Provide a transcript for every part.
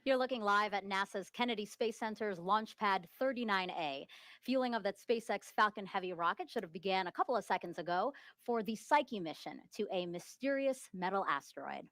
You're looking live at NASA's Kennedy Space Center's Launch Pad 39A. Fueling of that SpaceX Falcon Heavy rocket should have began a couple of seconds ago for the Psyche mission to a mysterious metal asteroid.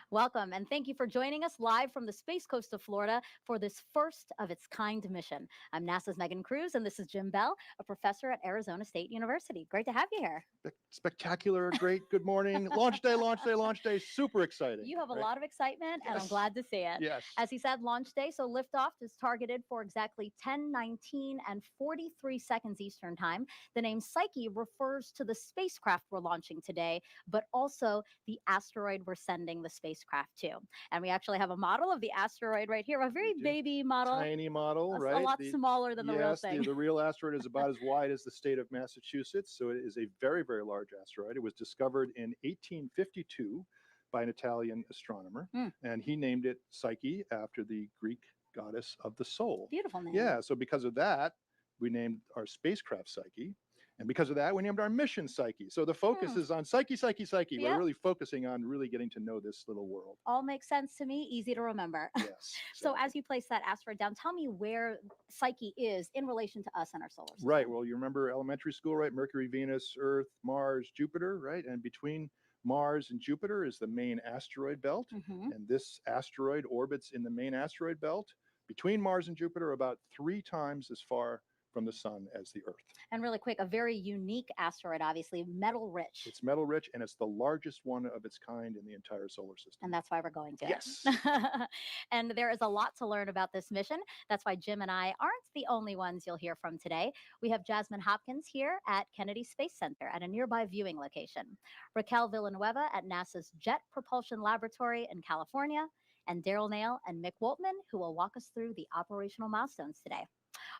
Welcome, and thank you for joining us live from the Space Coast of Florida for this first of its kind mission. I'm NASA's Megan Cruz, and this is Jim Bell, a professor at Arizona State University. Great to have you here. Spectacular, great, good morning. Launch day, launch day, launch day, super exciting. You have a lot of excitement, and I'm glad to see it. Yes. As he said, launch day, so liftoff is targeted for exactly 10:19 and 43 seconds Eastern Time. The name Psyche refers to the spacecraft we're launching today, but also the asteroid we're sending the spacecraft to. And we actually have a model of the asteroid right here, a very baby model. Tiny model, right? A lot smaller than the real thing. The real asteroid is about as wide as the state of Massachusetts, so it is a very, very large asteroid. It was discovered in 1852 by an Italian astronomer, and he named it Psyche after the Greek goddess of the soul. Beautiful name. Yeah, so because of that, we named our spacecraft Psyche. And because of that, we named our mission Psyche. So the focus is on Psyche, Psyche, Psyche. Yep. We're really focusing on really getting to know this little world. All makes sense to me, easy to remember. Yes. So as you place that asteroid down, tell me where Psyche is in relation to us and our solar system. Right. Well, you remember elementary school, right? Mercury, Venus, Earth, Mars, Jupiter, right? And between Mars and Jupiter is the main asteroid belt. And this asteroid orbits in the main asteroid belt between Mars and Jupiter about 3 times as far from the sun as the Earth. And really quick, a very unique asteroid, obviously, metal rich. It's metal rich, and it's the largest one of its kind in the entire solar system. And that's why we're going to Yes. it. And there is a lot to learn about this mission. That's why Jim and I aren't the only ones you'll hear from today. We have Jasmine Hopkins here at Kennedy Space Center at a nearby viewing location, Raquel Villanueva at NASA's Jet Propulsion Laboratory in California, and Daryl Nail and Mick Woltman, who will walk us through the operational milestones today.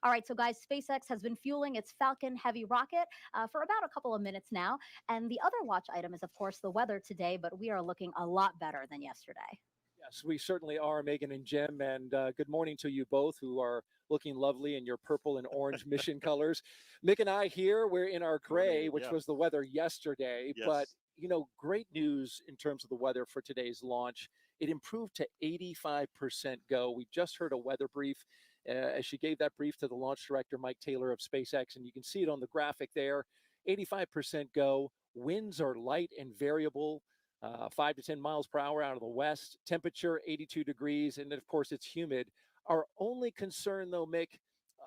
All right, so guys, SpaceX has been fueling its Falcon Heavy rocket for about a couple of minutes now. And the other watch item is, of course, the weather today, but we are looking a lot better than yesterday. Yes, we certainly are, Megan and Jim. And good morning to you both who are looking lovely in your purple and orange mission colors. Mick and I here, we're in our gray, which was the weather yesterday. Yes. But, you know, great news in terms of the weather for today's launch. It improved to 85% go. We just heard a weather brief as she gave that brief to the launch director, Mike Taylor of SpaceX, and you can see it on the graphic there. 85% go. Winds are light and variable, 5 to 10 miles per hour out of the west. Temperature 82 degrees, and of course it's humid. Our only concern, though, Mick,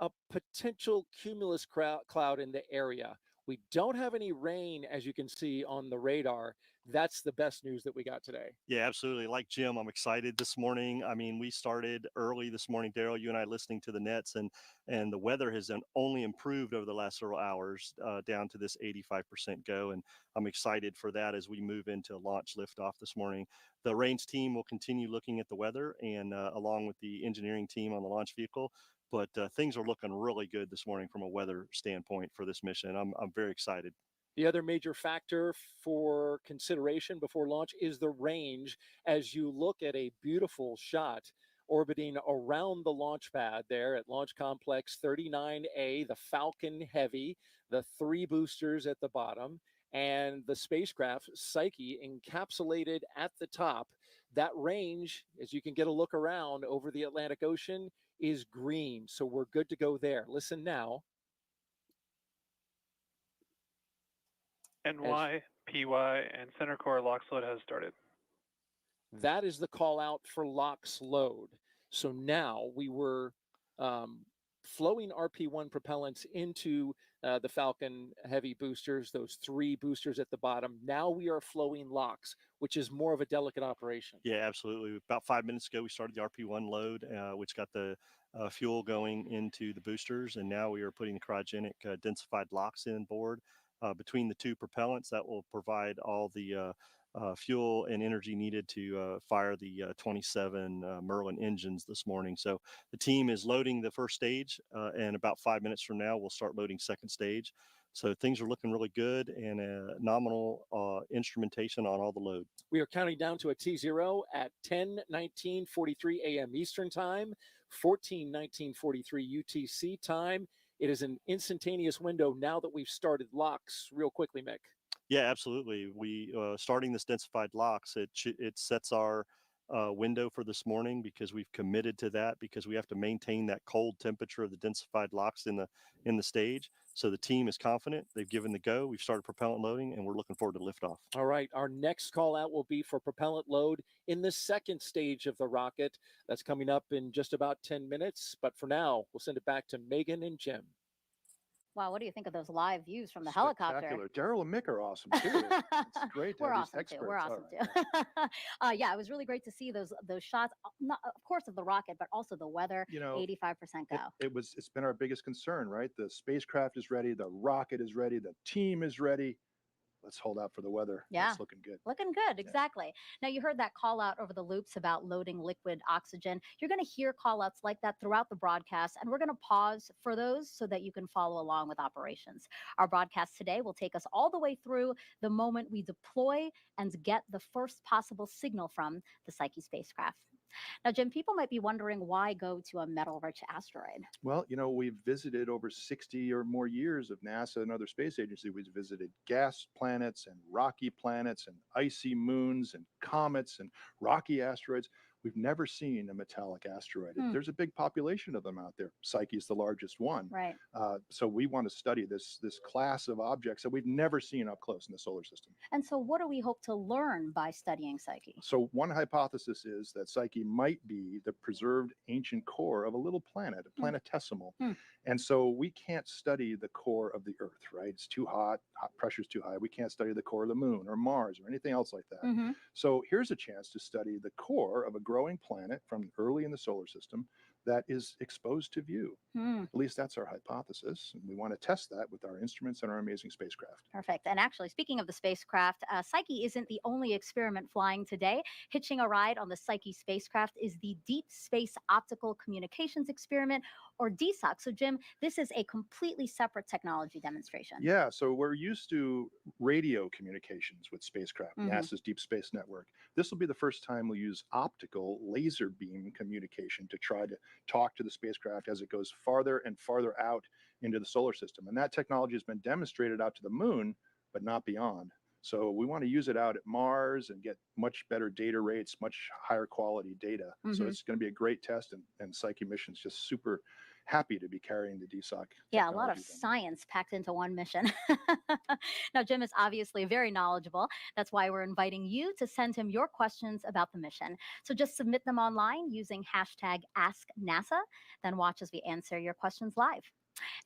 a potential cumulus cloud in the area. We don't have any rain, as you can see on the radar. That's the best news that we got today. Yeah, absolutely. Like Jim, I'm excited this morning. I mean, we started early this morning, Daryl, you and I listening to the nets, and the weather has only improved over the last several hours down to this 85% go. And I'm excited for that as we move into launch liftoff this morning. The range team will continue looking at the weather and along with the engineering team on the launch vehicle. But things are looking really good this morning from a weather standpoint for this mission. I'm very excited. The other major factor for consideration before launch is the range. As you look at a beautiful shot orbiting around the launch pad there at Launch Complex 39A, the Falcon Heavy, the 3 boosters at the bottom, and the spacecraft Psyche encapsulated at the top. That range, as you can get a look around over the Atlantic Ocean, is green. So we're good to go there. Listen now. NY, PY, and Center Core LOX load has started. That is the call out for LOX load. So now we were flowing RP1 propellants into the Falcon Heavy boosters, those 3 boosters at the bottom. Now we are flowing LOX, which is more of a delicate operation. Yeah, absolutely. About 5 minutes ago, we started the RP1 load, which got the fuel going into the boosters. And now we are putting the cryogenic densified LOX in board. Between the 2 propellants, that will provide all the fuel and energy needed to fire the 27 Merlin engines this morning. So the team is loading the first stage, and about 5 minutes from now, we'll start loading second stage. So things are looking really good, and nominal instrumentation on all the load. We are counting down to a T0 at 10:19:43 a.m. Eastern Time, 14:19:43 UTC time. It is an instantaneous window now that we've started LOX. Real quickly, Mick. Yeah, absolutely. We starting this densified LOX, it sets our window for this morning because we've committed to that because we have to maintain that cold temperature of the densified LOX in the stage. So the team is confident. They've given the go. We've started propellant loading, and we're looking forward to liftoff. All right. Our next call out will be for propellant load in the second stage of the rocket. That's coming up in just about 10 minutes. But for now, we'll send it back to Megan and Jim. Wow, what do you think of those live views from the helicopter? Spectacular. Daryl and Mick are awesome too. It's great to We're have these awesome experts. too. We're awesome All right. too. Yeah, it was really great to see those shots, not, of course, of the rocket, but also the weather. 85% go. It's been our biggest concern, right? The spacecraft is ready, the rocket is ready, the team is ready. Let's hold out for the weather. Yeah. It's looking good. Looking good, exactly. Now, you heard that call out over the loops about loading liquid oxygen. You're going to hear call outs like that throughout the broadcast, and we're going to pause for those so that you can follow along with operations. Our broadcast today will take us all the way through the moment we deploy and get the first possible signal from the Psyche spacecraft. Now, Jim, people might be wondering why go to a metal-rich asteroid? Well, we've visited over 60 or more years of NASA and other space agencies. We've visited gas planets and rocky planets and icy moons and comets and rocky asteroids. We've never seen a metallic asteroid. There's a big population of them out there. Psyche is the largest one. Right. So we want to study this class of objects that we've never seen up close in the solar system. And so what do we hope to learn by studying Psyche? So one hypothesis is that Psyche might be the preserved ancient core of a little planet, a planetesimal. And so we can't study the core of the Earth, right? It's too hot, pressure's too high. We can't study the core of the moon or Mars or anything else like that. So here's a chance to study the core of a growing planet from early in the solar system that is exposed to view. At least that's our hypothesis. And we want to test that with our instruments and our amazing spacecraft. Perfect. And actually, speaking of the spacecraft, Psyche isn't the only experiment flying today. Hitching a ride on the Psyche spacecraft is the Deep Space Optical Communications Experiment, or DSOC. So, Jim, this is a completely separate technology demonstration. Yeah, so we're used to radio communications with spacecraft, NASA's Deep Space Network. This will be the first time we'll use optical laser beam communication to try to talk to the spacecraft as it goes farther and farther out into the solar system. And that technology has been demonstrated out to the moon, but not beyond. So we want to use it out at Mars and get much better data rates, much higher quality data. So it's going to be a great test, and Psyche mission's just super happy to be carrying the DSOC. Yeah, a lot of science packed into one mission. Now, Jim is obviously very knowledgeable. That's why we're inviting you to send him your questions about the mission. So just submit them online using hashtag AskNASA, then watch as we answer your questions live.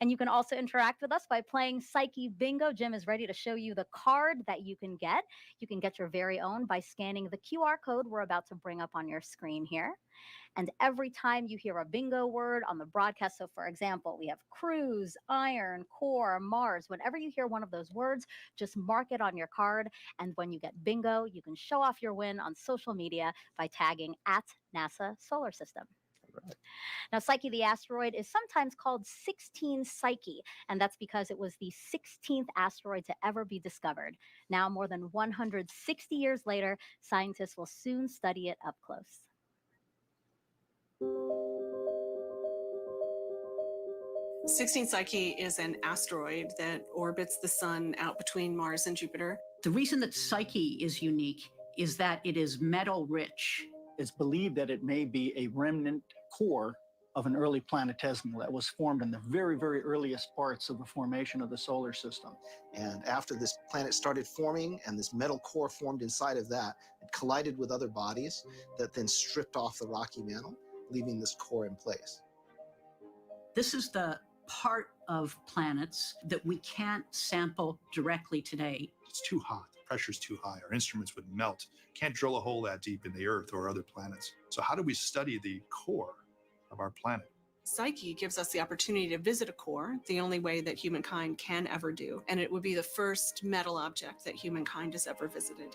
And you can also interact with us by playing Psyche Bingo. Jim is ready to show you the card that you can get. You can get your very own by scanning the QR code we're about to bring up on your screen here. And every time you hear a bingo word on the broadcast, so for example, we have cruise, iron, core, Mars, whenever you hear one of those words, just mark it on your card. And when you get bingo, you can show off your win on social media by tagging @NASA Solar System. Right. Now, Psyche the asteroid is sometimes called 16 Psyche, and that's because it was the 16th asteroid to ever be discovered. Now, more than 160 years later, scientists will soon study it up close. 16 Psyche is an asteroid that orbits the sun out between Mars and Jupiter. The reason that Psyche is unique is that it is metal rich. It's believed that it may be a remnant core of an early planetesimal that was formed in the very, very earliest parts of the formation of the solar system. And after this planet started forming and this metal core formed inside of that, it collided with other bodies that then stripped off the rocky mantle, leaving this core in place. This is the part of planets that we can't sample directly today. It's too hot. The pressure's too high. Our instruments would melt. Can't drill a hole that deep in the Earth or other planets. So how do we study the core of our planet? Psyche gives us the opportunity to visit a core, the only way that humankind can ever do. And it would be the first metal object that humankind has ever visited.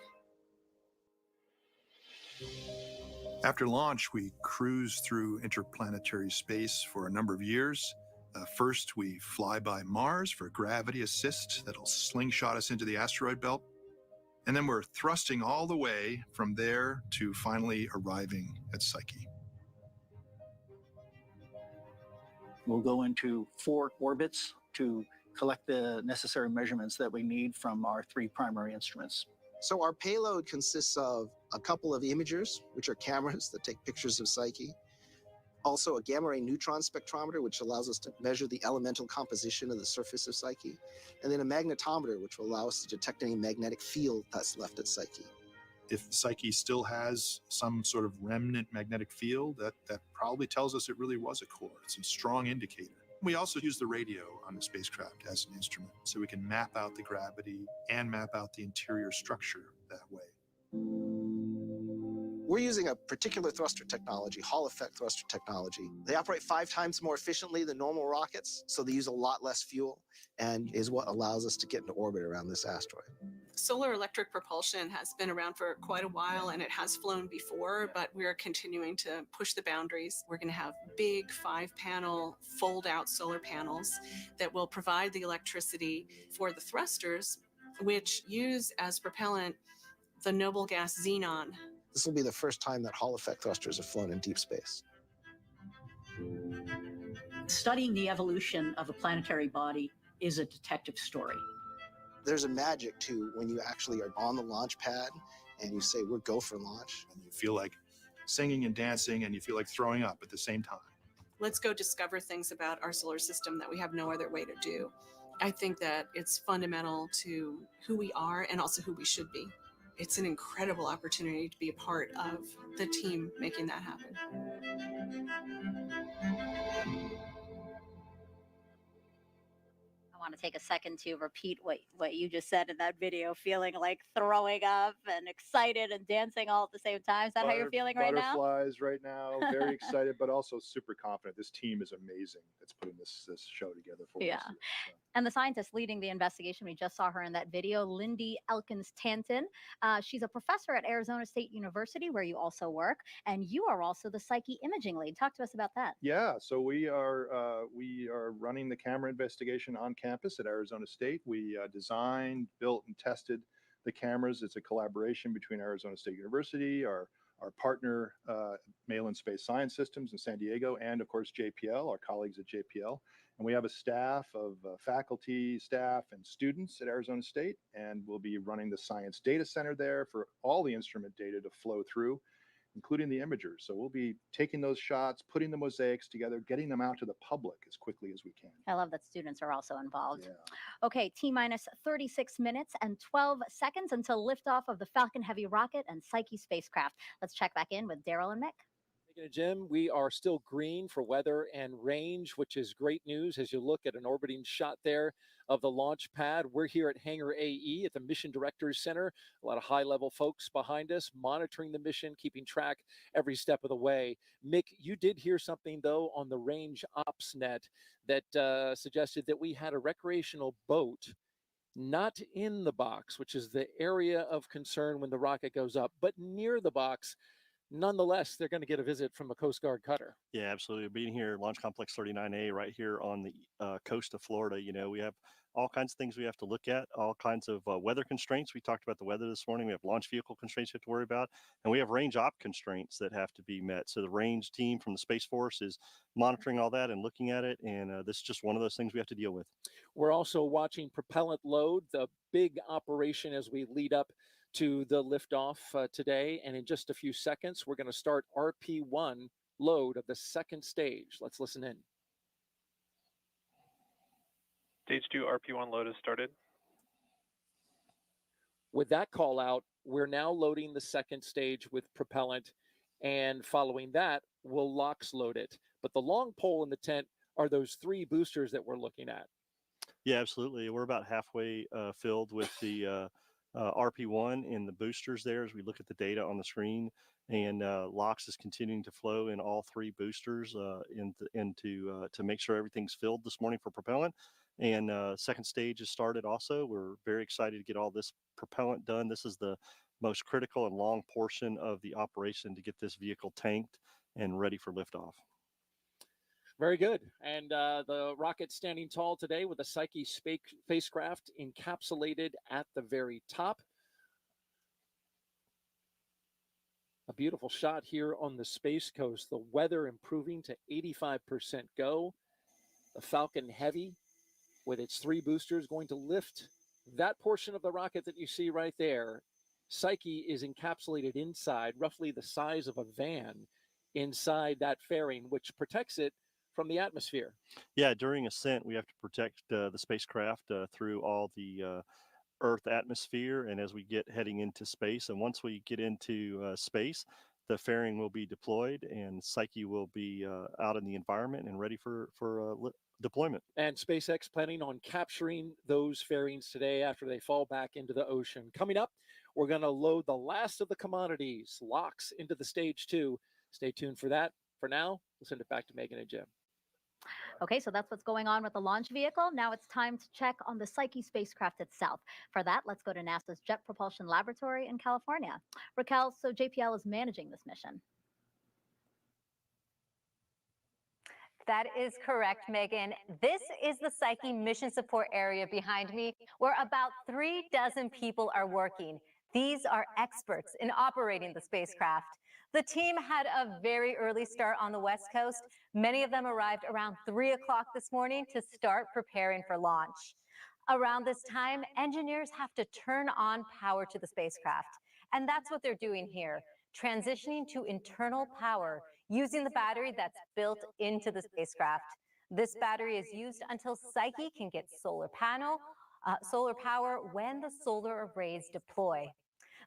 After launch, we cruised through interplanetary space for a number of years. First, we fly by Mars for gravity assist that'll slingshot us into the asteroid belt. And then we're thrusting all the way from there to finally arriving at Psyche. We'll go into 4 orbits to collect the necessary measurements that we need from our 3 primary instruments. So our payload consists of a couple of imagers, which are cameras that take pictures of Psyche. Also a gamma ray neutron spectrometer, which allows us to measure the elemental composition of the surface of Psyche. And then a magnetometer, which will allow us to detect any magnetic field that's left at Psyche. If Psyche still has some sort of remnant magnetic field, that probably tells us it really was a core. It's a strong indicator. We also use the radio on the spacecraft as an instrument, so we can map out the gravity and map out the interior structure that way. We're using a particular thruster technology, Hall effect thruster technology. They operate 5 times more efficiently than normal rockets, so they use a lot less fuel, and is what allows us to get into orbit around this asteroid. Solar electric propulsion has been around for quite a while, and it has flown before, but we're continuing to push the boundaries. We're going to have big 5-panel fold-out solar panels that will provide the electricity for the thrusters, which use as propellant the noble gas xenon. This will be the first time that Hall effect thrusters have flown in deep space. Studying the evolution of a planetary body is a detective story. There's a magic too when you actually are on the launch pad and you say, we're go for launch. And you feel like singing and dancing, and you feel like throwing up at the same time. Let's go discover things about our solar system that we have no other way to do. I think that it's fundamental to who we are and also who we should be. It's an incredible opportunity to be a part of the team making that happen. I want to take a second to repeat what you just said in that video, feeling like throwing up and excited and dancing all at the same time. Is that how you're feeling right now? Butterflies right now, very excited, but also super confident. This team is amazing that's putting this show together for us. And the scientist leading the investigation, we just saw her in that video, Lindy Elkins-Tanton. She's a professor at Arizona State University, where you also work, and you are also the Psyche imaging lead. Talk to us about that. Yeah, so we are running the camera investigation on campus at Arizona State. We designed, built, and tested the cameras. It's a collaboration between Arizona State University, our partner, Malin Space Science Systems in San Diego, and of course JPL, our colleagues at JPL. And we have a staff of faculty, staff, and students at Arizona State, and we'll be running the science data center there for all the instrument data to flow through, including the imagers. So we'll be taking those shots, putting the mosaics together, getting them out to the public as quickly as we can. I love that students are also involved. Yeah. Okay, T-minus 36 minutes and 12 seconds until liftoff of the Falcon Heavy rocket and Psyche spacecraft. Let's check back in with Daryl and Mick. Jim, we are still green for weather and range, which is great news as you look at an orbiting shot there of the launch pad. We're here at Hangar AE at the Mission Directors Center. A lot of high-level folks behind us monitoring the mission, keeping track every step of the way. Mick, you did hear something, though, on the range ops net that suggested that we had a recreational boat not in the box, which is the area of concern when the rocket goes up, but near the box. Nonetheless, they're going to get a visit from a Coast Guard cutter. Yeah, absolutely. Being here, Launch Complex 39A, right here on the coast of Florida, you know, we have all kinds of things we have to look at, all kinds of weather constraints. We talked about the weather this morning. We have launch vehicle constraints we have to worry about, and we have range op constraints that have to be met. So the range team from the Space Force is monitoring all that and looking at it, and this is just one of those things we have to deal with. We're also watching propellant load, the big operation as we lead up to the liftoff today. And in just a few seconds, we're going to start RP1 load of the second stage. Let's listen in. Stage 2 RP1 load has started. With that call out, we're now loading the second stage with propellant, and following that, we'll LOX load it. But the long pole in the tent are those 3 boosters that we're looking at. Yeah, absolutely. We're about halfway filled with the RP1 and the boosters there as we look at the data on the screen, and LOX is continuing to flow in all 3 boosters to make sure everything's filled this morning for propellant. And second stage has started also. We're very excited to get all this propellant done. This is the most critical and long portion of the operation to get this vehicle tanked and ready for liftoff. Very good. And the rocket standing tall today with the Psyche spacecraft encapsulated at the very top. A beautiful shot here on the Space Coast. The weather improving to 85% go. The Falcon Heavy with its 3 boosters going to lift that portion of the rocket that you see right there Psyche is encapsulated inside, roughly the size of a van, inside that fairing, which protects it from the atmosphere. Yeah, during ascent, we have to protect the spacecraft through all the Earth atmosphere, and as we get heading into space, and once we get into space, the fairing will be deployed, and Psyche will be out in the environment and ready for deployment. And SpaceX planning on capturing those fairings today after they fall back into the ocean. Coming up, we're going to load the last of the commodities, LOX, into the stage 2. Stay tuned for that. For now, we'll send it back to Megan and Jim. Okay, so that's what's going on with the launch vehicle. Now it's time to check on the Psyche spacecraft itself. For that, let's go to NASA's Jet Propulsion Laboratory in California. Raquel, so JPL is managing this mission. That is correct, Megan. This is the Psyche mission support area behind me, where about 36 people are working. These are experts in operating the spacecraft. The team had a very early start on the West Coast. Many of them arrived around 3 o'clock this morning to start preparing for launch. Around this time, engineers have to turn on power to the spacecraft. And that's what they're doing here, transitioning to internal power using the battery that's built into the spacecraft. This battery is used until Psyche can get solar power when the solar arrays deploy.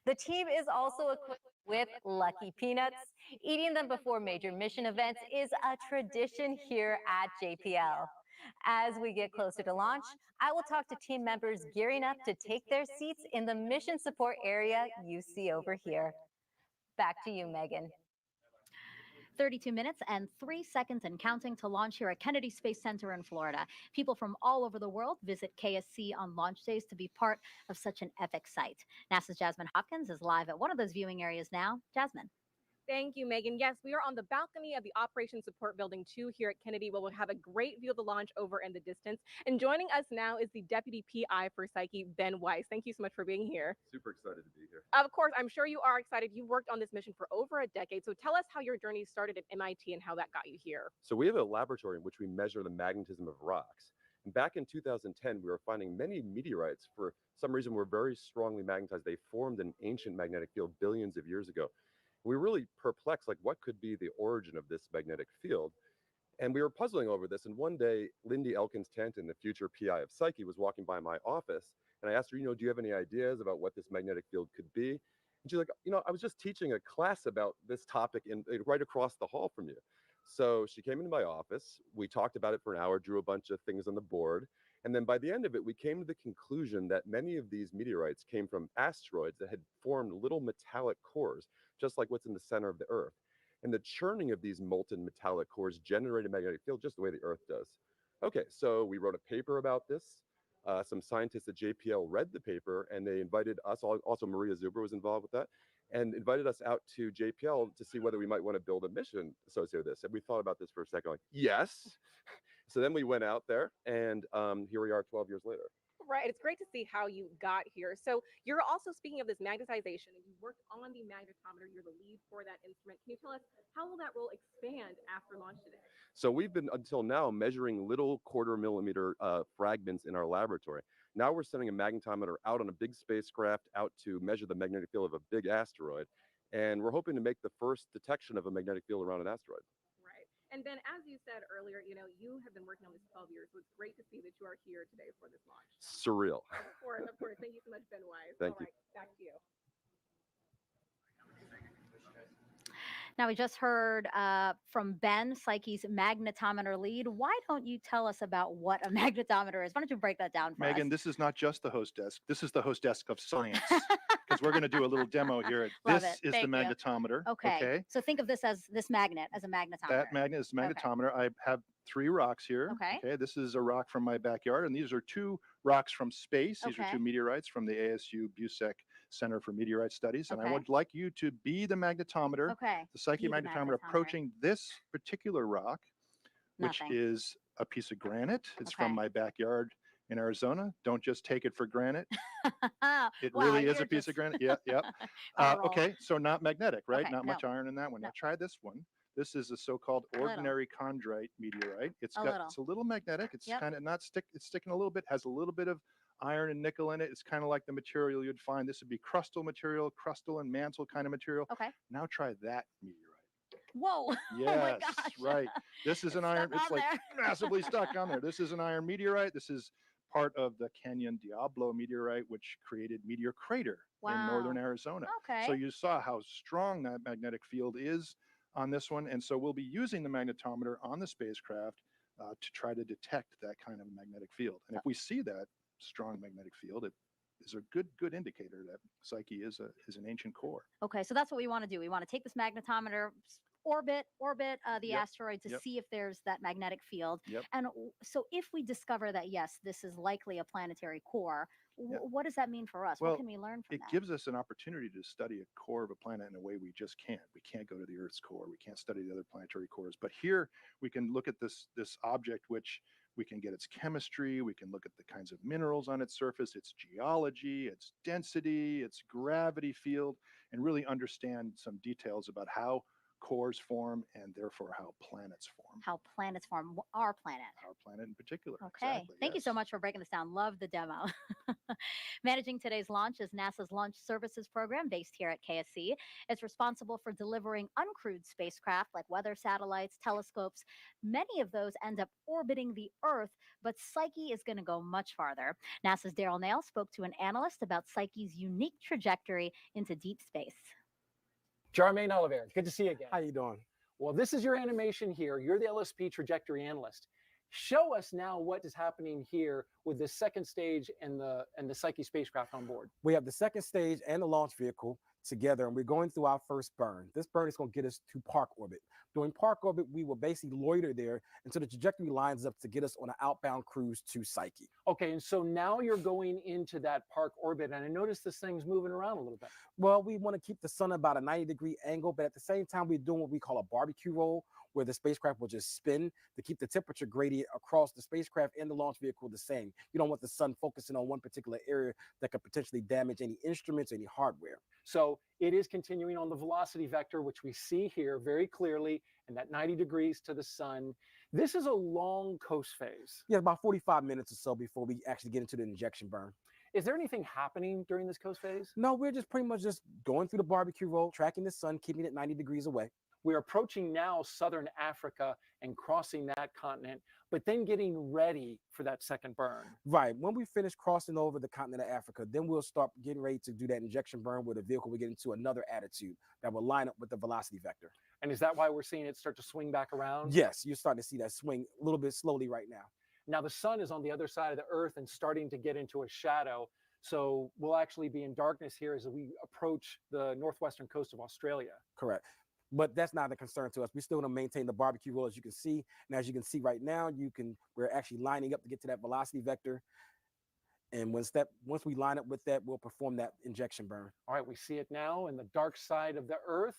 The team is also equipped with Lucky Peanuts. Eating them before major mission events is a tradition here at JPL. As we get closer to launch, I will talk to team members gearing up to take their seats in the mission support area you see over here. Back to you, Megan. 32 minutes and 3 seconds and counting to launch here at Kennedy Space Center in Florida. People from all over the world visit KSC on launch days to be part of such an epic sight. NASA's Jasmine Hopkins is live at one of those viewing areas now. Jasmine. Thank you, Megan. Yes, we are on the balcony of the Operations Support Building 2 here at Kennedy, where we'll have a great view of the launch over in the distance. And joining us now is the Deputy PI for Psyche, Ben Weiss. Thank you so much for being here. Super excited to be here. Of course, I'm sure you are excited. You worked on this mission for over a decade. So tell us how your journey started at MIT and how that got you here. So we have a laboratory in which we measure the magnetism of rocks. And back in 2010, we were finding many meteorites. For some reason, were very strongly magnetized. They formed an ancient magnetic field billions of years ago. We were really perplexed, like what could be the origin of this magnetic field? And we were puzzling over this. And one day, Lindy Elkins-Tanton, the future PI of Psyche, was walking by my office. And I asked her, do you have any ideas about what this magnetic field could be? And she's like, I was just teaching a class about this topic right across the hall from you. So she came into my office. We talked about it for an hour, drew a bunch of things on the board. And then by the end of it, we came to the conclusion that many of these meteorites came from asteroids that had formed little metallic cores, just like what's in the center of the Earth. And the churning of these molten metallic cores generated a magnetic field just the way the Earth does. Okay, so we wrote a paper about this. Some scientists at JPL read the paper, and they invited us, also Maria Zuber was involved with that, and invited us out to JPL to see whether we might want to build a mission associated with this. And we thought about this for a second, like, yes. So then we went out there, and here we are 12 years later. Right. It's great to see how you got here. So you're also speaking of this magnetization, and you worked on the magnetometer. You're the lead for that instrument. Can you tell us how will that role expand after launch today? So we've been, until now, measuring little 1/4 millimeter fragments in our laboratory. Now we're sending a magnetometer out on a big spacecraft out to measure the magnetic field of a big asteroid. And we're hoping to make the first detection of a magnetic field around an asteroid. And Ben, as you said earlier, you have been working on this 12 years, so it's great to see that you are here today for this launch. Surreal. Of course. Thank you so much, Ben Weiss. Thank you. Back to you. Now, we just heard from Ben, Psyche's magnetometer lead. Why don't you tell us about what a magnetometer is? Why don't you break that down for us? Megan, this is not just the host desk. This is the host desk of science. Because we're going to do a little demo here. This is the magnetometer. Okay. So think of this as this magnet as a magnetometer. That magnet is a magnetometer. I have 3 rocks here. Okay. This is a rock from my backyard, and these are 2 rocks from space. These are 2 meteorites from the ASU Busek Center for Meteorite Studies. And I would like you to be the magnetometer, the Psyche magnetometer approaching this particular rock, which is a piece of granite. It's from my backyard in Arizona. Don't just take it for granted. It really is a piece of granite. Yep. Okay, so not magnetic, right? Not much iron in that one. Now try this one. This is a so-called ordinary chondrite meteorite. It's a little magnetic. It's kind of not it's sticking a little bit, has a little bit of iron and nickel in it. It's kind of like the material you'd find. This would be crustal material, crustal and mantle kind of material. Okay. Now try that meteorite. Whoa. Yes, Oh my gosh. right. This is an iron. It's like massively stuck on there. This is an iron meteorite. This is part of the Canyon Diablo meteorite, which created Meteor Crater in northern Arizona. Okay. So you saw how strong that magnetic field is on this one. And so we'll be using the magnetometer on the spacecraft to try to detect that kind of magnetic field. And if we see that strong magnetic field, it is a good indicator that Psyche is an ancient core. Okay, so that's what we want to do. We want to take this magnetometer, orbit the asteroid to see if there's that magnetic field. And so if we discover that, yes, this is likely a planetary core, what does that mean for us? Well, what can we learn from that? It gives us an opportunity to study a core of a planet in a way we just can't. We can't go to the Earth's core. We can't study the other planetary cores. But here we can look at this object, which we can get its chemistry. We can look at the kinds of minerals on its surface, its geology, its density, its gravity field, and really understand some details about how cores form and therefore how planets form. How planets form, our planet. Our planet in particular. Okay. Exactly, Thank you so much for breaking this down. Love the demo. Managing today's launch is NASA's Launch Services Program based here at KSC. It's responsible for delivering uncrewed spacecraft like weather satellites, telescopes. Many of those end up orbiting the Earth, but Psyche is going to go much farther. NASA's Daryl Nail spoke to an analyst about Psyche's unique trajectory into deep space. Jermaine Oliver, good to see you again. How you doing? Well, this is your animation here. You're the LSP trajectory analyst. Show us now what is happening here with the second stage and the Psyche spacecraft on board. We have the second stage and the launch vehicle together, and we're going through our first burn. This burn is going to get us to park orbit. During park orbit, we will basically loiter there until the trajectory lines up to get us on an outbound cruise to Psyche. Okay, and so now you're going into that park orbit, and I noticed this thing's moving around a little bit. Well, we want to keep the sun about a 90-degree angle, but at the same time, we're doing what we call a barbecue roll, where the spacecraft will just spin to keep the temperature gradient across the spacecraft and the launch vehicle the same. You don't want the sun focusing on one particular area that could potentially damage any instruments, any hardware. So it is continuing on the velocity vector, which we see here very clearly, and that 90 degrees to the sun. This is a long coast phase. Yeah, about 45 minutes or so before we actually get into the injection burn. Is there anything happening during this coast phase? No, we're just pretty much just going through the barbecue roll, tracking the sun, keeping it 90 degrees away. We're approaching now southern Africa and crossing that continent, but then getting ready for that second burn. Right. When we finish crossing over the continent of Africa, then we'll start getting ready to do that injection burn where the vehicle will get into another attitude that will line up with the velocity vector. And is that why we're seeing it start to swing back around? Yes, you're starting to see that swing a little bit slowly right now. Now the sun is on the other side of the Earth and starting to get into a shadow. So we'll actually be in darkness here as we approach the northwestern coast of Australia. Correct. But that's not a concern to us. We're still going to maintain the barbecue roll, as you can see. And as you can see right now, we're actually lining up to get to that velocity vector. And once we line up with that, we'll perform that injection burn. All right, we see it now in the dark side of the Earth,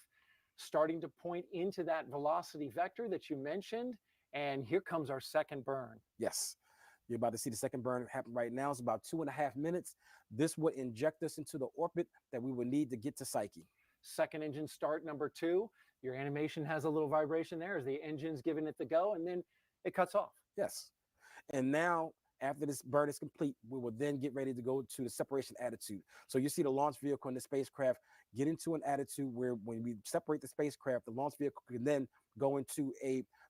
starting to point into that velocity vector that you mentioned. And here comes our second burn. Yes. You're about to see the second burn happen right now. It's about 2.5 minutes. This would inject us into the orbit that we would need to get to Psyche. Second engine start, number 2. Your animation has a little vibration there as the engine's giving it the go, and then it cuts off. Yes. And now, after this burn is complete, we will then get ready to go to the separation attitude. So you see the launch vehicle and the spacecraft get into an attitude where when we separate the spacecraft, the launch vehicle can then go into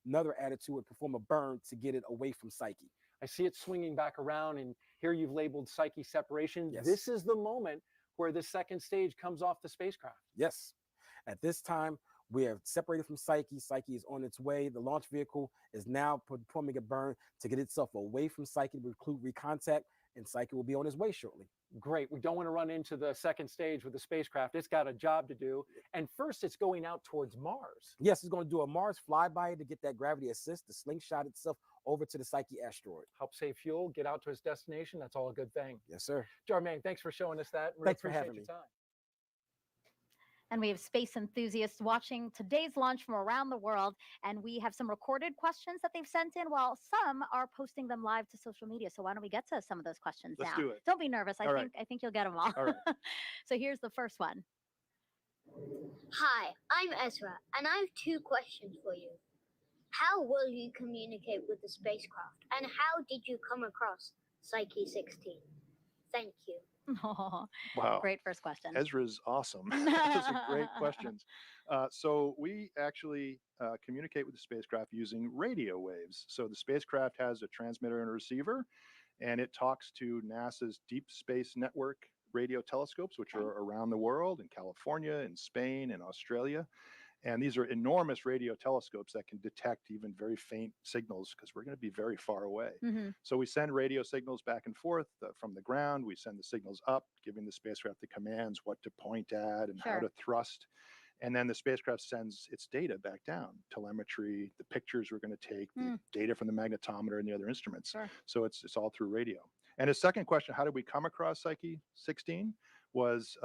another attitude and perform a burn to get it away from Psyche. I see it swinging back around, and here you've labeled Psyche separation. Yes. This is the moment where the second stage comes off the spacecraft. Yes. At this time, we have separated from Psyche. Psyche is on its way. The launch vehicle is now performing a burn to get itself away from Psyche to include recontact, and Psyche will be on its way shortly. Great. We don't want to run into the second stage with the spacecraft. It's got a job to do. And first, it's going out towards Mars. Yes, it's going to do a Mars flyby to get that gravity assist, to slingshot itself over to the Psyche asteroid. Help save fuel, get out to its destination. That's all a good thing. Yes, sir. Jermaine, thanks for showing us that. Thanks for having me. Your time. And we have space enthusiasts watching today's launch from around the world. And we have some recorded questions that they've sent in, while some are posting them live to social media. So why don't we get to some of those questions now? Let's do it. Don't be nervous. I think you'll get them all. All right. So here's the first one. Hi, I'm Ezra, and I have 2 questions for you. How will you communicate with the spacecraft, and how did you come across Psyche 16? Thank you. Oh, Wow. great first question. Ezra's awesome. Those are great questions. So we actually communicate with the spacecraft using radio waves. So the spacecraft has a transmitter and a receiver, and it talks to NASA's Deep Space Network radio telescopes, which are around the world, in California, in Spain, and Australia. And these are enormous radio telescopes that can detect even very faint signals because we're going to be very far away. So we send radio signals back and forth from the ground. We send the signals up, giving the spacecraft the commands what to point at and how to thrust. And then the spacecraft sends its data back down, telemetry, the pictures we're going to take, the data from the magnetometer and the other instruments. So it's all through radio. And his second question, how did we come across Psyche 16? Was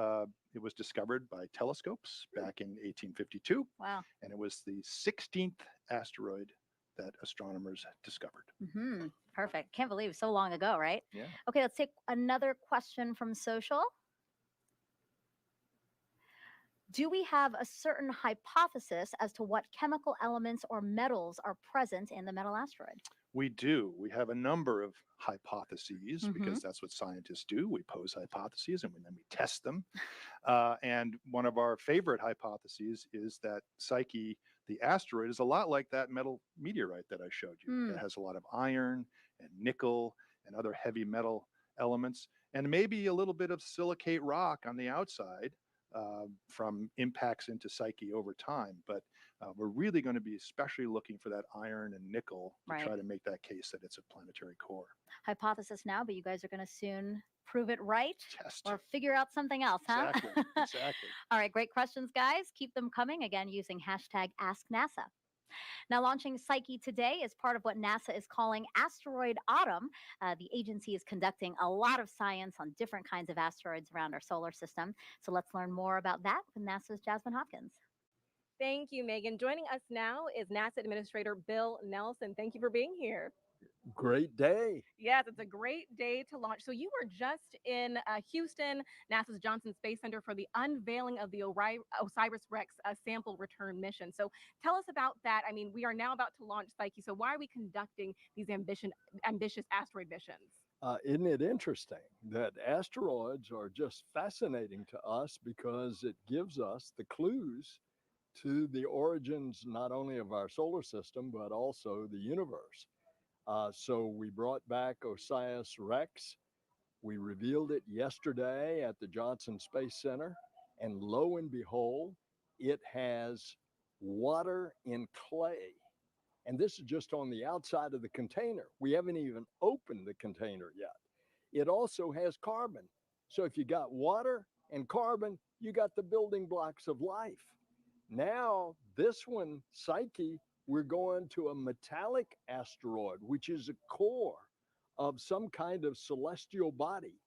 it was discovered by telescopes back in 1852. Wow. And it was the 16th asteroid that astronomers discovered. Perfect. Can't believe so long ago, right? Yeah. Okay, let's take another question from social. Do we have a certain hypothesis as to what chemical elements or metals are present in the metal asteroid? We do. We have a number of hypotheses because that's what scientists do. We pose hypotheses and then we test them. And one of our favorite hypotheses is that Psyche, the asteroid, is a lot like that metal meteorite that I showed you. It has a lot of iron and nickel and other heavy metal elements, and maybe a little bit of silicate rock on the outside from impacts into Psyche over time. But we're really going to be especially looking for that iron and nickel to try to make that case that it's a planetary core. Hypothesis now, but you guys are going to soon prove it right Test. or figure out something else, huh? Exactly. All right, great questions, guys. Keep them coming, again, using hashtag AskNASA. Now, launching Psyche today is part of what NASA is calling Asteroid Autumn. The agency is conducting a lot of science on different kinds of asteroids around our solar system. So let's learn more about that with NASA's Jasmine Hopkins. Thank you, Megan. Joining us now is NASA Administrator Bill Nelson. Thank you for being here. Great day. Yes, it's a great day to launch. So you were just in Houston, NASA's Johnson Space Center for the unveiling of the OSIRIS-REx sample return mission. So tell us about that. I mean, we are now about to launch Psyche. So why are we conducting these ambitious asteroid missions? Isn't it interesting that asteroids are just fascinating to us because it gives us the clues to the origins not only of our solar system, but also the universe. So we brought back OSIRIS-REx. We revealed it yesterday at the Johnson Space Center, and lo and behold, it has water in clay. And this is just on the outside of the container. We haven't even opened the container yet. It also has carbon. So if you got water and carbon, you got the building blocks of life. Now, this one, Psyche, we're going to a metallic asteroid, which is a core of some kind of celestial body.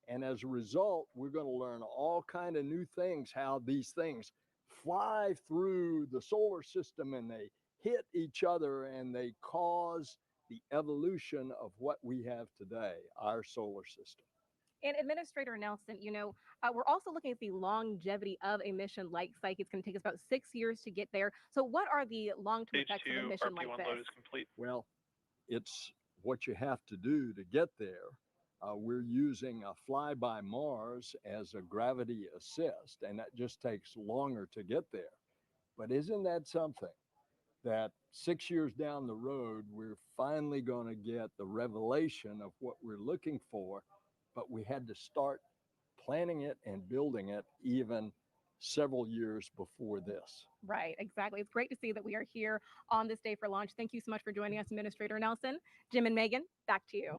And as a result, we're going to learn all kind of new things, how these things fly through the solar system and they hit each other and they cause the evolution of what we have today, our solar system. And Administrator Nelson, you know, we're also looking at the longevity of a mission like Psyche. It's going to take us about 6 years to get there. So what are the long-term effects of a mission like this? RP1 load is complete. Well, it's what you have to do to get there. We're using a flyby Mars as a gravity assist, and that just takes longer to get there. But isn't that something? That 6 years down the road, we're finally going to get the revelation of what we're looking for, but we had to start planning it and building it even several years before this. Right, exactly. It's great to see that we are here on this day for launch. Thank you so much for joining us, Administrator Nelson. Jim and Megan, back to you.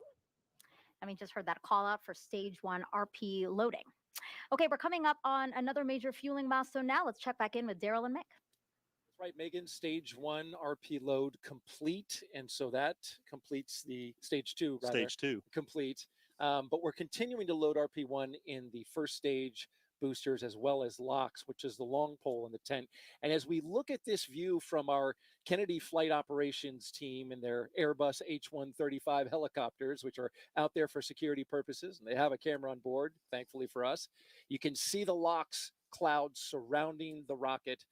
I mean, just heard that call out for stage 1 RP loading. Okay, we're coming up on another major fueling milestone now. Let's check back in with Daryl and Mick. Right, Megan, stage 1 RP load complete. And so that completes the stage 2, rather. Stage 2. Complete. But we're continuing to load RP1 in the first stage boosters as well as LOX, which is the long pole in the tent. And as we look at this view from our Kennedy flight operations team and their Airbus H-135 helicopters, which are out there for security purposes, and they have a camera on board, thankfully for us, you can see the LOX clouds surrounding the rocket,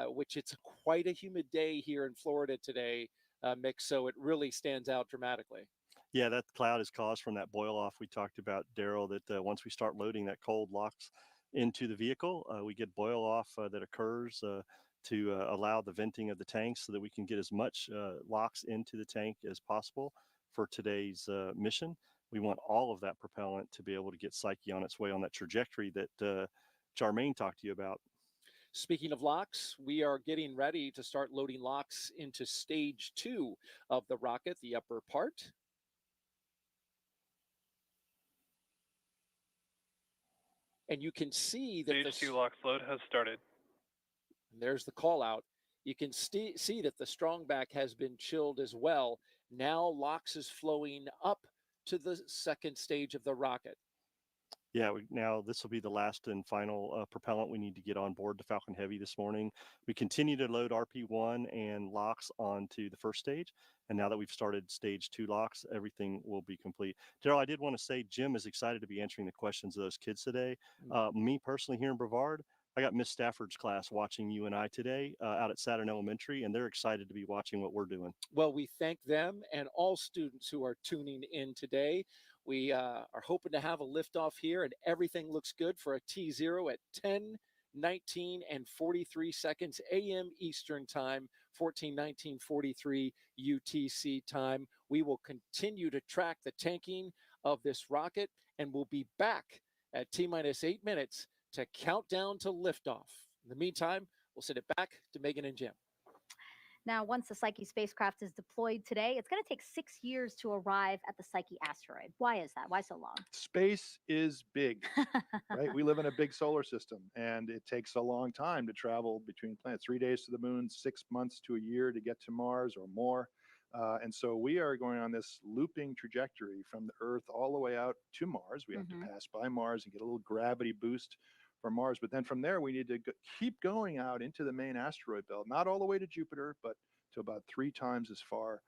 which it's quite a humid day here in Florida today, Mick, so it really stands out dramatically. Yeah, that cloud is caused from that boil off we talked about, Daryl, that once we start loading, that cold locks into the vehicle. We get boil off that occurs to allow the venting of the tanks so that we can get as much LOX into the tank as possible for today's mission. We want all of that propellant to be able to get Psyche on its way on that trajectory that Charmaine talked to you about. Speaking of LOX, we are getting ready to start loading LOX into stage 2 of the rocket, the upper part. And you can see that Stage 2 LOX load has started. There's the call out. You can see that the strong back has been chilled as well. Now LOX is flowing up to the second stage of the rocket. Yeah, now this will be the last and final propellant we need to get on board the Falcon Heavy this morning. We continue to load RP1 and LOX onto the first stage. And now that we've started stage 2 LOX, everything will be complete. Daryl, I did want to say Jim is excited to be answering the questions of those kids today. Me personally here in Brevard, I got Miss Stafford's class watching you and I today out at Saturn Elementary, and they're excited to be watching what we're doing. Well, we thank them and all students who are tuning in today. We are hoping to have a liftoff here, and everything looks good for a T0 at 10:19 and 43 seconds a.m. Eastern Time, 14:19:43 UTC time. We will continue to track the tanking of this rocket, and we'll be back at T-minus 8 minutes to count down to liftoff. In the meantime, we'll send it back to Megan and Jim. Now, once the Psyche spacecraft is deployed today, it's going to take 6 years to arrive at the Psyche asteroid. Why is that? Why so long? Space is big, right? We live in a big solar system, and it takes a long time to travel between planets. 3 days to the moon, 6 months to a year to get to Mars or more. And so we are going on this looping trajectory from the Earth all the way out to Mars. We have to pass by Mars and get a little gravity boost from Mars. But then from there, we need to keep going out into the main asteroid belt, not all the way to Jupiter, but to about 3 times as far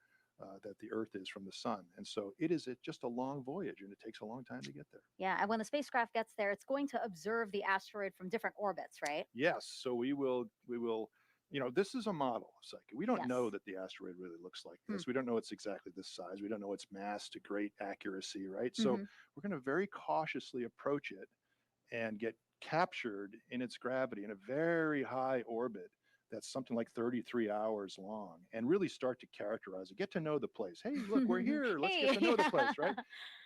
that the Earth is from the sun. And so it is just a long voyage, and it takes a long time to get there. Yeah, and when the spacecraft gets there, it's going to observe the asteroid from different orbits, right? Yes, so we will, this is a model of Psyche. We don't know that the asteroid really looks like this. We don't know it's exactly this size. We don't know its mass to great accuracy, right? So we're going to very cautiously approach it and get captured in its gravity in a very high orbit that's something like 33 hours long, and really start to characterize it, get to know the place. Hey, look, we're here. Let's get to know the place, right?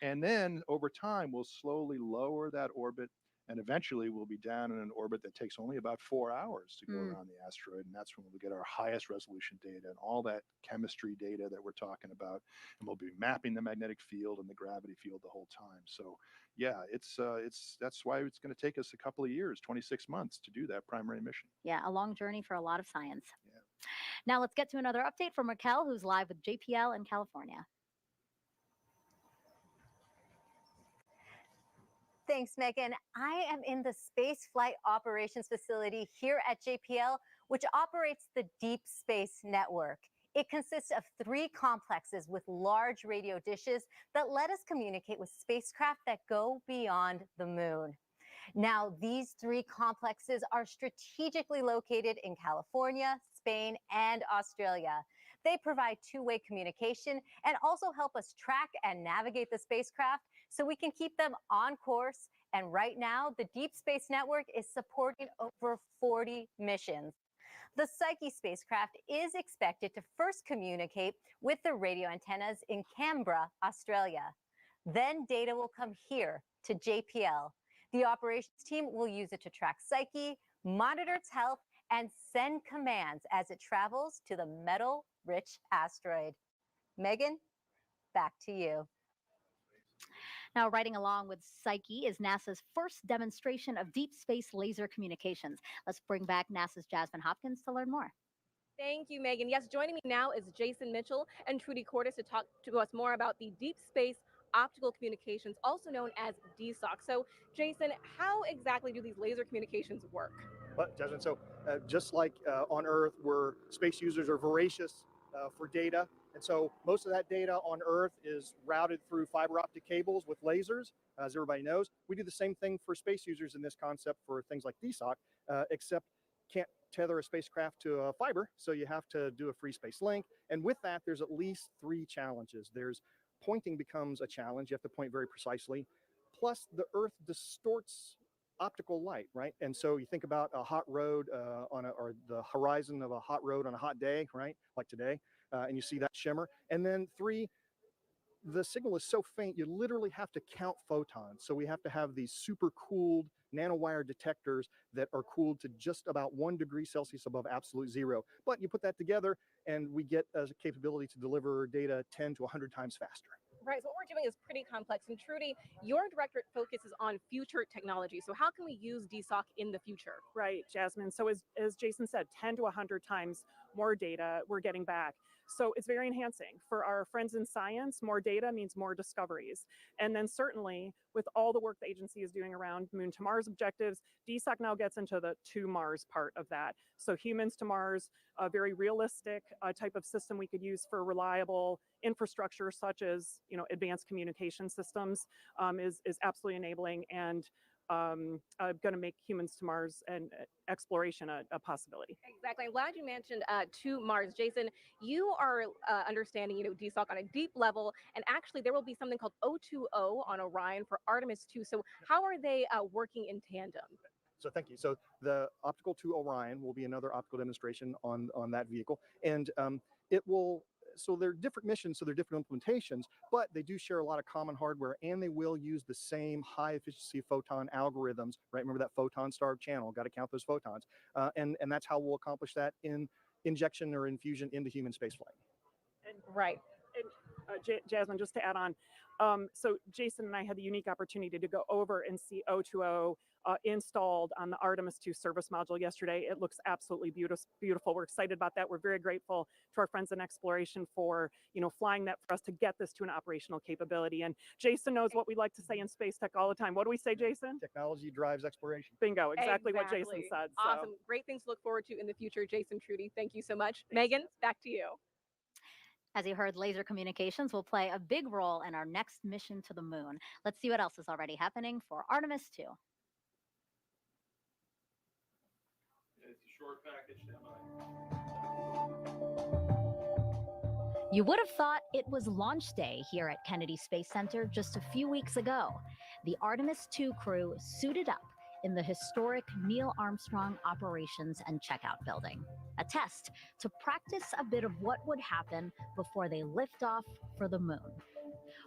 And then over time, we'll slowly lower that orbit, and eventually we'll be down in an orbit that takes only about 4 hours to go around the asteroid. And that's when we'll get our highest resolution data and all that chemistry data that we're talking about. And we'll be mapping the magnetic field and the gravity field the whole time. So yeah, that's why it's going to take us a couple of years, 26 months to do that primary mission. Yeah, a long journey for a lot of science. Yeah. Now let's get to another update from Raquel, who's live with JPL in California. Thanks, Megan. I am in the Space Flight Operations Facility here at JPL, which operates the Deep Space Network. It consists of 3 complexes with large radio dishes that let us communicate with spacecraft that go beyond the moon. Now, these 3 complexes are strategically located in California, Spain, and Australia. They provide two-way communication and also help us track and navigate the spacecraft so we can keep them on course. And right now, the Deep Space Network is supporting over 40 missions. The Psyche spacecraft is expected to first communicate with the radio antennas in Canberra, Australia. Then data will come here to JPL. The operations team will use it to track Psyche, monitor its health, and send commands as it travels to the metal-rich asteroid. Megan, back to you. Now, riding along with Psyche is NASA's first demonstration of deep space laser communications. Let's bring back NASA's Jasmine Hopkins to learn more. Thank you, Megan. Yes, joining me now is Jason Mitchell and Trudy Cordes to talk to us more about the deep space optical communications, also known as DSOC. So, Jason, how exactly do these laser communications work? Well, Jasmine, so just like on Earth, where space users are voracious for data, and so most of that data on Earth is routed through fiber optic cables with lasers, as everybody knows. We do the same thing for space users in this concept for things like DSOC, except can't tether a spacecraft to a fiber, so you have to do a free space link. And with that, there's at least 3 challenges. There's pointing becomes a challenge. You have to point very precisely. Plus, the Earth distorts optical light, right? And so you think about a hot road or the horizon of a hot road on a hot day, right? Like today, and you see that shimmer. And then 3, the signal is so faint, you literally have to count photons. So we have to have these super cooled nanowire detectors that are cooled to just about 1 degree Celsius above absolute zero. But you put that together and we get a capability to deliver data 10 to 100 times faster. Right, so what we're doing is pretty complex. And Trudy, your directorate focuses on future technology. So how can we use DSOC in the future? Right, Jasmine. So as Jason said, 10 to 100 times more data we're getting back. So it's very enhancing. For our friends in science, more data means more discoveries. And then certainly with all the work the agency is doing around Moon to Mars objectives, DSOC now gets into the to Mars part of that. So humans to Mars, a very realistic type of system we could use for reliable infrastructure such as advanced communication systems is absolutely enabling and going to make humans to Mars and exploration a possibility. Exactly. I'm glad you mentioned to Mars. Jason, you are understanding, DSOC on a deep level, and actually there will be something called O2O on Orion for Artemis 2. So how are they working in tandem? So thank you. So the optical to Orion will be another optical demonstration on that vehicle, and it will. So they're different missions, so they're different implementations, but they do share a lot of common hardware, and they will use the same high efficiency photon algorithms, right? Remember that photon starved channel, got to count those photons. And that's how we'll accomplish that in injection or infusion into human spaceflight. Right. And Jasmine, just to add on, so Jason and I had the unique opportunity to go over and see O2O installed on the Artemis 2 service module yesterday. It looks absolutely beautiful. We're excited about that. We're very grateful to our friends in exploration for flying that for us to get this to an operational capability. And Jason knows what we like to say in space tech all the time. What do we say, Jason? Technology drives exploration. Bingo, exactly what Jason said. Awesome. Great things to look forward to in the future, Jason, Trudy. Thank you so much. Megan, back to you. As you heard, laser communications will play a big role in our next mission to the moon. Let's see what else is already happening for Artemis 2. It's a short package, You would have thought it was launch day here at Kennedy Space Center just a few weeks ago. The Artemis 2 crew suited up in the historic Neil Armstrong Operations and Checkout Building, a test to practice a bit of what would happen before they lift off for the moon.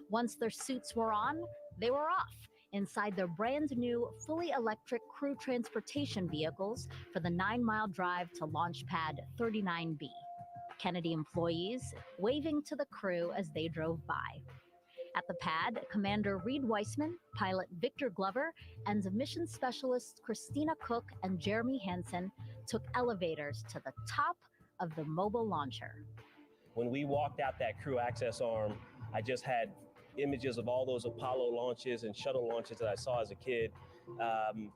Once their suits were on, they were off inside their brand new, fully electric crew transportation vehicles for the 9-mile drive to Launch Pad 39B. Kennedy employees waving to the crew as they drove by. At the pad, Commander Reed Weissman, pilot Victor Glover, and mission specialists Christina Cook and Jeremy Hansen took elevators to the top of the mobile launcher. When we walked out that crew access arm, I just had images of all those Apollo launches and shuttle launches that I saw as a kid, and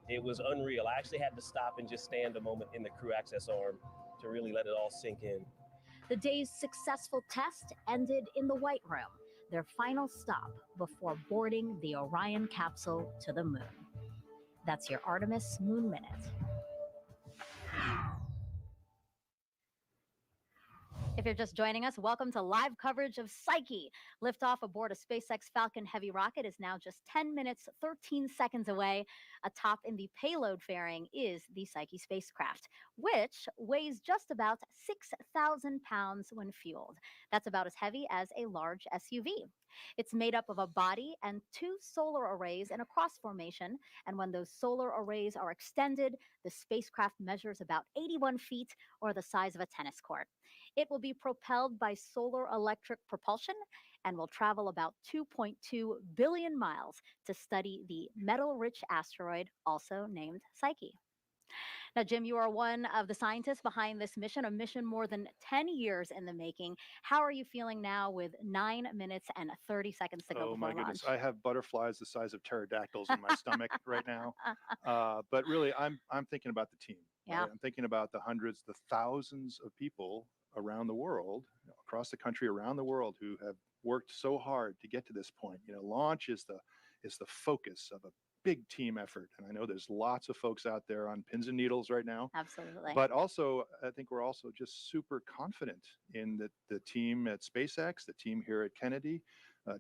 it was unreal. I actually had to stop and just stand a moment in the crew access arm to really let it all sink in. The day's successful test ended in the White Room, their final stop before boarding the Orion capsule to the moon. That's your Artemis Moon Minute. If you're just joining us, welcome to live coverage of Psyche. Liftoff aboard a SpaceX Falcon Heavy rocket is now just 10 minutes, 13 seconds away. Atop in the payload fairing is the Psyche spacecraft, which weighs just about 6,000 pounds when fueled. That's about as heavy as a large SUV. It's made up of a body and 2 solar arrays in a cross formation, and when those solar arrays are extended, the spacecraft measures about 81 feet, or the size of a tennis court. It will be propelled by solar electric propulsion and will travel about 2.2 billion miles to study the metal-rich asteroid, also named Psyche. Now, Jim, you are one of the scientists behind this mission, a mission more than 10 years in the making. How are you feeling now with 9 minutes and 30 seconds to go before my launch? goodness, I have butterflies the size of pterodactyls in my stomach right now. But really, I'm thinking about the team. Yeah. Right? I'm thinking about the hundreds, the thousands of people around the world, across the country, around the world, who have worked so hard to get to this point. Launch is the focus of a big team effort. And I know there's lots of folks out there on pins and needles right now. Absolutely. But also, I think we're also just super confident in the team at SpaceX, the team here at Kennedy,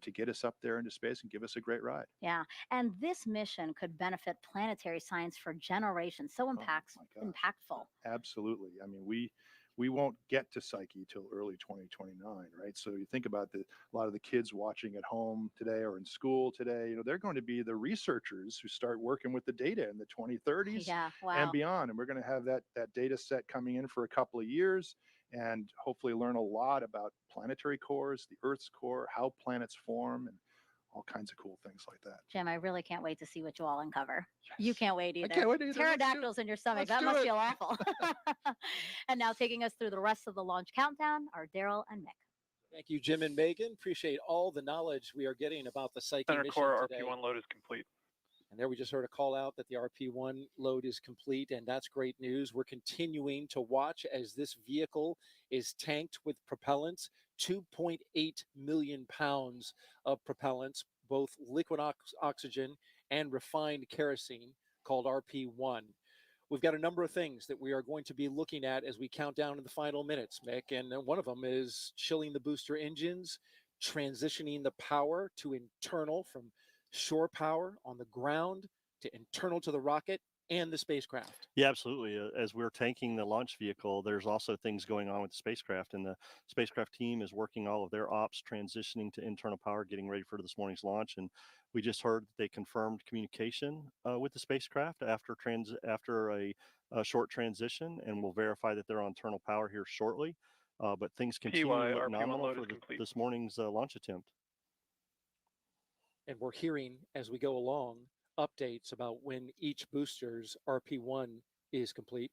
to get us up there into space and give us a great ride. Yeah. And this mission could benefit planetary science for generations. So impactful. Absolutely. I mean, we won't get to Psyche till early 2029, right? So you think about a lot of the kids watching at home today or in school today, they're going to be the researchers who start working with the data in the 2030s Yeah, wow. and beyond. And we're going to have that data set coming in for a couple of years and hopefully learn a lot about planetary cores, the Earth's core, how planets form, and all kinds of cool things like that. Jim, I really can't wait to see what you all uncover. You can't wait either. I can't wait either. Pterodactyls in your stomach. That must feel awful. And now taking us through the rest of the launch countdown are Daryl and Mick. Thank you, Jim and Megan. Appreciate all the knowledge we are getting about the Psyche Center mission core today. RP1 load is complete. And there we just heard a call out that the RP1 load is complete, and that's great news. We're continuing to watch as this vehicle is tanked with propellants, 2.8 million pounds of propellants, both liquid oxygen and refined kerosene, called RP1. We've got a number of things that we are going to be looking at as we count down in the final minutes, Mick, and one of them is chilling the booster engines, transitioning the power to internal from shore power on the ground to internal to the rocket and the spacecraft. Yeah, absolutely. As we're tanking the launch vehicle, there's also things going on with the spacecraft, and the spacecraft team is working all of their ops, transitioning to internal power, getting ready for this morning's launch. And we just heard that they confirmed communication with the spacecraft after a short transition, and we'll verify that they're on internal power here shortly. But things continue to look nominal for this morning's launch attempt. And we're hearing as we go along updates about when each booster's RP1 is complete.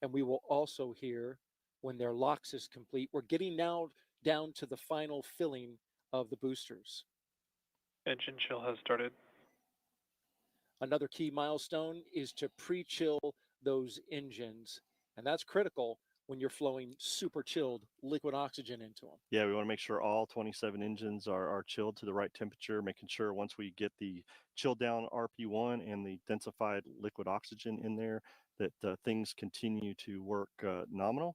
And we will also hear when their LOX is complete. We're getting now down to the final filling of the boosters. Engine chill has started. Another key milestone is to pre-chill those engines. And that's critical when you're flowing super chilled liquid oxygen into them. Yeah, we want to make sure all 27 engines are chilled to the right temperature, making sure once we get the chilled down RP1 and the densified liquid oxygen in there, that things continue to work nominal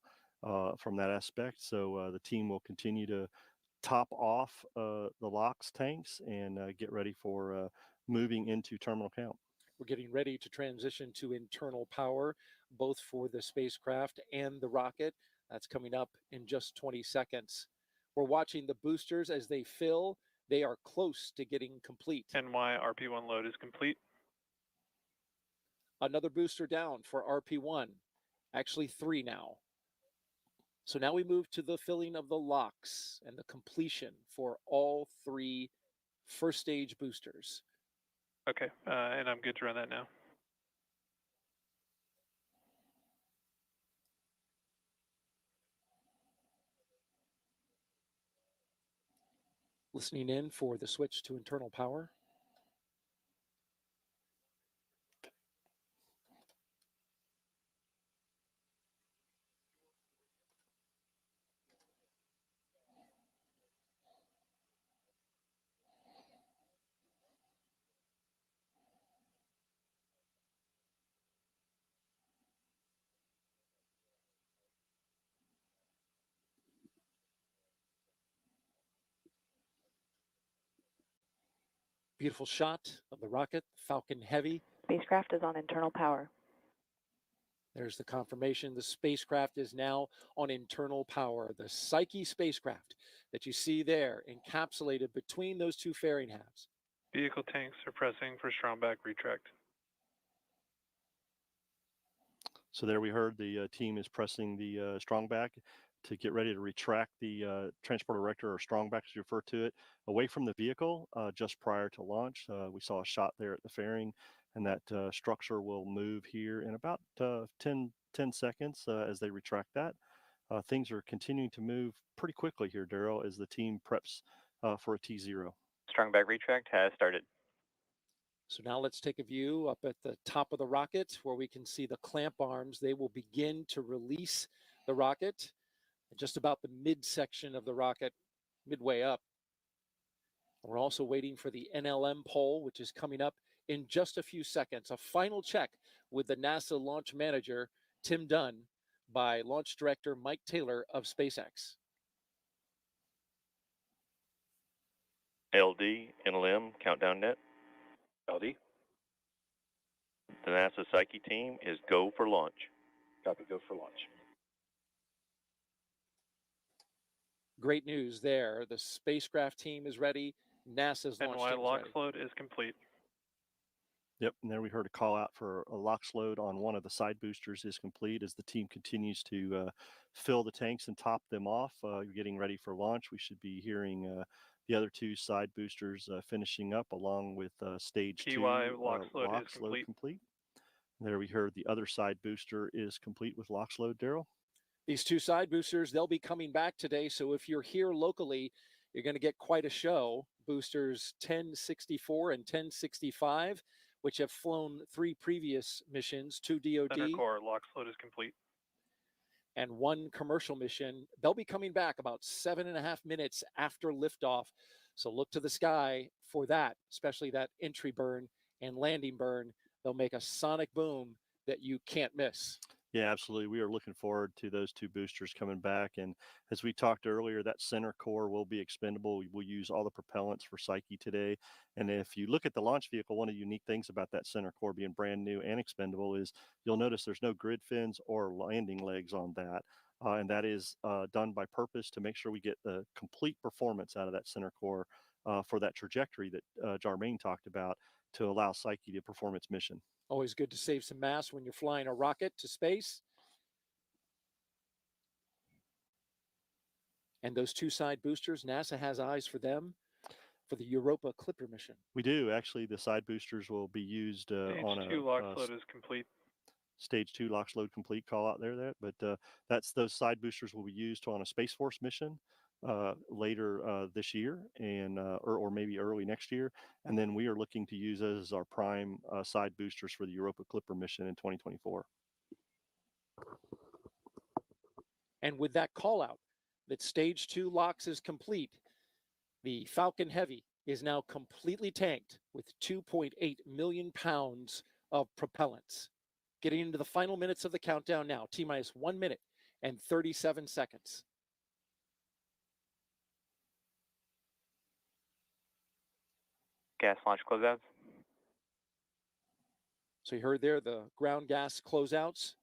from that aspect. So the team will continue to top off the LOX tanks and get ready for moving into terminal count. We're getting ready to transition to internal power, both for the spacecraft and the rocket. That's coming up in just 20 seconds. We're watching the boosters as they fill. They are close to getting complete. NY RP1 load is complete. Another booster down for RP1. Actually 3 now. So now we move to the filling of the LOX and the completion for all 3 first stage boosters. Okay, and I'm good to run that now. Listening in for the switch to internal power. Beautiful shot of the rocket, Falcon Heavy. Spacecraft is on internal power. There's the confirmation. The spacecraft is now on internal power. The Psyche spacecraft that you see there encapsulated between those 2 fairing halves. Vehicle tanks are pressing for Stromback retract. So there we heard the team is pressing the Strongback to get ready to retract the transporter erector, or Strongback as you refer to it, away from the vehicle just prior to launch. We saw a shot there at the fairing, and that structure will move here in about 10 seconds as they retract that. Things are continuing to move pretty quickly here, Daryl, as the team preps for a T0. Strongback retract has started. So now let's take a view up at the top of the rocket where we can see the clamp arms. They will begin to release the rocket at just about the midsection of the rocket, midway up. We're also waiting for the NLM pole, which is coming up in just a few seconds. A final check with the NASA launch manager, Tim Dunn, by launch director Mike Taylor of SpaceX. LD, NLM, countdown net. LD. The NASA Psyche team is go for launch. Copy, go for launch. Great news there. The spacecraft team is ready. NASA's launch NY team is LOX ready. load is complete. Yep, and there we heard a call out for a LOX load on one of the side boosters is complete as the team continues to fill the tanks and top them off, getting ready for launch. We should be hearing the other two side boosters finishing up along with stage KY 2 LOX load LOX is load complete. complete. There we heard the other side booster is complete with LOX load, Daryl. These two side boosters, they'll be coming back today. So if you're here locally, you're going to get quite a show. Boosters 1064 and 1065, which have flown 3 previous missions, 2 DoD. Center core LOX load is complete. And 1 commercial mission. They'll be coming back about 7.5 minutes after liftoff. So look to the sky for that, especially that entry burn and landing burn. They'll make a sonic boom that you can't miss. Yeah, absolutely. We are looking forward to those 2 boosters coming back. And as we talked earlier, that center core will be expendable. We'll use all the propellants for Psyche today. And if you look at the launch vehicle, one of the unique things about that center core being brand new and expendable is you'll notice there's no grid fins or landing legs on that. And that is done by purpose to make sure we get the complete performance out of that center core for that trajectory that Jarmaine talked about to allow Psyche to perform its mission. Always good to save some mass when you're flying a rocket to space. And those 2 side boosters, NASA has eyes for them for the Europa Clipper mission. We do. Actually, the side boosters will be used on a... Stage 2 LOX load is complete. Stage 2 LOX load complete call out there. But those side boosters will be used on a Space Force mission later this year and or maybe early next year. And then we are looking to use those as our prime side boosters for the Europa Clipper mission in 2024. And with that call out that stage 2 LOX is complete, the Falcon Heavy is now completely tanked with 2.8 million pounds of propellants. Getting into the final minutes of the countdown now, T-minus 1 minute and 37 seconds. Gas launch closeouts. So you heard there the ground gas closeouts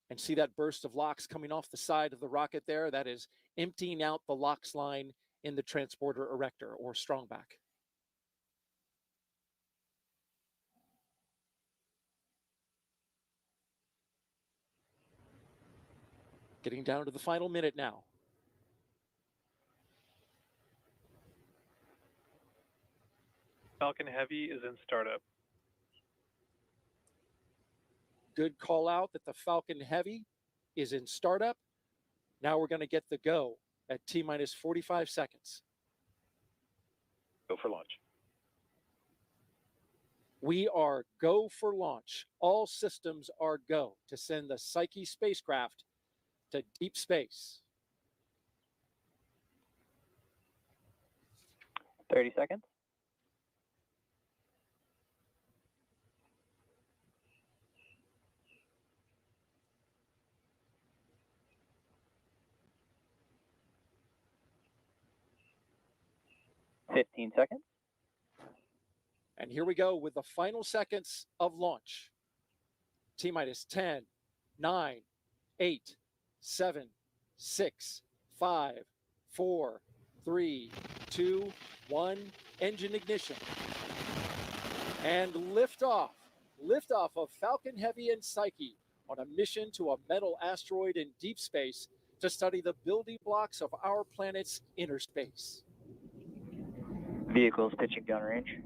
and see that burst of LOX coming off the side of the rocket there. That is emptying out the LOX line in the transporter erector or strongback. Getting down to the final minute now. Falcon Heavy is in startup. Good call out that the Falcon Heavy is in startup. Now we're going to get the go at T-minus 45 seconds. Go for launch. We are go for launch. All systems are go to send the Psyche spacecraft to deep space. 30 seconds. $15 seconds. And here we go with the final seconds of launch. T-minus 10, 9, 8, 7, 6, 5, 4, 3, 2, 1. Engine ignition. And liftoff. Liftoff of Falcon Heavy and Psyche on a mission to a metal asteroid in deep space to study the building blocks of our planet's inner space. Vehicles pitching downrange.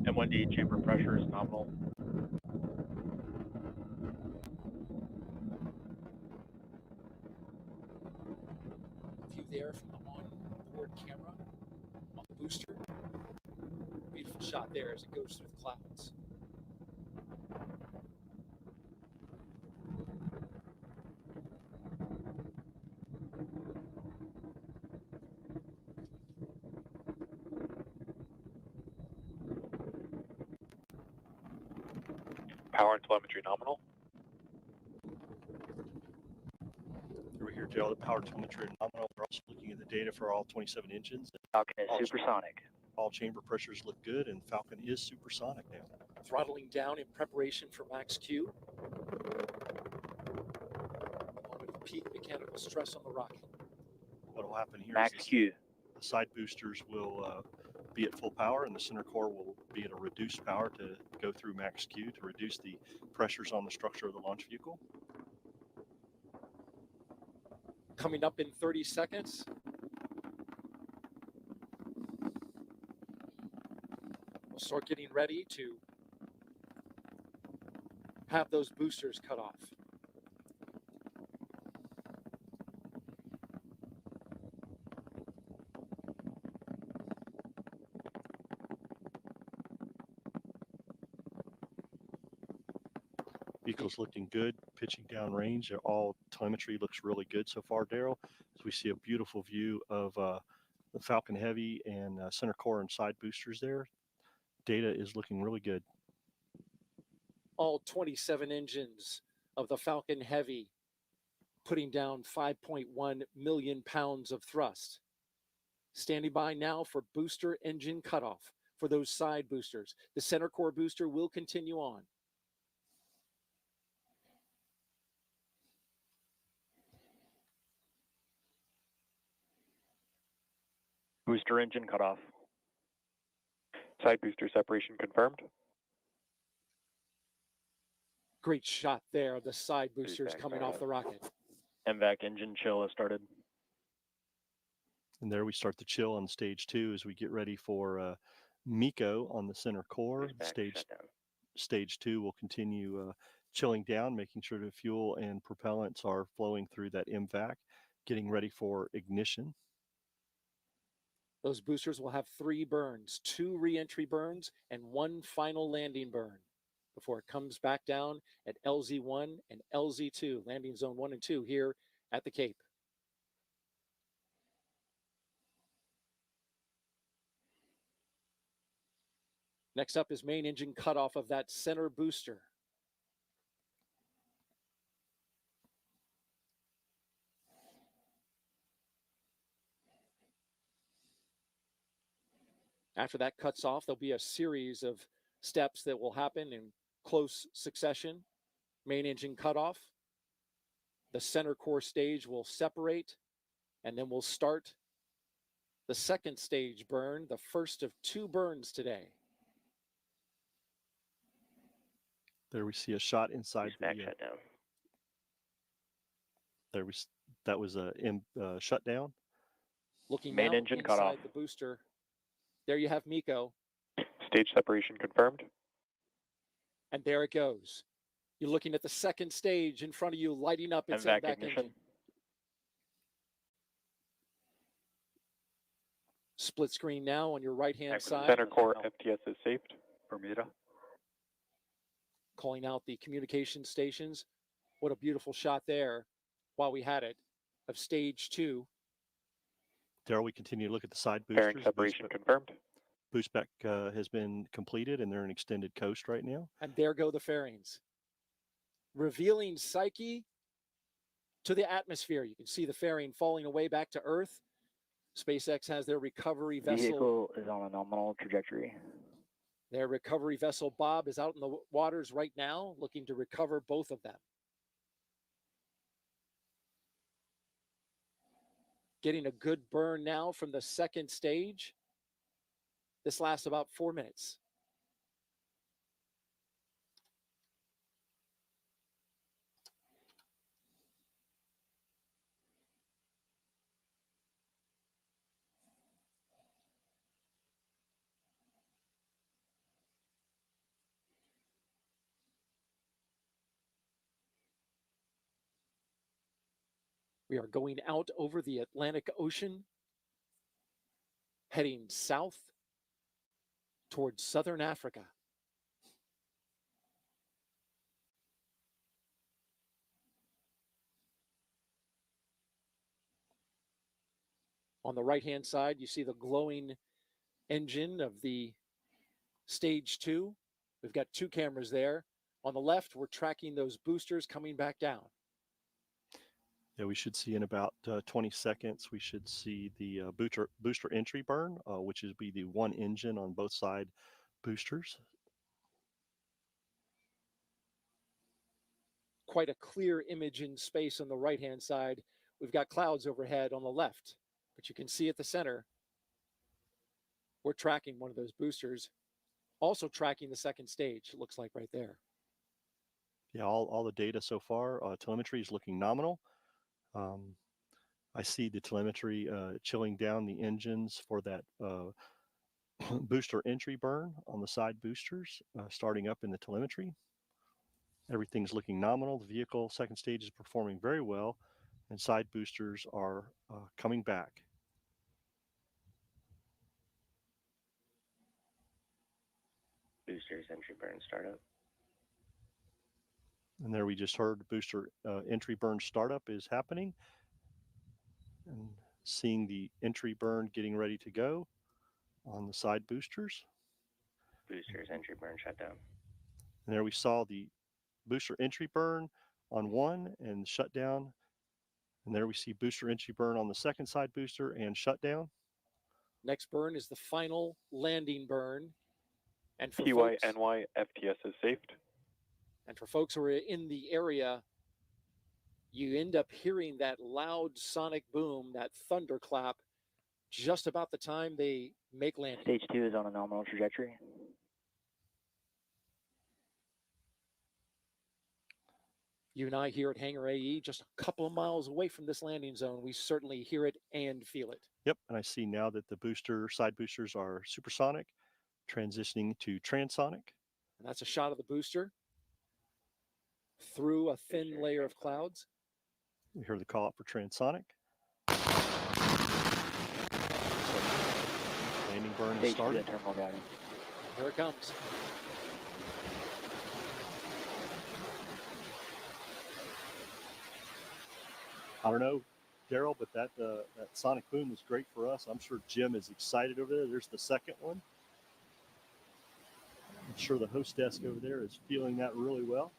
M1D chamber pressure is nominal. View there from the onboard camera on the booster. Beautiful shot there as it goes through the clouds. Power and telemetry nominal. We're here to all the power telemetry and nominal. We're also looking at the data for all 27 engines. Falcon is supersonic. All chamber pressures look good, and Falcon is supersonic now. Throttling down in preparation for max Q. Moment of peak mechanical stress on the rocket. What will happen here Max is Q. the side boosters will be at full power, and the center core will be at a reduced power to go through max Q to reduce the pressures on the structure of the launch vehicle. Coming up in 30 seconds. We'll start getting ready to have those boosters cut off. Vehicle's looking good, pitching down range. All telemetry looks really good so far, Daryl. So we see a beautiful view of the Falcon Heavy and center core and side boosters there. Data is looking really good. All 27 engines of the Falcon Heavy putting down 5.1 million pounds of thrust. Standing by now for booster engine cutoff for those side boosters. The center core booster will continue on. Booster engine cutoff. Side booster separation confirmed. Great shot there. The side boosters coming off the rocket. MVAC engine chill has started. And there we start the chill on stage 2 as we get ready for MECO on the center core. Stage 2 will continue chilling down, making sure the fuel and propellants are flowing through that MVAC, getting ready for ignition. Those boosters will have 3 burns, 2 re-entry burns and 1 final landing burn before it comes back down at LZ1 and LZ2, landing zone 1 and 2 here at the Cape. Next up is main engine cutoff of that center booster. After that cuts off, there'll be a series of steps that will happen in close succession. Main engine cutoff. The center core stage will separate, and then we'll start the second stage burn, the first of 2 burns today. There we see a shot inside the shutdown. That was a shutdown. Looking main now engine inside cutoff. the booster. There you have MECO. Stage separation confirmed. And there it goes. You're looking at the second stage in front of you, lighting up its MVAC MVAC ignition. engine. Split screen now on your right-hand side. Center core FTS is saved. Bermuda. Calling out the communication stations. What a beautiful shot there, while we had it, of stage 2. Daryl, we continue to look at the side boosters. Fairing separation confirmed. Boost back has been completed, and they're in extended coast right now. And there go the fairings. Revealing Psyche to the atmosphere. You can see the fairing falling away back to Earth. SpaceX has their recovery vessel. Vehicle is on a nominal trajectory. Their recovery vessel, Bob, is out in the waters right now, looking to recover both of them. Getting a good burn now from the second stage. This lasts about 4 minutes. We are going out over the Atlantic Ocean, heading south towards southern Africa. On the right-hand side, you see the glowing engine of the stage 2. We've got 2 cameras there. On the left, we're tracking those boosters coming back down. Yeah, we should see in about 20 seconds, we should see the booster entry burn, which is be the one engine on both side boosters. Quite a clear image in space on the right-hand side. We've got clouds overhead on the left, but you can see at the center, we're tracking one of those boosters, also tracking the second stage, it looks like right there. Yeah, all the data so far, telemetry is looking nominal. I see the telemetry chilling down the engines for that booster entry burn on the side boosters, starting up in the telemetry. Everything's looking nominal. The vehicle second stage is performing very well, and side boosters are coming back. Boosters entry burn startup. And there we just heard booster entry burn startup is happening. And seeing the entry burn getting ready to go on the side boosters. Boosters entry burn shutdown. And there we saw the booster entry burn on one and shutdown. And there we see booster entry burn on the second side booster and shutdown. Next burn is the final landing burn. And for TYNY FTS is saved. And for folks who are in the area, you end up hearing that loud sonic boom, that thunderclap, just about the time they make landing. Stage 2 is on a nominal trajectory. You and I here at Hangar AE, just a couple of miles away from this landing zone, we certainly hear it and feel it. Yep, and I see now that the side boosters are supersonic, transitioning to transonic. And that's a shot of the booster through a thin layer of clouds. We hear the call out for transonic. Landing burn is started. Here it comes. I don't know, Daryl, but that sonic boom was great for us. I'm sure Jim is excited over there. There's the second one. I'm sure the host desk over there is feeling that really well.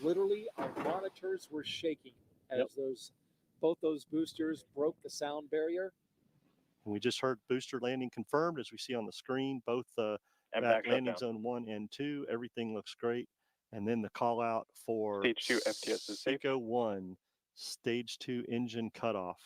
Literally, our monitors were shaking as both those boosters broke the sound barrier. And we just heard booster landing confirmed, as we see on the screen, both back landing zone 1 and 2. Everything looks great. And then the call out for Stage 2 FTS is safe. Seco 1, Stage 2 engine cutoff.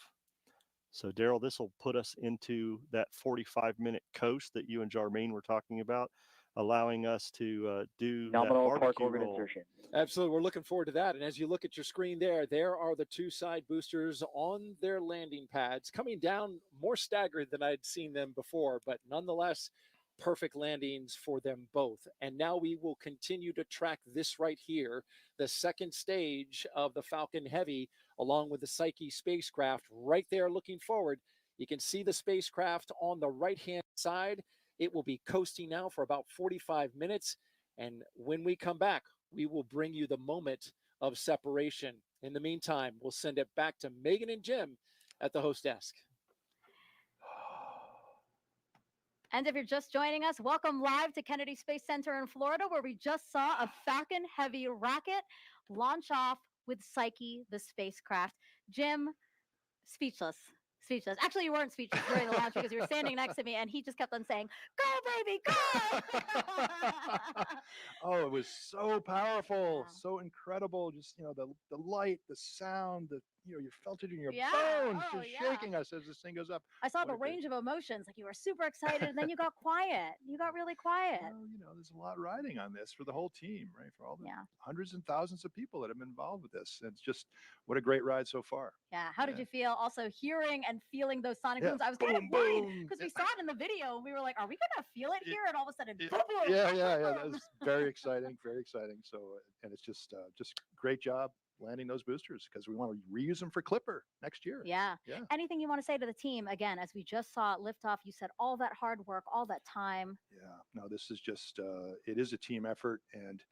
So, Daryl, this will put us into that 45-minute coast that you and Jarmaine were talking about, allowing us to do nominal that park orbit roll. insertion. Absolutely. We're looking forward to that. And as you look at your screen there are the two side boosters on their landing pads, coming down more staggered than I'd seen them before, but nonetheless, perfect landings for them both. And now we will continue to track this right here, the second stage of the Falcon Heavy, along with the Psyche spacecraft right there looking forward. You can see the spacecraft on the right-hand side. It will be coasting now for about 45 minutes. And when we come back, we will bring you the moment of separation. In the meantime, we'll send it back to Megan and Jim at the host desk. And if you're just joining us, welcome live to Kennedy Space Center in Florida, where we just saw a Falcon Heavy rocket launch off with Psyche, the spacecraft. Jim, speechless. Actually, you weren't speechless during the launch because you were standing next to me, and he just kept on saying, "Go, baby, go!" Oh, it was so powerful, so incredible. Just the light, the sound, you felt it in your bones, just shaking us as this thing goes up. I saw the range of emotions. Like, you were super excited, and then you got quiet. You got really quiet. Well, there's a lot riding on this for the whole team, right? For all the hundreds and thousands of people that have been involved with this. It's just what a great ride so far. Yeah. How did you feel also hearing and feeling those sonic booms? I was kind of worried because we saw it in the video and we were like, are we going to feel it here? And all of a sudden, boom, boom, yeah. That was very exciting, very exciting. So, and it's just great job landing those boosters because we want to reuse them for Clipper next year. Yeah. Anything you want to say to the team? Again, as we just saw at liftoff, you said all that hard work, all that time. Yeah. No, this is just, it is a team effort. And,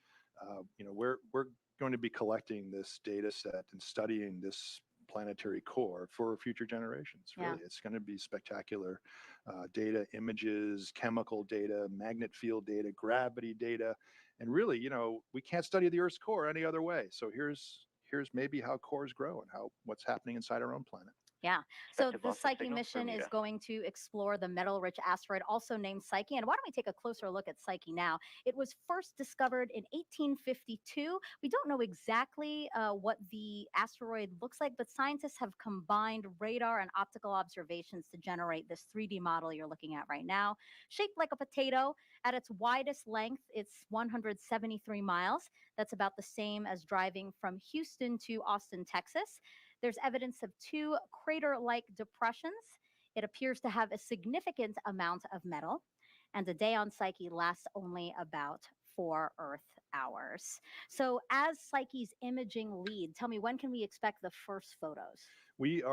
we're going to be collecting this data set and studying this planetary core for future generations. Really, it's going to be spectacular data, images, chemical data, magnet field data, gravity data, And really, we can't study the Earth's core any other way. So here's maybe how cores grow and what's happening inside our own planet. Yeah. So Expected the loss of Psyche signal, mission is Bermuda. going to explore the metal-rich asteroid, also named Psyche. And why don't we take a closer look at Psyche now? It was first discovered in 1852. We don't know exactly what the asteroid looks like, but scientists have combined radar and optical observations to generate this 3D model you're looking at right now. Shaped like a potato, at its widest length, it's 173 miles. That's about the same as driving from Houston to Austin, Texas. There's evidence of 2 crater-like depressions. It appears to have a significant amount of metal, and a day on Psyche lasts only about 4 Earth hours. So as Psyche's imaging lead, tell me, when can we expect the first photos? We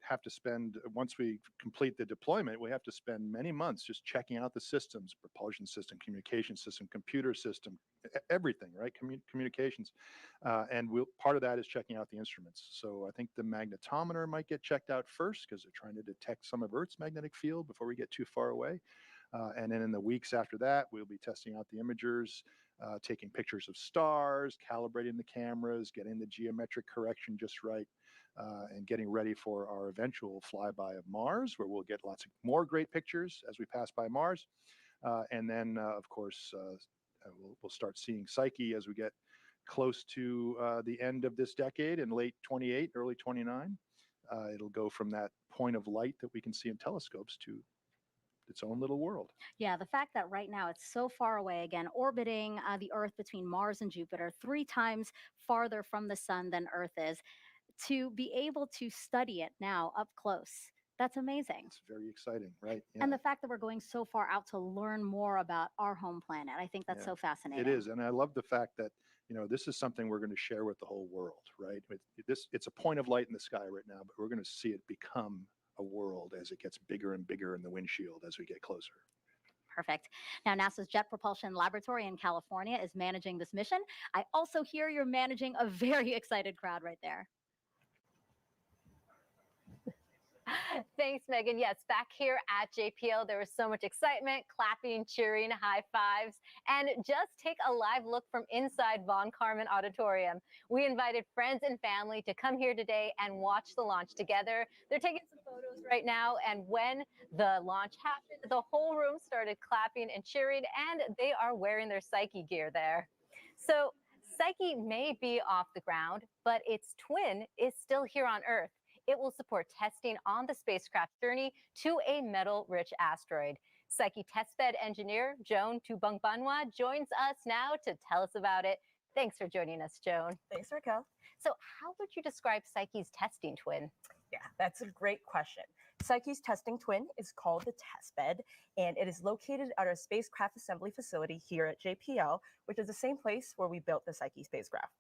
have to spend, once we complete the deployment, we have to spend many months just checking out the systems, propulsion system, communication system, computer system, everything, right? Communications. And part of that is checking out the instruments. So I think the magnetometer might get checked out first because they're trying to detect some of Earth's magnetic field before we get too far away. And then in the weeks after that, we'll be testing out the imagers, taking pictures of stars, calibrating the cameras, getting the geometric correction just right, and getting ready for our eventual flyby of Mars, where we'll get lots of more great pictures as we pass by Mars. And then, of course, we'll start seeing Psyche as we get close to the end of this decade in late 28, early 29. It'll go from that point of light that we can see in telescopes to its own little world. Yeah, the fact that right now it's so far away, again, orbiting the Earth between Mars and Jupiter, 3 times farther from the sun than Earth is, to be able to study it now up close, that's amazing. It's very exciting, right? Yeah. And the fact that we're going so far out to learn more about our home planet, I think that's so fascinating. It is. And I love the fact that, this is something we're going to share with the whole world, right? It's a point of light in the sky right now, but we're going to see it become a world as it gets bigger and bigger in the windshield as we get closer. Perfect. Now, NASA's Jet Propulsion Laboratory in California is managing this mission. I also hear you're managing a very excited crowd right there. Thanks, Megan. Yes, back here at JPL, there was so much excitement, clapping, cheering, high fives, and just take a live look from inside Von Karman Auditorium. We invited friends and family to come here today and watch the launch together. They're taking some photos right now, and when the launch happened, the whole room started clapping and cheering, and they are wearing their Psyche gear there. So Psyche may be off the ground, but its twin is still here on Earth. It will support testing on the spacecraft journey to a metal-rich asteroid. Psyche testbed engineer Joan Tubangbanwa joins us now to tell us about it. Thanks for joining us, Joan. Thanks, Raquel. So how would you describe Psyche's testing twin? Yeah, that's a great question. Psyche's testing twin is called the testbed, and it is located at our spacecraft assembly facility here at JPL, which is the same place where we built the Psyche spacecraft.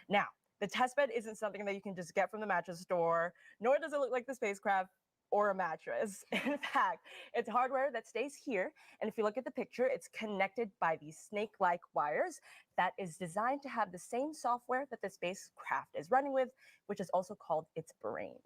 Now, the testbed isn't something that you can just get from the mattress store, nor does it look like the spacecraft or a mattress. In fact, it's hardware that stays here. And if you look at the picture, it's connected by these snake-like wires that is designed to have the same software that the spacecraft is running with, which is also called its brain.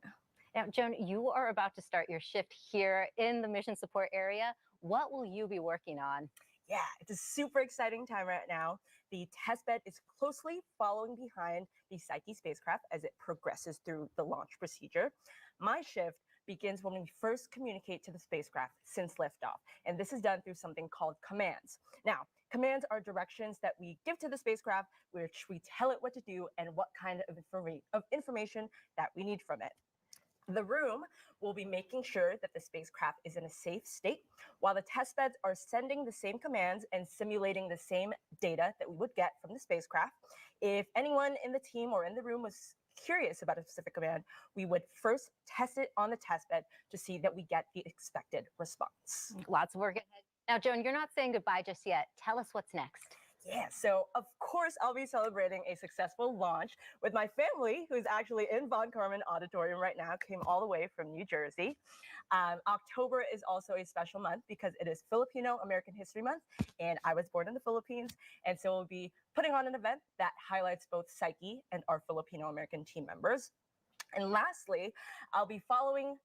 Now, Joan, you are about to start your shift here in the mission support area. What will you be working on? Yeah, it's a super exciting time right now. The testbed is closely following behind the Psyche spacecraft as it progresses through the launch procedure. My shift begins when we first communicate to the spacecraft since liftoff, and this is done through something called commands. Now, commands are directions that we give to the spacecraft, which we tell it what to do and what kind of information that we need from it. The room will be making sure that the spacecraft is in a safe state, while the testbeds are sending the same commands and simulating the same data that we would get from the spacecraft. If anyone in the team or in the room was curious about a specific command, we would first test it on the testbed to see that we get the expected response. Lots of work ahead. Now, Joan, you're not saying goodbye just yet. Tell us what's next. Yeah, so of course I'll be celebrating a successful launch with my family, who's actually in Von Karman Auditorium right now, came all the way from New Jersey. October is also a special month because it is Filipino American History Month, and I was born in the Philippines, and so we'll be putting on an event that highlights both Psyche and our Filipino American team members. And lastly, I'll be following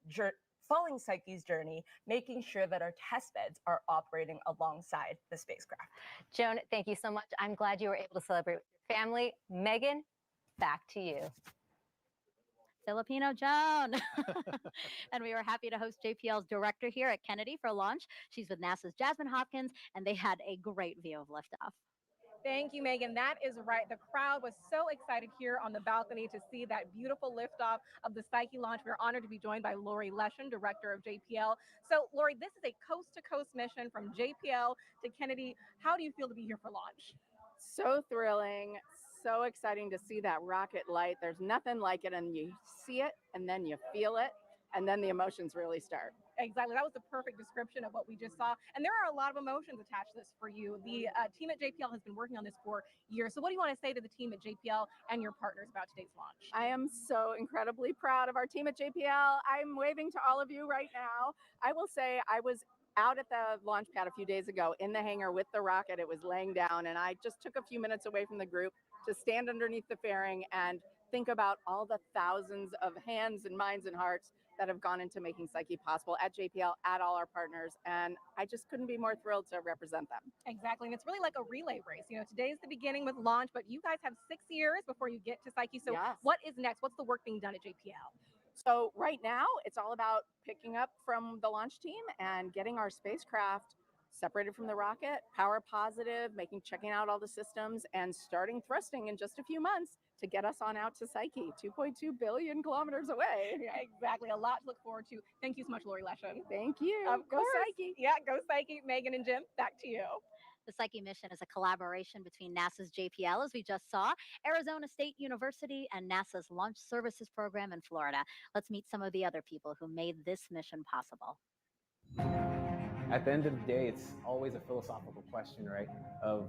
following Psyche's journey, making sure that our test beds are operating alongside the spacecraft. Joan, thank you so much. I'm glad you were able to celebrate with your family. Megan, back to you. Filipino Joan. And we were happy to host JPL's director here at Kennedy for launch. She's with NASA's Jasmine Hopkins, and they had a great view of liftoff. Thank you, Megan. That is right. The crowd was so excited here on the balcony to see that beautiful liftoff of the Psyche launch. We're honored to be joined by Lori Leshan, director of JPL. So, Lori, this is a coast-to-coast mission from JPL to Kennedy. How do you feel to be here for launch? So thrilling, so exciting to see that rocket light. There's nothing like it, and you see it, and then you feel it, and then the emotions really start. Exactly. That was the perfect description of what we just saw. And there are a lot of emotions attached to this for you. The team at JPL has been working on this for years. So what do you want to say to the team at JPL and your partners about today's launch? I am so incredibly proud of our team at JPL. I'm waving to all of you right now. I will say I was out at the launch pad a few days ago in the hangar with the rocket. It was laying down, and I just took a few minutes away from the group to stand underneath the fairing and think about all the thousands of hands and minds and hearts that have gone into making Psyche possible at JPL, at all our partners. And I just couldn't be more thrilled to represent them. Exactly. And it's really like a relay race. You know, today's the beginning with launch, but you guys have 6 years before you get to Psyche. So Yes. What is next? What's the work being done at JPL? So right now, it's all about picking up from the launch team and getting our spacecraft separated from the rocket, power positive, checking out all the systems, and starting thrusting in just a few months to get us on out to Psyche, 2.2 billion kilometers away. Yeah, exactly. A lot to look forward to. Thank you so much, Lori Leshan. Thank you. Of Go course. Psyche. Yeah, go Psyche. Megan and Jim, back to you. The Psyche mission is a collaboration between NASA's JPL, as we just saw, Arizona State University, and NASA's Launch Services Program in Florida. Let's meet some of the other people who made this mission possible. At the end of the day, it's always a philosophical question, right? Of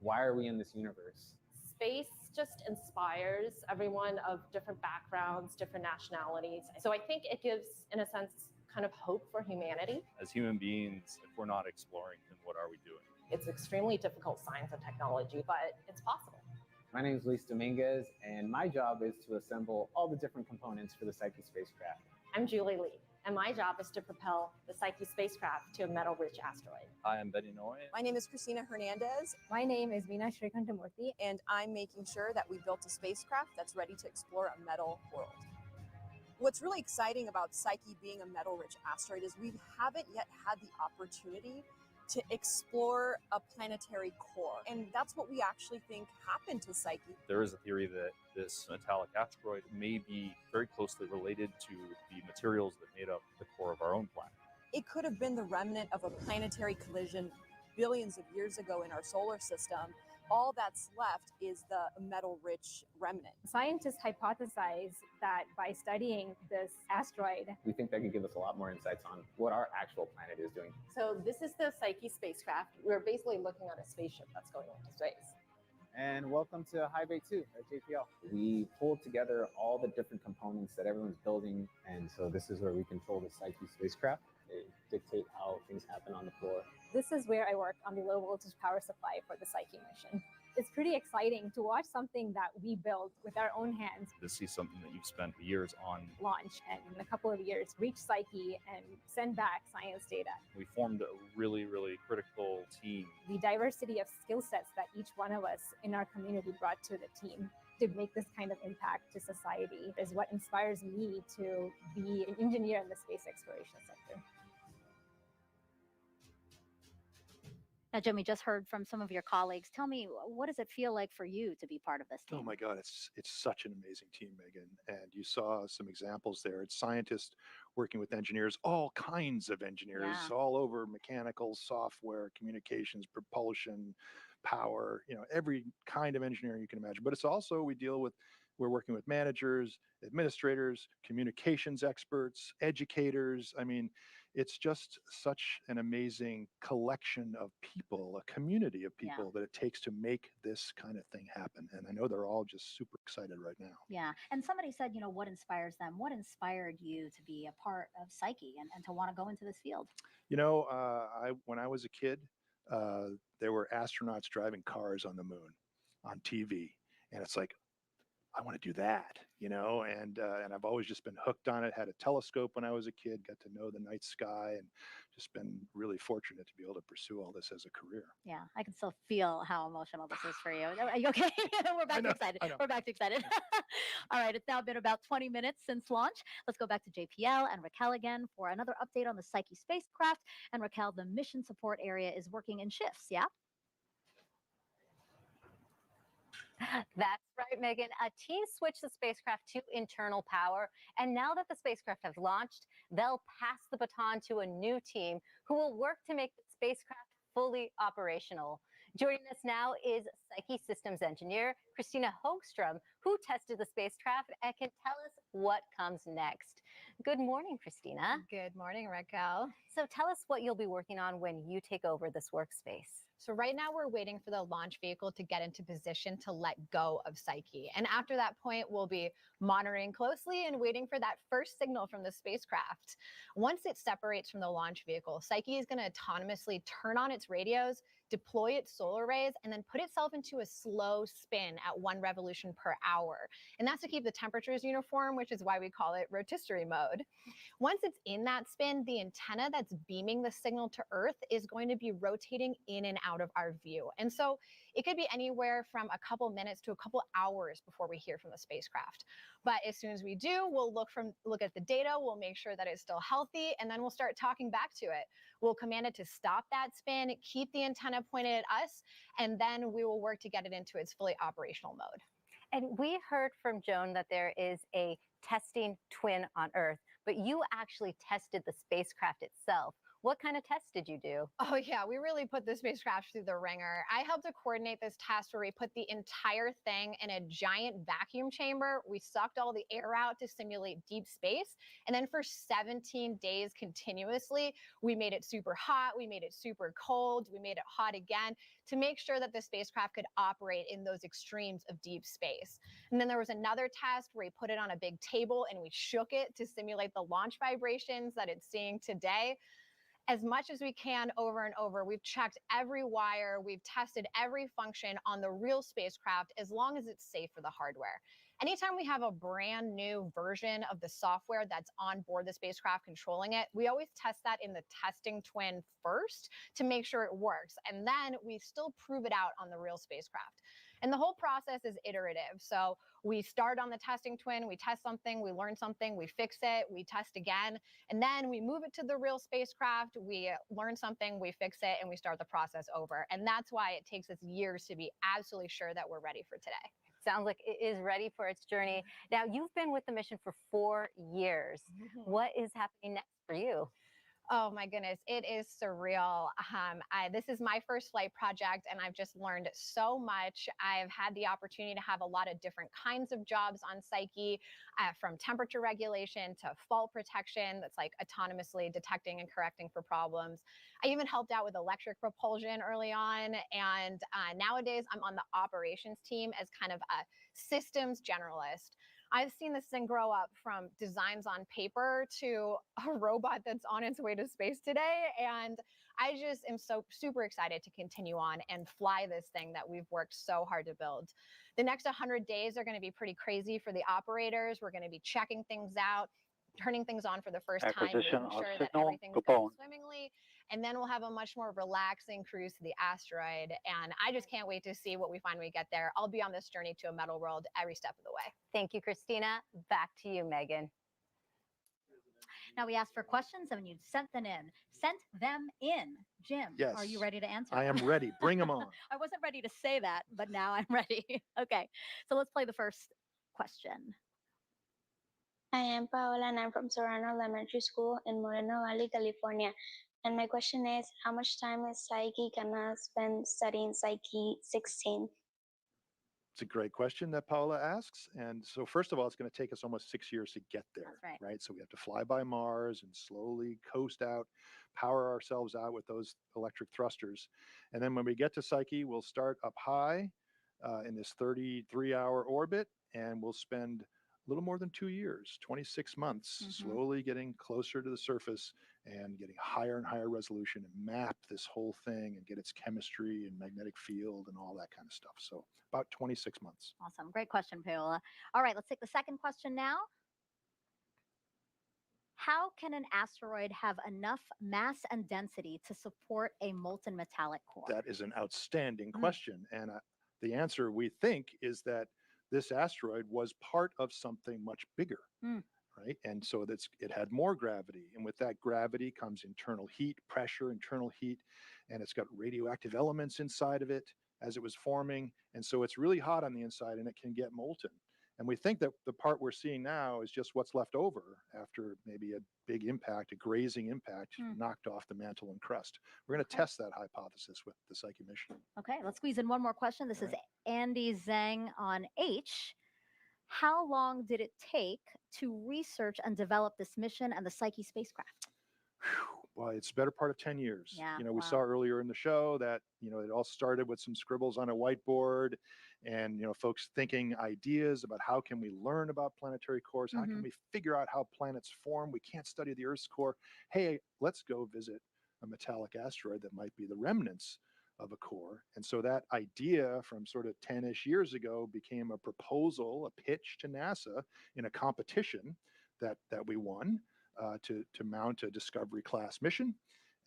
why are we in this universe? Space just inspires everyone of different backgrounds, different nationalities. So I think it gives, in a sense, kind of hope for humanity. As human beings, if we're not exploring, then what are we doing? It's extremely difficult science and technology, but it's possible. My name is Luis Dominguez, and my job is to assemble all the different components for the Psyche spacecraft. I'm Julie Lee, and my job is to propel the Psyche spacecraft to a metal-rich asteroid. Hi, I'm Betty Noy. My name is Christina Hernandez. My name is Veena Srikantamurthy. And I'm making sure that we built a spacecraft that's ready to explore a metal world. What's really exciting about Psyche being a metal-rich asteroid is we haven't yet had the opportunity to explore a planetary core. And that's what we actually think happened to Psyche. There is a theory that this metallic asteroid may be very closely related to the materials that made up the core of our own planet. It could have been the remnant of a planetary collision billions of years ago in our solar system. All that's left is the metal-rich remnant. Scientists hypothesize that by studying this asteroid, we think that could give us a lot more insights on what our actual planet is doing. So this is the Psyche spacecraft. We're basically looking at a spaceship that's going into space. And welcome to High Bay 2 at JPL. We pulled together all the different components that everyone's building, and so this is where we control the Psyche spacecraft. They dictate how things happen on the floor. This is where I work on the low voltage power supply for the Psyche mission. It's pretty exciting to watch something that we built with our own hands. To see something that you've spent years on. Launch and in a couple of years reach Psyche and send back science data. We formed a really, really critical team. The diversity of skill sets that each one of us in our community brought to the team to make this kind of impact to society is what inspires me to be an engineer in the space exploration sector. Now, Jim, we just heard from some of your colleagues. Tell me, what does it feel like for you to be part of this team? Oh my God, it's such an amazing team, Megan. And you saw some examples there. It's scientists working with engineers, all kinds of engineers, all over mechanical, software, communications, propulsion, power, every kind of engineering you can imagine. But it's also, we're working with managers, administrators, communications experts, educators. I mean, it's just such an amazing collection of people, a community of people that it takes to make this kind of thing happen. And I know they're all just super excited right now. Yeah. And somebody said, what inspires them? What inspired you to be a part of Psyche and to want to go into this field? When I was a kid, there were astronauts driving cars on the moon on TV. And it's like, I want to do that, and I've always just been hooked on it. Had a telescope when I was a kid, got to know the night sky, and just been really fortunate to be able to pursue all this as a career. Yeah, I can still feel how emotional this is for you. Are you okay? We're back to excited. We're back to excited. All right, it's now been about 20 minutes since launch. Let's go back to JPL and Raquel again for another update on the Psyche spacecraft. And Raquel, the mission support area is working in shifts, yeah? That's right, Megan. A team switched the spacecraft to internal power, and now that the spacecraft have launched, they'll pass the baton to a new team who will work to make the spacecraft fully operational. Joining us now is Psyche systems engineer Christina Hogstrom, who tested the spacecraft and can tell us what comes next. Good morning, Christina. Good morning, Raquel. So tell us what you'll be working on when you take over this workspace. So right now we're waiting for the launch vehicle to get into position to let go of Psyche. And after that point, we'll be monitoring closely and waiting for that first signal from the spacecraft. Once it separates from the launch vehicle, Psyche is going to autonomously turn on its radios, deploy its solar arrays, and then put itself into a slow spin at 1 revolution per hour. And that's to keep the temperatures uniform, which is why we call it rotisserie mode. Once it's in that spin, the antenna that's beaming the signal to Earth is going to be rotating in and out of our view. And so it could be anywhere from a couple minutes to a couple hours before we hear from the spacecraft. But as soon as we do, we'll look at the data, we'll make sure that it's still healthy, and then we'll start talking back to it. We'll command it to stop that spin, keep the antenna pointed at us, and then we will work to get it into its fully operational mode. And we heard from Joan that there is a testing twin on Earth, but you actually tested the spacecraft itself. What kind of test did you do? Oh yeah, we really put the spacecraft through the ringer. I helped to coordinate this test where we put the entire thing in a giant vacuum chamber. We sucked all the air out to simulate deep space. And then for 17 days continuously, we made it super hot, we made it super cold, we made it hot again to make sure that the spacecraft could operate in those extremes of deep space. And then there was another test where we put it on a big table and we shook it to simulate the launch vibrations that it's seeing today. As much as we can over and over, we've checked every wire, we've tested every function on the real spacecraft as long as it's safe for the hardware. Anytime we have a brand new version of the software that's on board the spacecraft controlling it, we always test that in the testing twin first to make sure it works. And then we still prove it out on the real spacecraft. And the whole process is iterative. So we start on the testing twin, we test something, we learn something, we fix it, we test again, and then we move it to the real spacecraft, we learn something, we fix it, and we start the process over. And that's why it takes us years to be absolutely sure that we're ready for today. Sounds like it is ready for its journey. Now, you've been with the mission for 4 years. What is happening next for you? Oh my goodness, it is surreal. This is my first flight project and I've just learned so much. I've had the opportunity to have a lot of different kinds of jobs on Psyche, from temperature regulation to fault protection, that's like autonomously detecting and correcting for problems. I even helped out with electric propulsion early on. And nowadays I'm on the operations team as kind of a systems generalist. I've seen this thing grow up from designs on paper to a robot that's on its way to space today. And I just am so super excited to continue on and fly this thing that we've worked so hard to build. The next 100 days are going to be pretty crazy for the operators. We're going to be checking things out, turning things on for the first time, making sure that everything's going swimmingly. And then we'll have a much more relaxing cruise to the asteroid. And I just can't wait to see what we find when we get there. I'll be on this journey to a metal world every step of the way. Thank you, Christina. Back to you, Megan. Now we asked for questions and you sent them in. Jim, yes. Are you ready to answer? I am ready. Bring them on. I wasn't ready to say that, but now I'm ready. Okay, so let's play the first question. I am Paola and I'm from Serrano Elementary School in Moreno Valley, California. And my question is, how much time is Psyche gonna spend studying Psyche 16? It's a great question that Paula asks. And so first of all, it's going to take us almost 6 years to get there, right? So we have to fly by Mars and slowly coast out, power ourselves out with those electric thrusters. And then when we get to Psyche, we'll start up high in this 33-hour orbit, and we'll spend a little more than 2 years, 26 months, slowly getting closer to the surface and getting higher and higher resolution and map this whole thing and get its chemistry and magnetic field and all that kind of stuff. So about 26 months. Awesome. Great question, Paola. All right, let's take the second question now. How can an asteroid have enough mass and density to support a molten metallic core? That is an outstanding question. And the answer, we think, is that this asteroid was part of something much bigger, right? And so it had more gravity. And with that gravity comes internal heat, pressure, internal heat, and it's got radioactive elements inside of it as it was forming. And so it's really hot on the inside and it can get molten. And we think that the part we're seeing now is just what's left over after maybe a big impact, a grazing impact, knocked off the mantle and crust. We're going to test that hypothesis with the Psyche mission. Okay, let's squeeze in one more question. This is Andy Zhang on H. How long did it take to research and develop this mission and the Psyche spacecraft? Well, it's the better part of 10 years. Yeah, We saw earlier in the show that, it all started with some scribbles on a whiteboard and, folks thinking ideas about how can we learn about planetary cores? How can we figure out how planets form? We can't study the Earth's core. Hey, let's go visit a metallic asteroid that might be the remnants of a core. And so that idea from sort of 10-ish years ago became a proposal, a pitch to NASA in a competition that we won. To mount a Discovery class mission.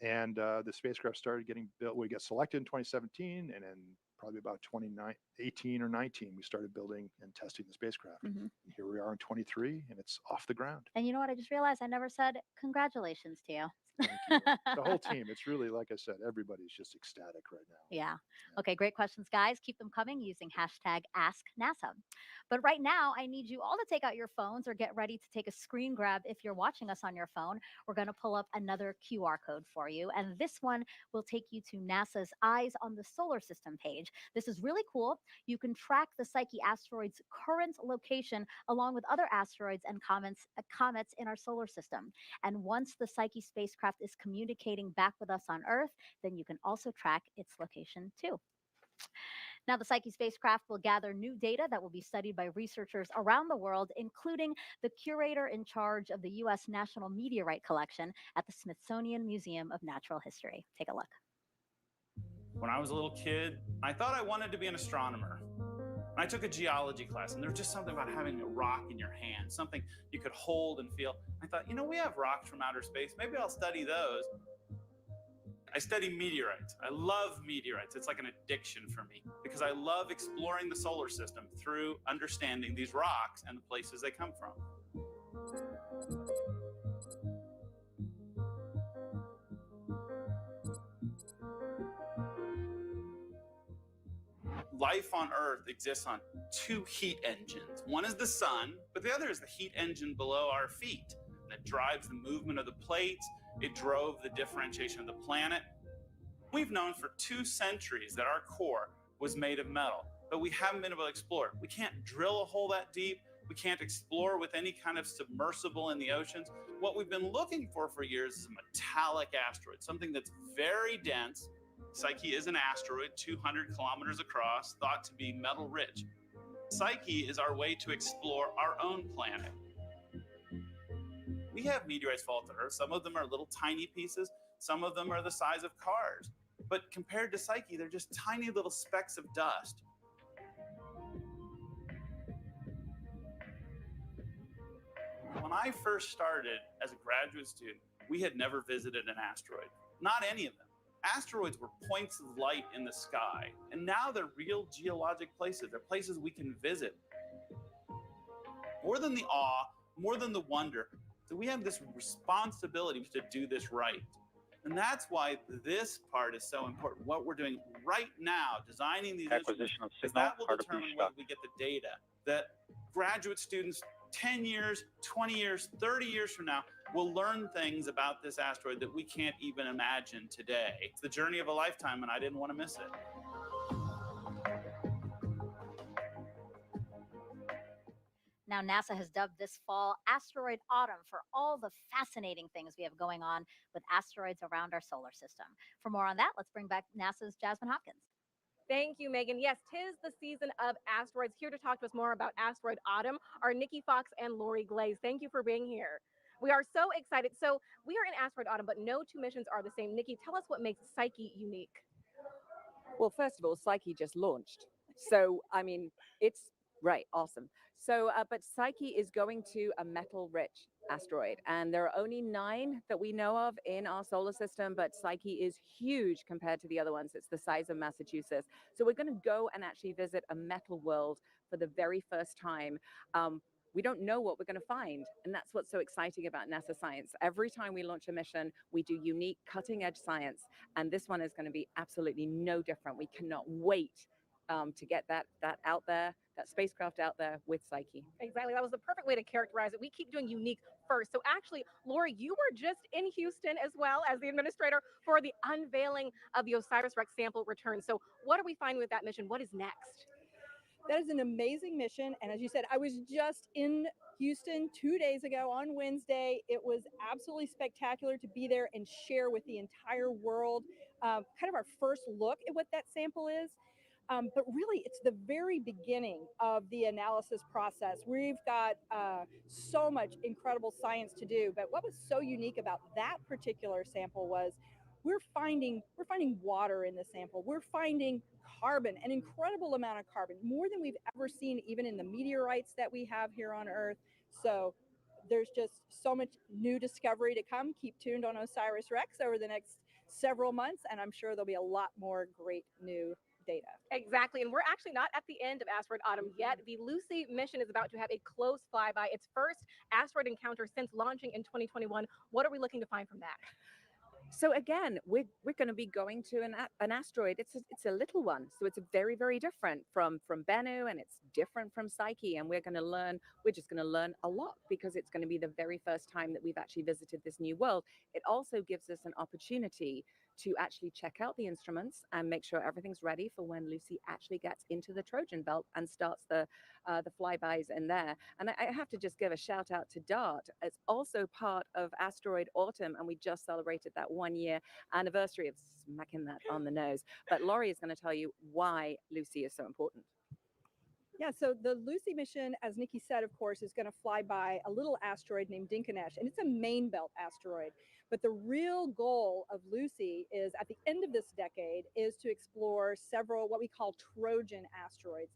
And the spacecraft started getting built. We got selected in 2017, and then probably about 2018 or 19, we started building and testing the spacecraft. And here we are in 23, and it's off the ground. And you know what? I just realized I never said congratulations to you. Thank you. The whole team. It's really, like I said, everybody's just ecstatic right now. Yeah. Okay, great questions, guys. Keep them coming using hashtag AskNASA. But right now, I need you all to take out your phones or get ready to take a screen grab if you're watching us on your phone. We're going to pull up another QR code for you. And this one will take you to NASA's Eyes on the Solar System page. This is really cool. You can track the Psyche asteroid's current location along with other asteroids and comets in our solar system. And once the Psyche spacecraft is communicating back with us on Earth, then you can also track its location too. Now, the Psyche spacecraft will gather new data that will be studied by researchers around the world, including the curator in charge of the U.S. National Meteorite Collection at the Smithsonian Museum of Natural History. Take a look. When I was a little kid, I thought I wanted to be an astronomer. I took a geology class, and there was just something about having a rock in your hand, something you could hold and feel. I thought, we have rocks from outer space. Maybe I'll study those. I study meteorites. I love meteorites. It's like an addiction for me because I love exploring the solar system through understanding these rocks and the places they come from. Life on Earth exists on two heat engines. One is the sun, but the other is the heat engine below our feet that drives the movement of the plates. It drove the differentiation of the planet. We've known for 2 centuries that our core was made of metal, but we haven't been able to explore it. We can't drill a hole that deep. We can't explore with any kind of submersible in the oceans. What we've been looking for years is a metallic asteroid, something that's very dense. Psyche is an asteroid 200 kilometers across, thought to be metal rich. Psyche is our way to explore our own planet. We have meteorites fall to Earth. Some of them are little tiny pieces. Some of them are the size of cars. But compared to Psyche, they're just tiny little specks of dust. When I first started as a graduate student, we had never visited an asteroid. Not any of them. Asteroids were points of light in the sky, and now they're real geologic places. They're places we can visit. More than the awe, more than the wonder, so we have this responsibility to do this right. And that's why this part is so important. What we're doing right now, designing these Acquisition of instruments, signal, that will hard to determine be whether stopped. we get the data that graduate students 10 years, 20 years, 30 years from now will learn things about this asteroid that we can't even imagine today. It's the journey of a lifetime, and I didn't want to miss it. Now, NASA has dubbed this fall Asteroid Autumn for all the fascinating things we have going on with asteroids around our solar system. For more on that, let's bring back NASA's Jasmine Hopkins. Thank you, Megan. Yes, 'tis the season of asteroids. Here to talk to us more about Asteroid Autumn are Nikki Fox and Lori Glaze. Thank you for being here. We are so excited. So we are in Asteroid Autumn, but no two missions are the same. Nikki, tell us what makes Psyche unique. Well, first of all, Psyche just launched. So, I mean, it's right, awesome. So, but Psyche is going to a metal-rich asteroid, and there are only 9 that we know of in our solar system, but Psyche is huge compared to the other ones. It's the size of Massachusetts. So we're going to go and actually visit a metal world for the very first time. We don't know what we're going to find. And that's what's so exciting about NASA science. Every time we launch a mission, we do unique cutting edge science. And this one is going to be absolutely no different. We cannot wait to get that out there, that spacecraft out there with Psyche. Exactly. That was the perfect way to characterize it. We keep doing unique first. So actually, Lori, you were just in Houston as well as the administrator for the unveiling of the OSIRIS-REx sample return. So what are we finding with that mission? What is next? That is an amazing mission. And as you said, I was just in Houston 2 days ago on Wednesday. It was absolutely spectacular to be there and share with the entire world kind of our first look at what that sample is. But really, it's the very beginning of the analysis process. We've got so much incredible science to do. But what was so unique about that particular sample was we're finding water in the sample. We're finding carbon, an incredible amount of carbon, more than we've ever seen even in the meteorites that we have here on Earth. So there's just so much new discovery to come. Keep tuned on OSIRIS-REx over the next several months, and I'm sure there'll be a lot more great new data. Exactly. And we're actually not at the end of Asteroid Autumn yet. The Lucy mission is about to have a close flyby, its first asteroid encounter since launching in 2021. What are we looking to find from that? So again, we're going to be going to an asteroid. It's a little one, so it's very, very different from Bennu, and it's different from Psyche. And we're just going to learn a lot because it's going to be the very first time that we've actually visited this new world. It also gives us an opportunity to actually check out the instruments and make sure everything's ready for when Lucy actually gets into the Trojan belt and starts the flybys in there. And I have to just give a shout out to DART. It's also part of Asteroid Autumn, and we just celebrated that 1-year anniversary of smacking that on the nose. But Laurie is going to tell you why Lucy is so important. Yeah, so the Lucy mission, as Nikki said, of course, is going to fly by a little asteroid named Dinkinesh, and it's a main belt asteroid. But the real goal of Lucy is, at the end of this decade, is to explore several what we call Trojan asteroids.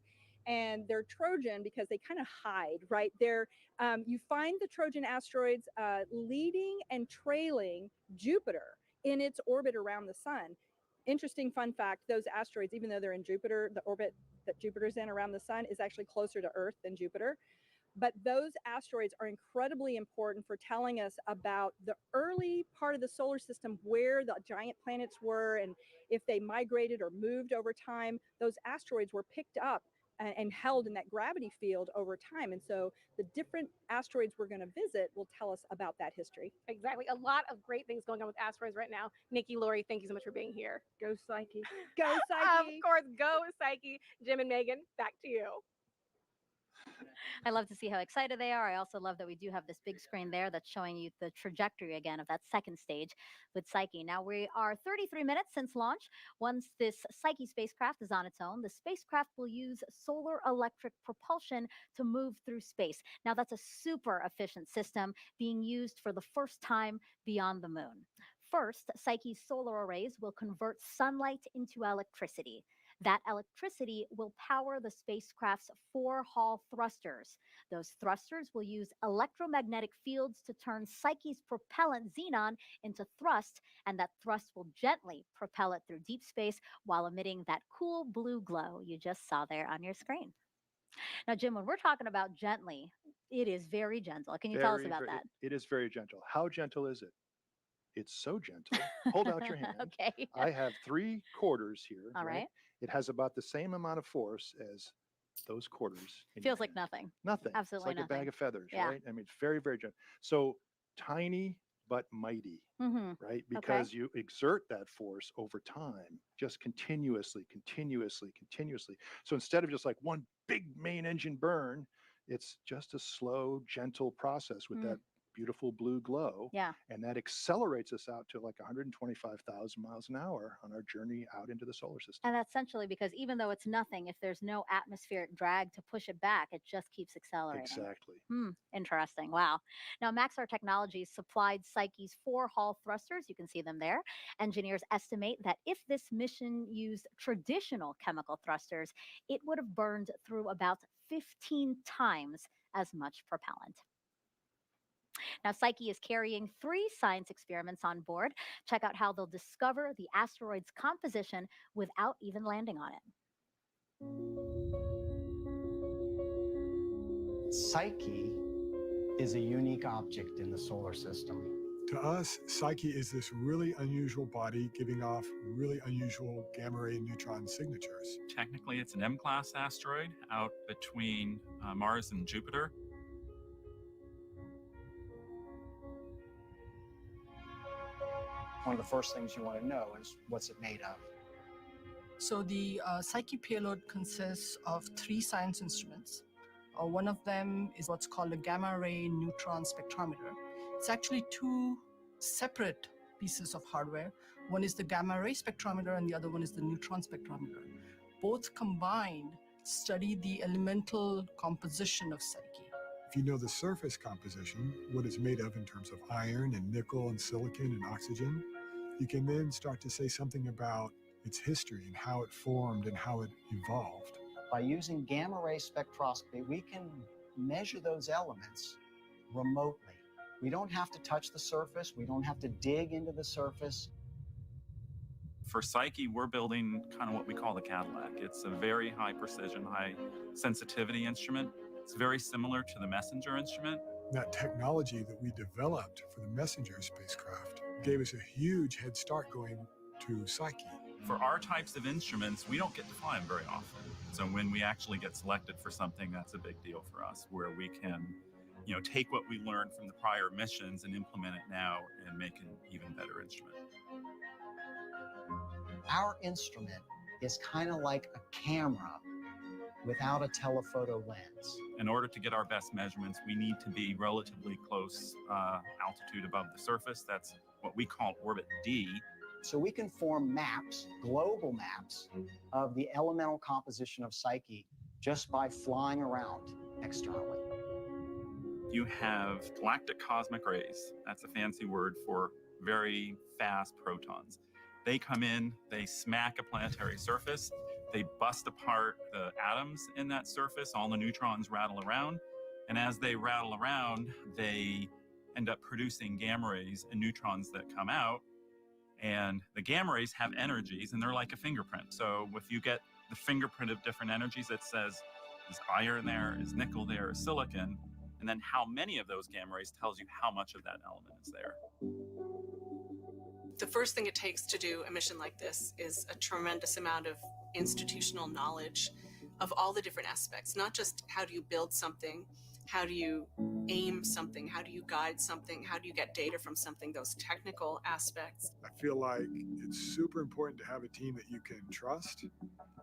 And they're Trojan because they kind of hide, right? You find the Trojan asteroids leading and trailing Jupiter in its orbit around the sun. Interesting fun fact, those asteroids, even though they're in Jupiter, the orbit that Jupiter's in around the sun is actually closer to Earth than Jupiter. But those asteroids are incredibly important for telling us about the early part of the solar system, where the giant planets were, and if they migrated or moved over time. Those asteroids were picked up and held in that gravity field over time. And so the different asteroids we're going to visit will tell us about that history. Exactly. A lot of great things going on with asteroids right now. Nikki, Lori, thank you so much for being here. Go Psyche. Go Psyche. Of course, go Psyche. Jim and Megan, back to you. I love to see how excited they are. I also love that we do have this big screen there that's showing you the trajectory again of that second stage with Psyche. Now we are 33 minutes since launch. Once this Psyche spacecraft is on its own, the spacecraft will use solar electric propulsion to move through space. Now that's a super efficient system being used for the first time beyond the moon. First, Psyche's solar arrays will convert sunlight into electricity. That electricity will power the spacecraft's 4 Hall thrusters. Those thrusters will use electromagnetic fields to turn Psyche's propellant xenon into thrust, and that thrust will gently propel it through deep space while emitting that cool blue glow you just saw there on your screen. Now, Jim, when we're talking about gently, it is very gentle. Can you tell us about that? It is very gentle. How gentle is it? It's so gentle. Hold out your hand. Okay. I have 3 quarters here. All right. It has about the same amount of force as those quarters. Feels like nothing. Nothing. Absolutely it's like nothing. a bag of feathers, Yeah. right? I mean, it's very, very gentle. So tiny but mighty, right? Because you exert that force over time, just continuously. So instead of just like one big main engine burn, it's just a slow, gentle process with that beautiful blue glow. Yeah. And that accelerates us out to like 125,000 miles an hour on our journey out into the solar system. And that's essentially because even though it's nothing, if there's no atmospheric drag to push it back, it just keeps accelerating. Exactly. Interesting. Wow. Now, Maxar Technologies supplied Psyche's 4 Hall thrusters. You can see them there. Engineers estimate that if this mission used traditional chemical thrusters, it would have burned through about 15 times as much propellant. Now, Psyche is carrying 3 science experiments on board. Check out how they'll discover the asteroid's composition without even landing on it. Psyche is a unique object in the solar system. To us, Psyche is this really unusual body giving off really unusual gamma ray neutron signatures. Technically, it's an M-class asteroid out between Mars and Jupiter. One of the first things you want to know is what's it made of. So the Psyche payload consists of 3 science instruments. One of them is what's called a gamma ray neutron spectrometer. It's actually 2 separate pieces of hardware. One is the gamma ray spectrometer and the other one is the neutron spectrometer. Both combined study the elemental composition of Psyche. If you know the surface composition, what it's made of in terms of iron and nickel and silicon and oxygen, you can then start to say something about its history and how it formed and how it evolved. By using gamma ray spectroscopy, we can measure those elements remotely. We don't have to touch the surface. We don't have to dig into the surface. For Psyche, we're building kind of what we call the Cadillac. It's a very high precision, high sensitivity instrument. It's very similar to the Messenger instrument. That technology that we developed for the Messenger spacecraft gave us a huge head start going to Psyche. For our types of instruments, we don't get to fly them very often. So when we actually get selected for something, that's a big deal for us, where we can, take what we learned from the prior missions and implement it now and make an even better instrument. Our instrument is kind of like a camera without a telephoto lens. In order to get our best measurements, we need to be relatively close altitude above the surface. That's what we call orbit D. So we can form maps, global maps, of the elemental composition of Psyche just by flying around externally. You have galactic cosmic rays. That's a fancy word for very fast protons. They come in, they smack a planetary surface, they bust apart the atoms in that surface, all the neutrons rattle around, and as they rattle around, they end up producing gamma rays and neutrons that come out. And the gamma rays have energies, and they're like a fingerprint. So if you get the fingerprint of different energies, it says, is iron there, is nickel there, is silicon, and then how many of those gamma rays tells you how much of that element is there. The first thing it takes to do a mission like this is a tremendous amount of institutional knowledge of all the different aspects, not just how do you build something, how do you aim something, how do you guide something, how do you get data from something, those technical aspects. I feel like it's super important to have a team that you can trust,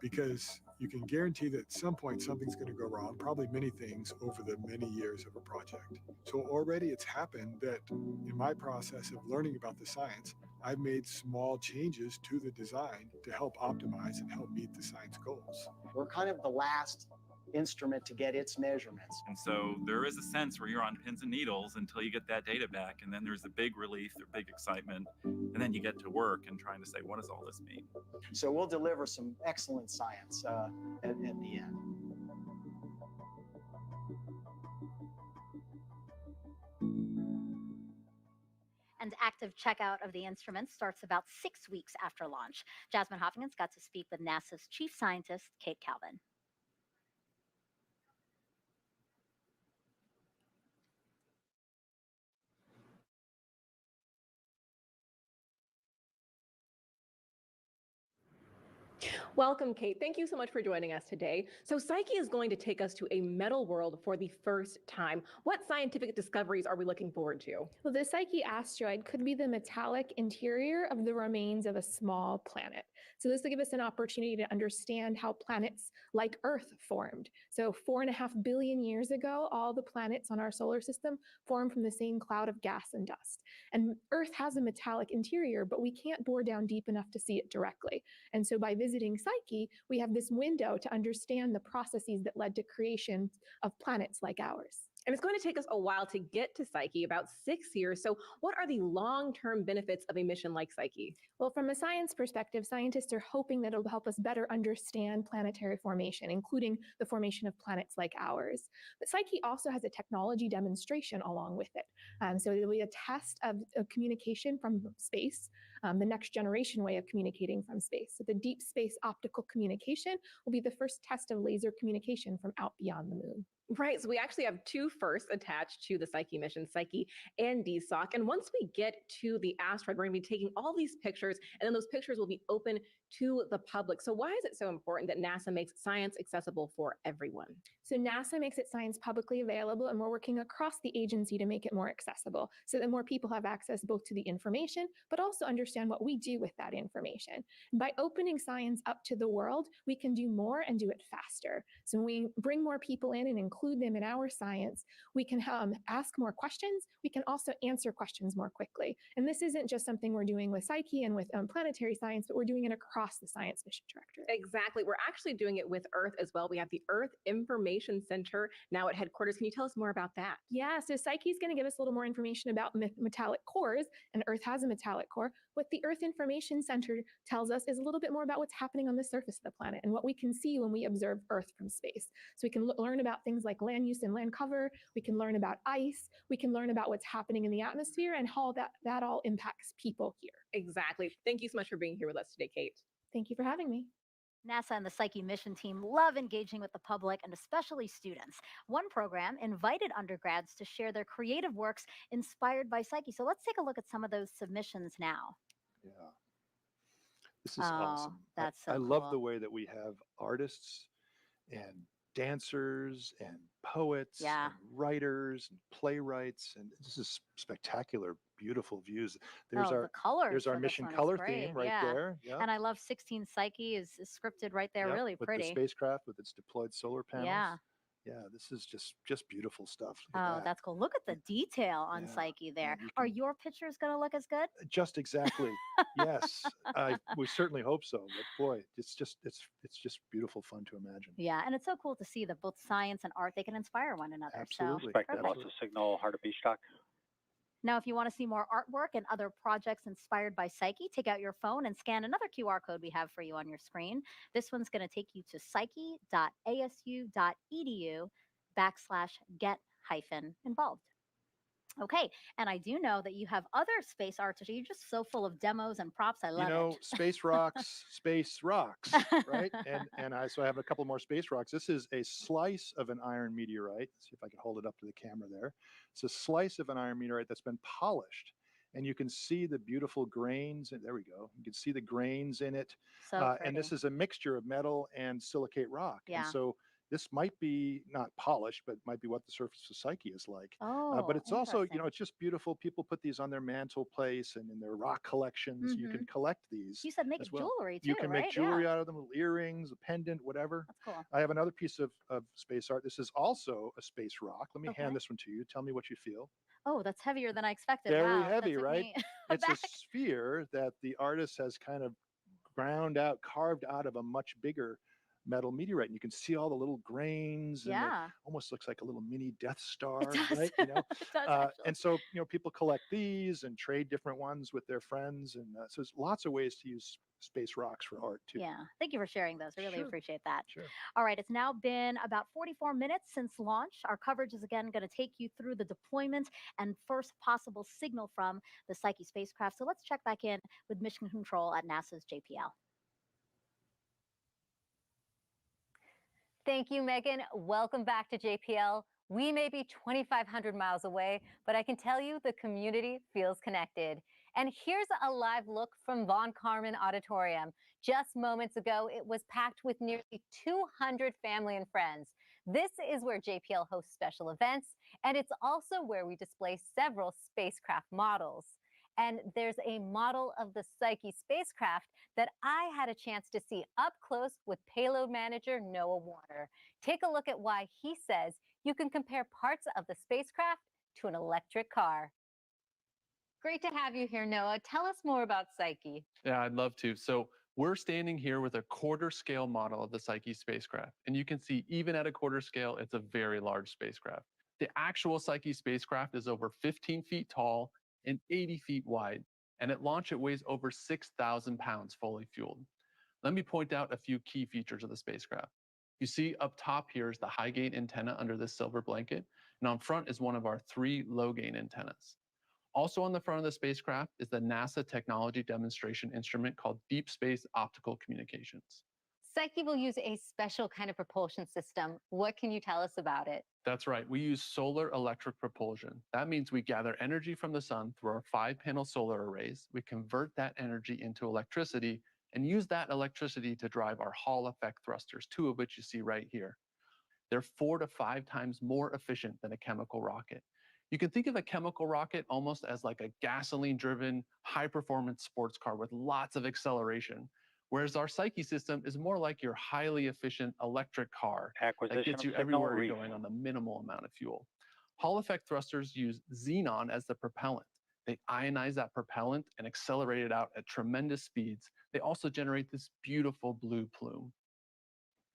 because you can guarantee that at some point something's going to go wrong, probably many things over the many years of a project. So already it's happened that in my process of learning about the science, I've made small changes to the design to help optimize and help meet the science goals. We're kind of the last instrument to get its measurements. And so there is a sense where you're on pins and needles until you get that data back, and then there's a big relief, there's big excitement, and then you get to work and trying to say, what does all this mean? So we'll deliver some excellent science at the end. And active checkout of the instruments starts about 6 weeks after launch. Jasmine Hoffman's got to speak with NASA's chief scientist, Kate Calvin. Welcome, Kate. Thank you so much for joining us today. So Psyche is going to take us to a metal world for the first time. What scientific discoveries are we looking forward to? Well, the Psyche asteroid could be the metallic interior of the remains of a small planet. So this will give us an opportunity to understand how planets like Earth formed. So 4.5 billion years ago, all the planets on our solar system formed from the same cloud of gas and dust. And Earth has a metallic interior, but we can't bore down deep enough to see it directly. And so by visiting Psyche, we have this window to understand the processes that led to creation of planets like ours. And it's going to take us a while to get to Psyche, about 6 years. So what are the long-term benefits of a mission like Psyche? Well, from a science perspective, scientists are hoping that it'll help us better understand planetary formation, including the formation of planets like ours. But Psyche also has a technology demonstration along with it. So it'll be a test of communication from space, the next generation way of communicating from space. So the deep space optical communication will be the first test of laser communication from out beyond the moon. Right, so we actually have two firsts attached to the Psyche mission, Psyche and DSOC. And once we get to the asteroid, we're going to be taking all these pictures, and then those pictures will be open to the public. So why is it so important that NASA makes science accessible for everyone? So NASA makes its science publicly available, and we're working across the agency to make it more accessible so that more people have access both to the information, but also understand what we do with that information. And by opening science up to the world, we can do more and do it faster. So when we bring more people in and include them in our science, we can ask more questions. We can also answer questions more quickly. And this isn't just something we're doing with Psyche and with planetary science, but we're doing it across the Science Mission Directorate. Exactly. We're actually doing it with Earth as well. We have the Earth Information Center now at headquarters. Can you tell us more about that? Yeah, so Psyche is going to give us a little more information about metallic cores, and Earth has a metallic core. What the Earth Information Center tells us is a little bit more about what's happening on the surface of the planet and what we can see when we observe Earth from space. So we can learn about things like land use and land cover. We can learn about ice. We can learn about what's happening in the atmosphere and how that all impacts people here. Exactly. Thank you so much for being here with us today, Kate. Thank you for having me. NASA and the Psyche mission team love engaging with the public and especially students. One program invited undergrads to share their creative works inspired by Psyche. So let's take a look at some of those submissions now. Yeah. This is awesome. That's so I cool. love the way that we have artists and dancers and poets and writers and playwrights, and this is spectacular, beautiful views. There's the colors. there's our mission color theme right there. Yeah. And I love 16 Psyche is scripted right there, really with pretty. the spacecraft with its deployed solar panels. Yeah. Yeah, this is just beautiful stuff. Look at that. That's cool. Look at the detail on Psyche there. Are your pictures going to look as good? Just exactly. Yes, we certainly hope so. But boy, it's just beautiful fun to imagine. Yeah, and it's so cool to see that both science and art, they can inspire one another. Absolutely. So, Expect lots of signal, hard to be stuck. Now, if you want to see more artwork and other projects inspired by Psyche, take out your phone and scan another QR code we have for you on your screen. This one's going to take you to psyche.asu.edu/get-involved. Okay, and I do know that you have other space art. You're just so full of demos and props. I love it. Space rocks, right? So I have a couple more space rocks. This is a slice of an iron meteorite. Let's see if I can hold it up to the camera there. It's a slice of an iron meteorite that's been polished, and you can see the beautiful grains. And there we go. You can see the grains in it. And this is a mixture of metal and silicate rock. Yeah. And so this might be not polished, but might be what the surface of Psyche is like. But it's also, it's just beautiful. People put these on their mantle place and in their rock collections. You can collect these. You said make jewelry too, You can make jewelry out of them, little earrings, a pendant, whatever. That's cool. I have another piece of space art. This is also a space rock. Let me hand this one to you. Tell me what you feel. Oh, that's heavier than I expected. Very wow, heavy, right? It's a sphere that the artist has kind of carved out of a much bigger metal meteorite, and you can see all the little grains, and it almost looks like a little mini Death Star, right? It does, and so people collect these and trade different ones with their friends, and so there's lots of ways to use space rocks for art too. Yeah, thank you for sharing those. I really appreciate that. Sure. All right, it's now been about 44 minutes since launch. Our coverage is again going to take you through the deployment and first possible signal from the Psyche spacecraft. So let's check back in with Mission Control at NASA's JPL. Thank you, Megan. Welcome back to JPL. We may be 2,500 miles away, but I can tell you the community feels connected. And here's a live look from Von Karman Auditorium. Just moments ago, it was packed with nearly 200 family and friends. This is where JPL hosts special events, and it's also where we display several spacecraft models. And there's a model of the Psyche spacecraft that I had a chance to see up close with payload manager Noah Warner. Take a look at why he says you can compare parts of the spacecraft to an electric car. Great to have you here, Noah. Tell us more about Psyche. Yeah, I'd love to. So we're standing here with a quarter scale model of the Psyche spacecraft. And you can see even at a quarter scale, it's a very large spacecraft. The actual Psyche spacecraft is over 15 feet tall and 80 feet wide. And at launch, it weighs over 6,000 pounds fully fueled. Let me point out a few key features of the spacecraft. You see up top here is the high gain antenna under this silver blanket. And on front is one of our 3 low gain antennas. Also on the front of the spacecraft is the NASA technology demonstration instrument called Deep Space Optical Communications. Psyche will use a special kind of propulsion system. What can you tell us about it? That's right. We use solar electric propulsion. That means we gather energy from the sun through our 5-panel solar arrays. We convert that energy into electricity and use that electricity to drive our Hall effect thrusters, 2 of which you see right here. They're 4 to 5 times more efficient than a chemical rocket. You can think of a chemical rocket almost as like a gasoline-driven, high-performance sports car with lots of acceleration, whereas our Psyche system is more like your highly efficient electric car that gets you everywhere you're going on the minimal amount of fuel. Hall effect thrusters use xenon as the propellant. They ionize that propellant and accelerate it out at tremendous speeds. They also generate this beautiful blue plume.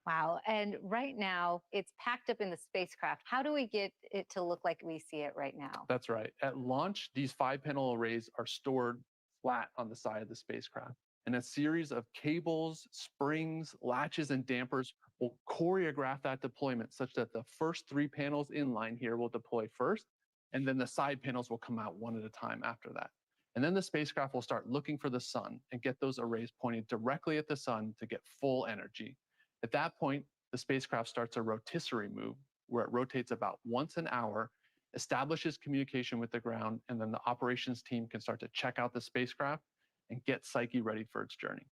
Wow. And right now, it's packed up in the spacecraft. How do we get it to look like we see it right now? That's right. At launch, these 5-panel arrays are stored flat on the side of the spacecraft. And a series of cables, springs, latches, and dampers will choreograph that deployment such that the first 3 panels in line here will deploy first, and then the side panels will come out one at a time after that. And then the spacecraft will start looking for the sun and get those arrays pointed directly at the sun to get full energy. At that point, the spacecraft starts a rotisserie move where it rotates about once an hour, establishes communication with the ground, and then the operations team can start to check out the spacecraft and get Psyche ready for its journey.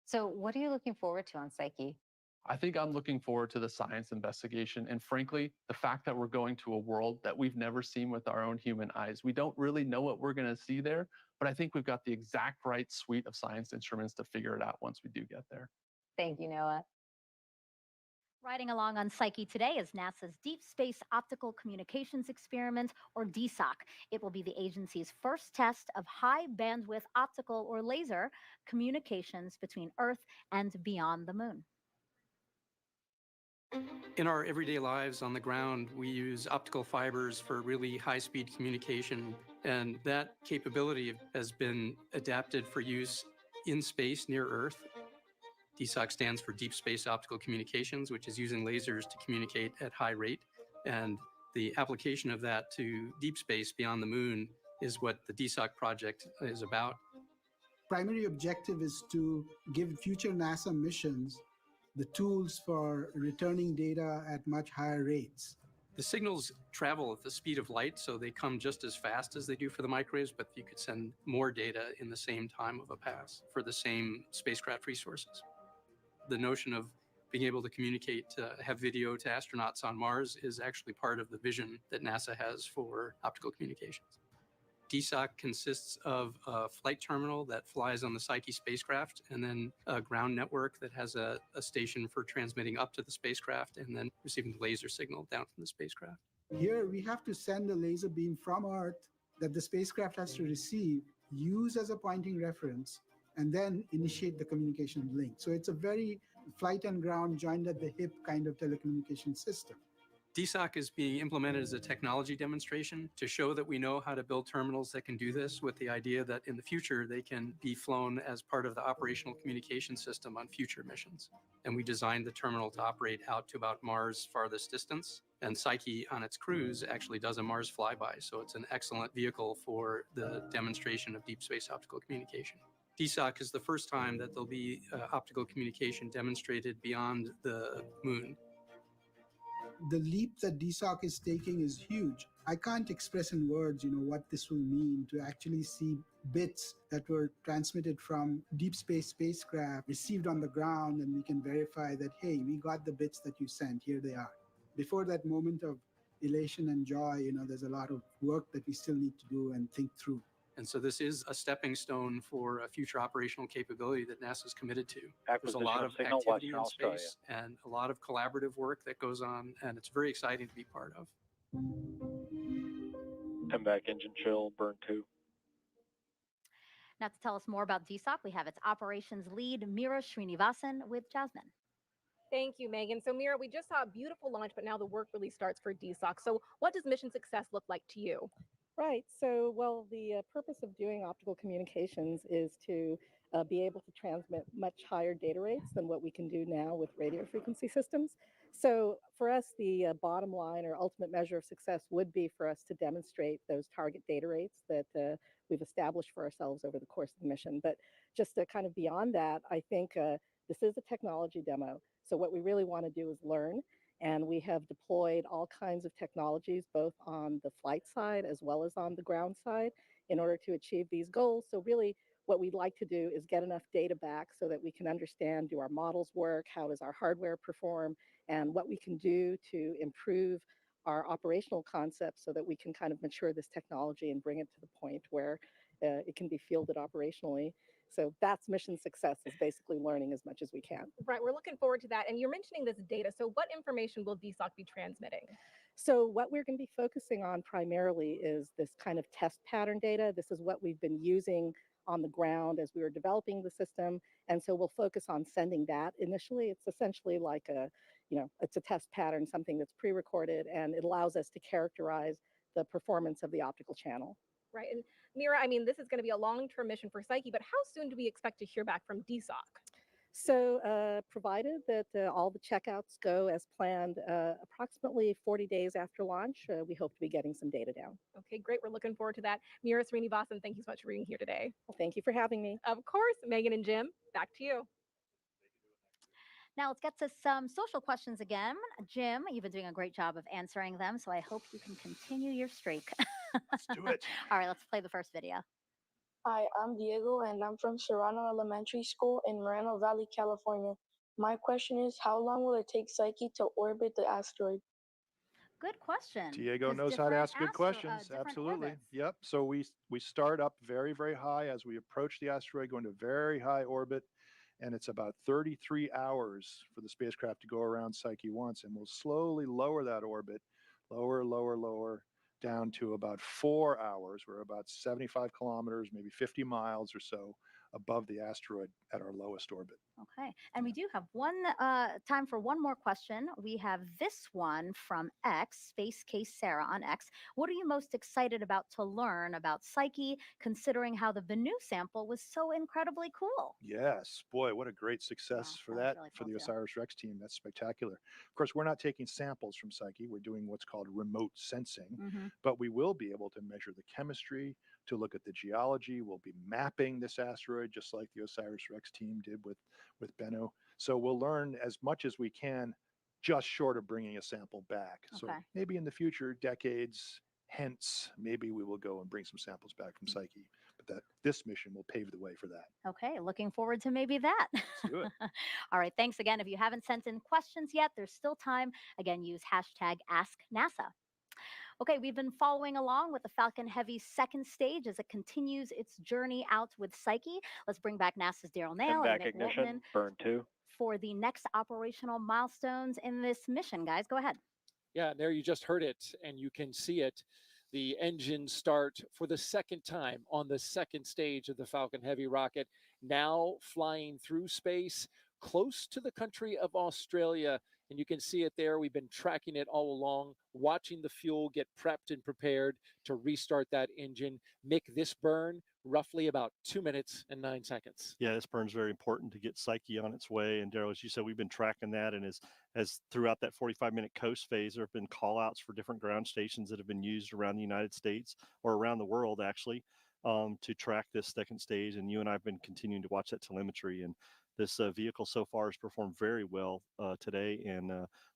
So what are you looking forward to on Psyche? I think I'm looking forward to the science investigation and frankly, the fact that we're going to a world that we've never seen with our own human eyes. We don't really know what we're going to see there, but I think we've got the exact right suite of science instruments to figure it out once we do get there. Thank you, Noah. Riding along on Psyche today is NASA's Deep Space Optical Communications Experiment, or DSOC. It will be the agency's first test of high bandwidth optical or laser communications between Earth and beyond the moon. In our everyday lives on the ground, we use optical fibers for really high-speed communication, and that capability has been adapted for use in space near Earth. DSOC stands for Deep Space Optical Communications, which is using lasers to communicate at high rate. And the application of that to deep space beyond the moon is what the DSOC project is about. Primary objective is to give future NASA missions the tools for returning data at much higher rates. The signals travel at the speed of light, so they come just as fast as they do for the microwaves, but you could send more data in the same time of a pass for the same spacecraft resources. The notion of being able to communicate, have video to astronauts on Mars is actually part of the vision that NASA has for optical communications. DSOC consists of a flight terminal that flies on the Psyche spacecraft, and then a ground network that has a station for transmitting up to the spacecraft and then receiving the laser signal down from the spacecraft. Here we have to send a laser beam from Earth that the spacecraft has to receive, use as a pointing reference, and then initiate the communication link. So it's a very flight and ground joined at the hip kind of telecommunication system. DSOC is being implemented as a technology demonstration to show that we know how to build terminals that can do this, with the idea that in the future they can be flown as part of the operational communication system on future missions. And we designed the terminal to operate out to about Mars' farthest distance. And Psyche on its cruise actually does a Mars flyby. So it's an excellent vehicle for the demonstration of deep space optical communication. DSOC is the first time that there'll be optical communication demonstrated beyond the moon. The leap that DSOC is taking is huge. I can't express in words, what this will mean to actually see bits that were transmitted from deep space spacecraft received on the ground, and we can verify that, hey, we got the bits that you sent, here they are. Before that moment of elation and joy, there's a lot of work that we still need to do and think through. And so this is a stepping stone for a future operational capability that NASA is committed to. There's a lot of signal, activity in Western space and a lot of collaborative work that goes on, and it's very exciting to be part of. Come back, engine chill, burn 2. Now, to tell us more about DSOC, we have its operations lead, Meera Srinivasan, with Jasmine. Thank you, Megan. So, Meera, we just saw a beautiful launch, but now the work really starts for DSOC. So, what does mission success look like to you? Right. So, well, the purpose of doing optical communications is to be able to transmit much higher data rates than what we can do now with radio frequency systems. So, for us, the bottom line or ultimate measure of success would be for us to demonstrate those target data rates that we've established for ourselves over the course of the mission. But just to kind of beyond that, I think this is a technology demo. So, what we really want to do is learn. And we have deployed all kinds of technologies, both on the flight side as well as on the ground side, in order to achieve these goals. So really, what we'd like to do is get enough data back so that we can understand, do our models work, how does our hardware perform, and what we can do to improve our operational concepts so that we can kind of mature this technology and bring it to the point where it can be fielded operationally. So that's mission success, is basically learning as much as we can. Right, we're looking forward to that. And you're mentioning this data. So what information will DSOC be transmitting? So what we're going to be focusing on primarily is this kind of test pattern data. This is what we've been using on the ground as we were developing the system. And so we'll focus on sending that initially. It's essentially like it's a test pattern, something that's pre-recorded, and it allows us to characterize the performance of the optical channel. Right. And Meera, I mean, this is going to be a long-term mission for Psyche, but how soon do we expect to hear back from DSOC? So provided that all the checkouts go as planned, approximately 40 days after launch, we hope to be getting some data down. Okay, great. We're looking forward to that. Meera Srinivasan, thank you so much for being here today. Well, thank you for having me. Of course. Megan and Jim, back to you. Now let's get to some social questions again. Jim, you've been doing a great job of answering them, so I hope you can continue your streak. Let's do it. All right, let's play the first video. Hi, I'm Diego, and I'm from Serrano Elementary School in Moreno Valley, California. My question is, how long will it take Psyche to orbit the asteroid? Good question. Diego knows how to ask good questions. Absolutely. Orbits. Yep. So we start up very, very high as we approach the asteroid, going to very high orbit. And it's about 33 hours for the spacecraft to go around Psyche once. And we'll slowly lower that orbit, lower, down to about 4 hours. We're about 75 kilometers, maybe 50 miles or so above the asteroid at our lowest orbit. Okay, and we do have time for one more question. We have this one from X, Space Case Sarah on X. What are you most excited about to learn about Psyche, considering how the Bennu sample was so incredibly cool? Yes, boy, what a great success for that, really for cool the too. OSIRIS-REx team. That's spectacular. Of course, we're not taking samples from Psyche. We're doing what's called remote sensing, but we will be able to measure the chemistry, to look at the geology. We'll be mapping this asteroid just like the OSIRIS-REx team did with Bennu. So we'll learn as much as we can, just short of bringing a sample back. So maybe in the future, decades hence, maybe we will go and bring some samples back from Psyche. But this mission will pave the way for that. Okay, looking forward to maybe that. Let's do it. All right, thanks again. If you haven't sent in questions yet, there's still time. Again, use #AskNASA. Okay, we've been following along with the Falcon Heavy second stage as it continues its journey out with Psyche. Let's bring back NASA's Daryl Nail Come back, and Nick ignition, Wiltman burn 2. for the next operational milestones in this mission. Guys, go ahead. Yeah, there you just heard it, and you can see it. The engines start for the second time on the second stage of the Falcon Heavy rocket, now flying through space close to the country of Australia. And you can see it there. We've been tracking it all along, watching the fuel get prepped and prepared to restart that engine. Make this burn roughly about 2 minutes and 9 seconds. Yeah, this burn's very important to get Psyche on its way. And Daryl, as you said, we've been tracking that. And as throughout that 45-minute coast phase, there have been call outs for different ground stations that have been used around the United States or around the world, actually, to track this second stage. And you and I have been continuing to watch that telemetry. And this vehicle so far has performed very well today, and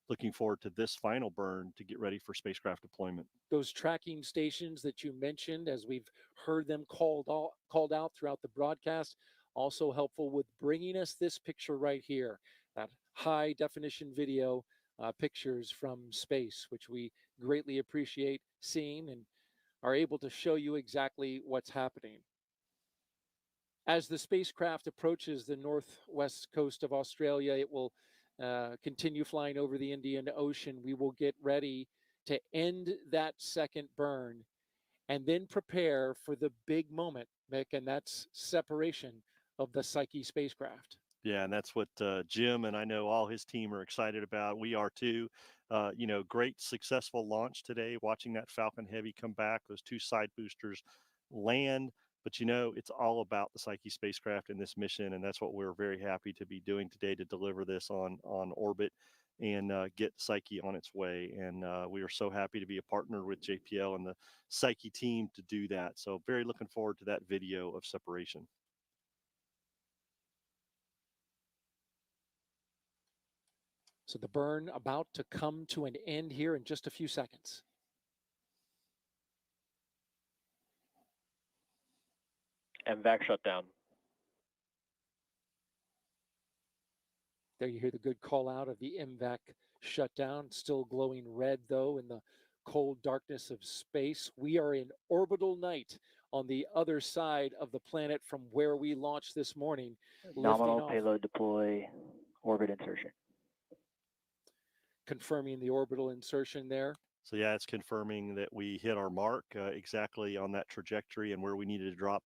looking forward to this final burn to get ready for spacecraft deployment. Those tracking stations that you mentioned, as we've heard them called out throughout the broadcast, also helpful with bringing us this picture right here, that high definition video pictures from space, which we greatly appreciate seeing and are able to show you exactly what's happening. As the spacecraft approaches the northwest coast of Australia, it will continue flying over the Indian Ocean. We will get ready to end that second burn and then prepare for the big moment, Mick, and that's separation of the Psyche spacecraft. Yeah, and that's what Jim and I know all his team are excited about. We are too. Great successful launch today, watching that Falcon Heavy come back, those two side boosters land. But it's all about the Psyche spacecraft in this mission, and that's what we're very happy to be doing today, to deliver this on orbit and get Psyche on its way. And we are so happy to be a partner with JPL and the Psyche team to do that. So very looking forward to that video of separation. So the burn about to come to an end here in just a few seconds. MVAC shutdown. There you hear the good call out of the MVAC shutdown, still glowing red though in the cold darkness of space. We are in orbital night on the other side of the planet from where we launched this morning. Nominal payload deploy, orbit insertion. Confirming the orbital insertion there. So yeah, it's confirming that we hit our mark exactly on that trajectory and where we needed to drop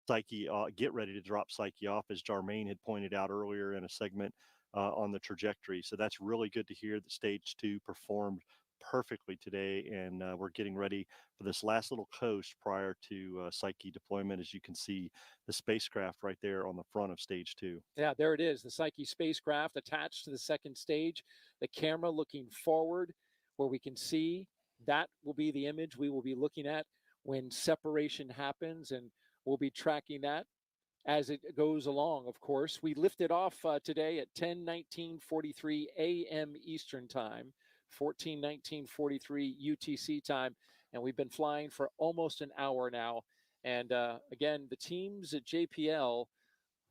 Psyche, get ready to drop Psyche off, as Jarmaine had pointed out earlier in a segment on the trajectory. So that's really good to hear that stage 2 performed perfectly today, and we're getting ready for this last little coast prior to Psyche deployment. As you can see, the spacecraft right there on the front of stage 2. Yeah, there it is, the Psyche spacecraft attached to the second stage, the camera looking forward where we can see that will be the image we will be looking at when separation happens, and we'll be tracking that as it goes along, of course. We lifted off today at 10:19:43 a.m. Eastern Time, 14:19:43 UTC time, and we've been flying for almost an hour now. And again, the teams at JPL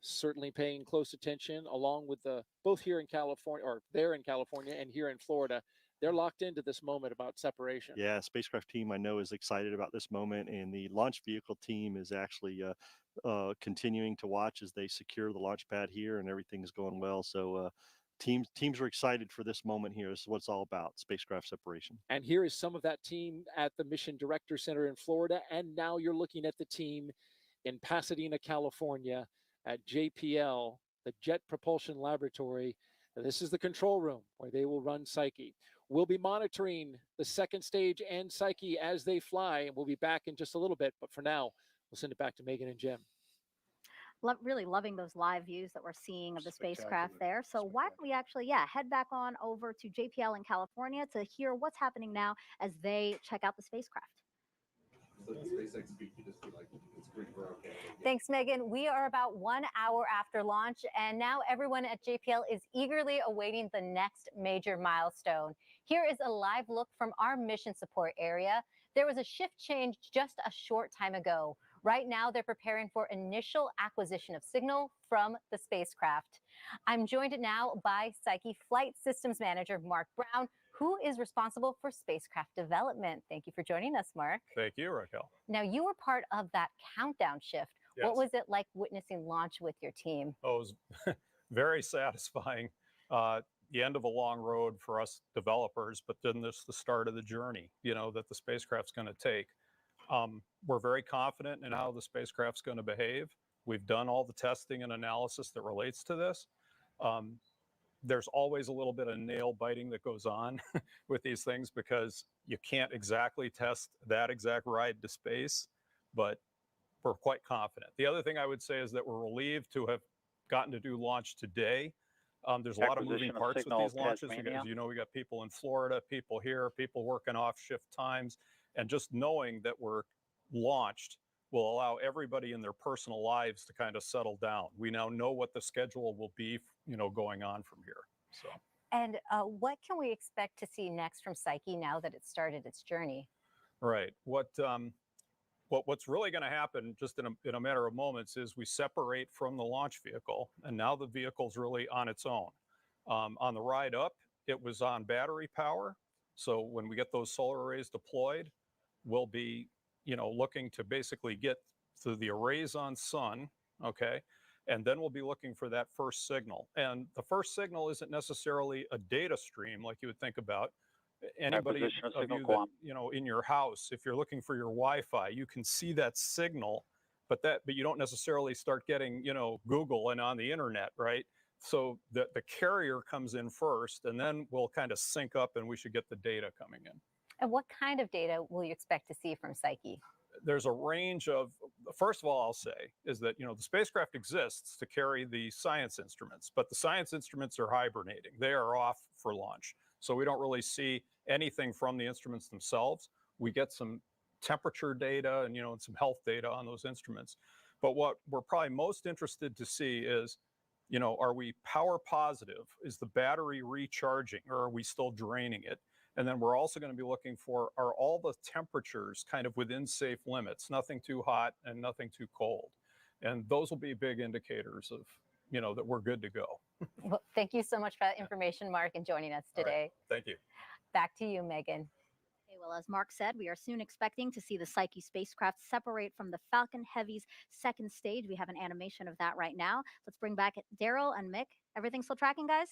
certainly paying close attention, along with both here in California, or there in California and here in Florida. They're locked into this moment about separation. Yeah, spacecraft team I know is excited about this moment, and the launch vehicle team is actually continuing to watch as they secure the launch pad here, and everything is going well. So teams are excited for this moment here. This is what it's all about, spacecraft separation. And here is some of that team at the Mission Director Center in Florida, and now you're looking at the team in Pasadena, California at JPL, the Jet Propulsion Laboratory. This is the control room where they will run Psyche. We'll be monitoring the second stage and Psyche as they fly, and we'll be back in just a little bit. But for now, we'll send it back to Megan and Jim. Really loving those live views that we're seeing of the spacecraft there. So why don't we actually, head back on over to JPL in California to hear what's happening now as they check out the spacecraft. So SpaceX Speak, you just be like, it's green, we're okay. Thanks, Megan. We are about 1 hour after launch, and now everyone at JPL is eagerly awaiting the next major milestone. Here is a live look from our mission support area. There was a shift change just a short time ago. Right now, they're preparing for initial acquisition of signal from the spacecraft. I'm joined now by Psyche Flight Systems Manager Mark Brown, who is responsible for spacecraft development. Thank you for joining us, Mark. Thank you, Raquel. Now, you were part of that countdown shift. Yes. What was it like witnessing launch with your team? Oh, it was very satisfying. The end of a long road for us developers, but then this is the start of the journey, that the spacecraft's going to take. We're very confident in how the spacecraft's going to behave. We've done all the testing and analysis that relates to this. There's always a little bit of nail biting that goes on with these things because you can't exactly test that exact ride to space, but we're quite confident. The other thing I would say is that we're relieved to have gotten to do launch today. There's a lot of moving parts with these launches. As you know, we got people in Florida, people here, people working off shift times, and just knowing that we're launched will allow everybody in their personal lives to kind of settle down. We now know what the schedule will be, going on from here. So. And what can we expect to see next from Psyche now that it started its journey? Right. What's really going to happen just in a matter of moments is we separate from the launch vehicle, and now the vehicle's really on its own. On the ride up, it was on battery power. So when we get those solar arrays deployed, we'll be, looking to basically get to the arrays on sun, okay? And then we'll be looking for that first signal. And the first signal isn't necessarily a data stream like you would think about. Anybody of you that, in your house, if you're looking for your Wi-Fi, you can see that signal, but you don't necessarily start getting, Google and on the internet, right? So the carrier comes in first, and then we'll kind of sync up, and we should get the data coming in. And what kind of data will you expect to see from Psyche? There's a range of, first of all, I'll say, is that, the spacecraft exists to carry the science instruments, but the science instruments are hibernating. They are off for launch. So we don't really see anything from the instruments themselves. We get some temperature data and, and some health data on those instruments. But what we're probably most interested to see is, are we power positive? Is the battery recharging, or are we still draining it? And then we're also going to be looking for, are all the temperatures kind of within safe limits, nothing too hot and nothing too cold? And those will be big indicators of, that we're good to go. Well, thank you so much for that information, Mark, and joining us today. Right. Thank you. Back to you, Megan. Okay, well, as Mark said, we are soon expecting to see the Psyche spacecraft separate from the Falcon Heavy's second stage. We have an animation of that right now. Let's bring back Daryl and Mick. Everything still tracking, guys?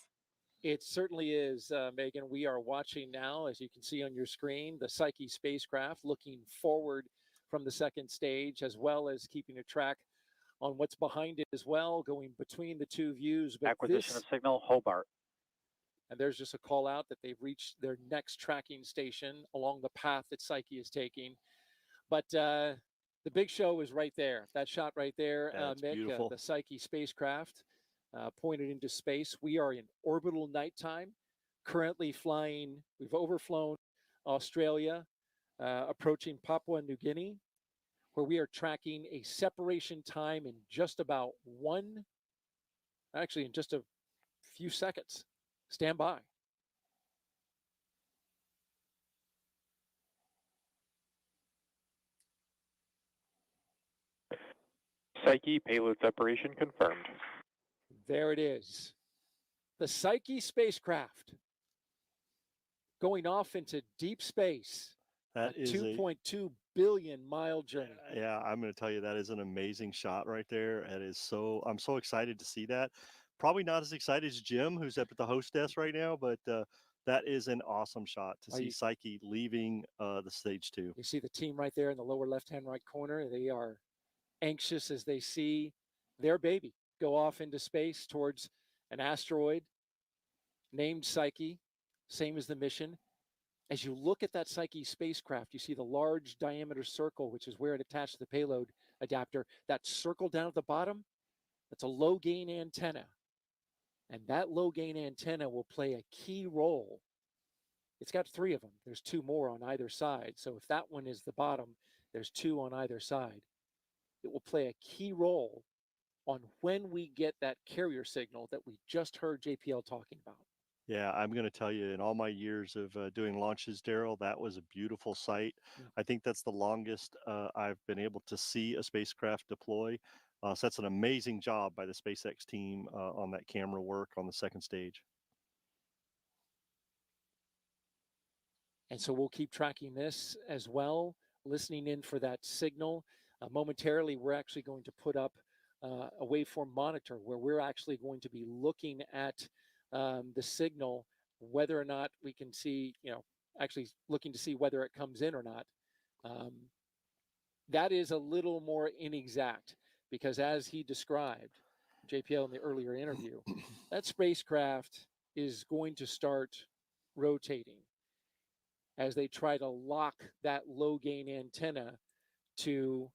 It certainly is, Megan. We are watching now, as you can see on your screen, the Psyche spacecraft looking forward from the second stage, as well as keeping a track on what's behind it as well, going between the two views. But acquisition of signal, Hobart. And there's just a call out that they've reached their next tracking station along the path that Psyche is taking. But the big show is right there. That shot right there, Mick, the Psyche spacecraft. Pointed into space. We are in orbital nighttime, currently flying. We've overflown Australia, approaching Papua New Guinea, where we are tracking a separation time in just about in just a few seconds. Stand by. Psyche payload separation confirmed. There it is. The Psyche spacecraft going off into deep space. That is a 2.2 billion mile journey. Yeah, I'm going to tell you, that is an amazing shot right there. It is I'm so excited to see that. Probably not as excited as Jim, who's up at the host desk right now, but that is an awesome shot to see Psyche leaving the stage 2. You see the team right there in the lower left-hand right corner. They are anxious as they see their baby go off into space towards an asteroid named Psyche, same as the mission. As you look at that Psyche spacecraft, you see the large diameter circle, which is where it attached to the payload adapter. That circle down at the bottom, that's a low gain antenna. And that low gain antenna will play a key role. It's got 3 of them. There's 2 more on either side. So if that one is the bottom, there's 2 on either side. It will play a key role on when we get that carrier signal that we just heard JPL talking about. Yeah, I'm going to tell you, in all my years of doing launches, Daryl, that was a beautiful sight. I think that's the longest I've been able to see a spacecraft deploy. So that's an amazing job by the SpaceX team on that camera work on the second stage. And so we'll keep tracking this as well, listening in for that signal. Momentarily, we're actually going to put up a waveform monitor where we're actually going to be looking at the signal, whether or not we can see, actually looking to see whether it comes in or not. That is a little more inexact because, as he described, JPL in the earlier interview, that spacecraft is going to start rotating as they try to lock that low gain antenna to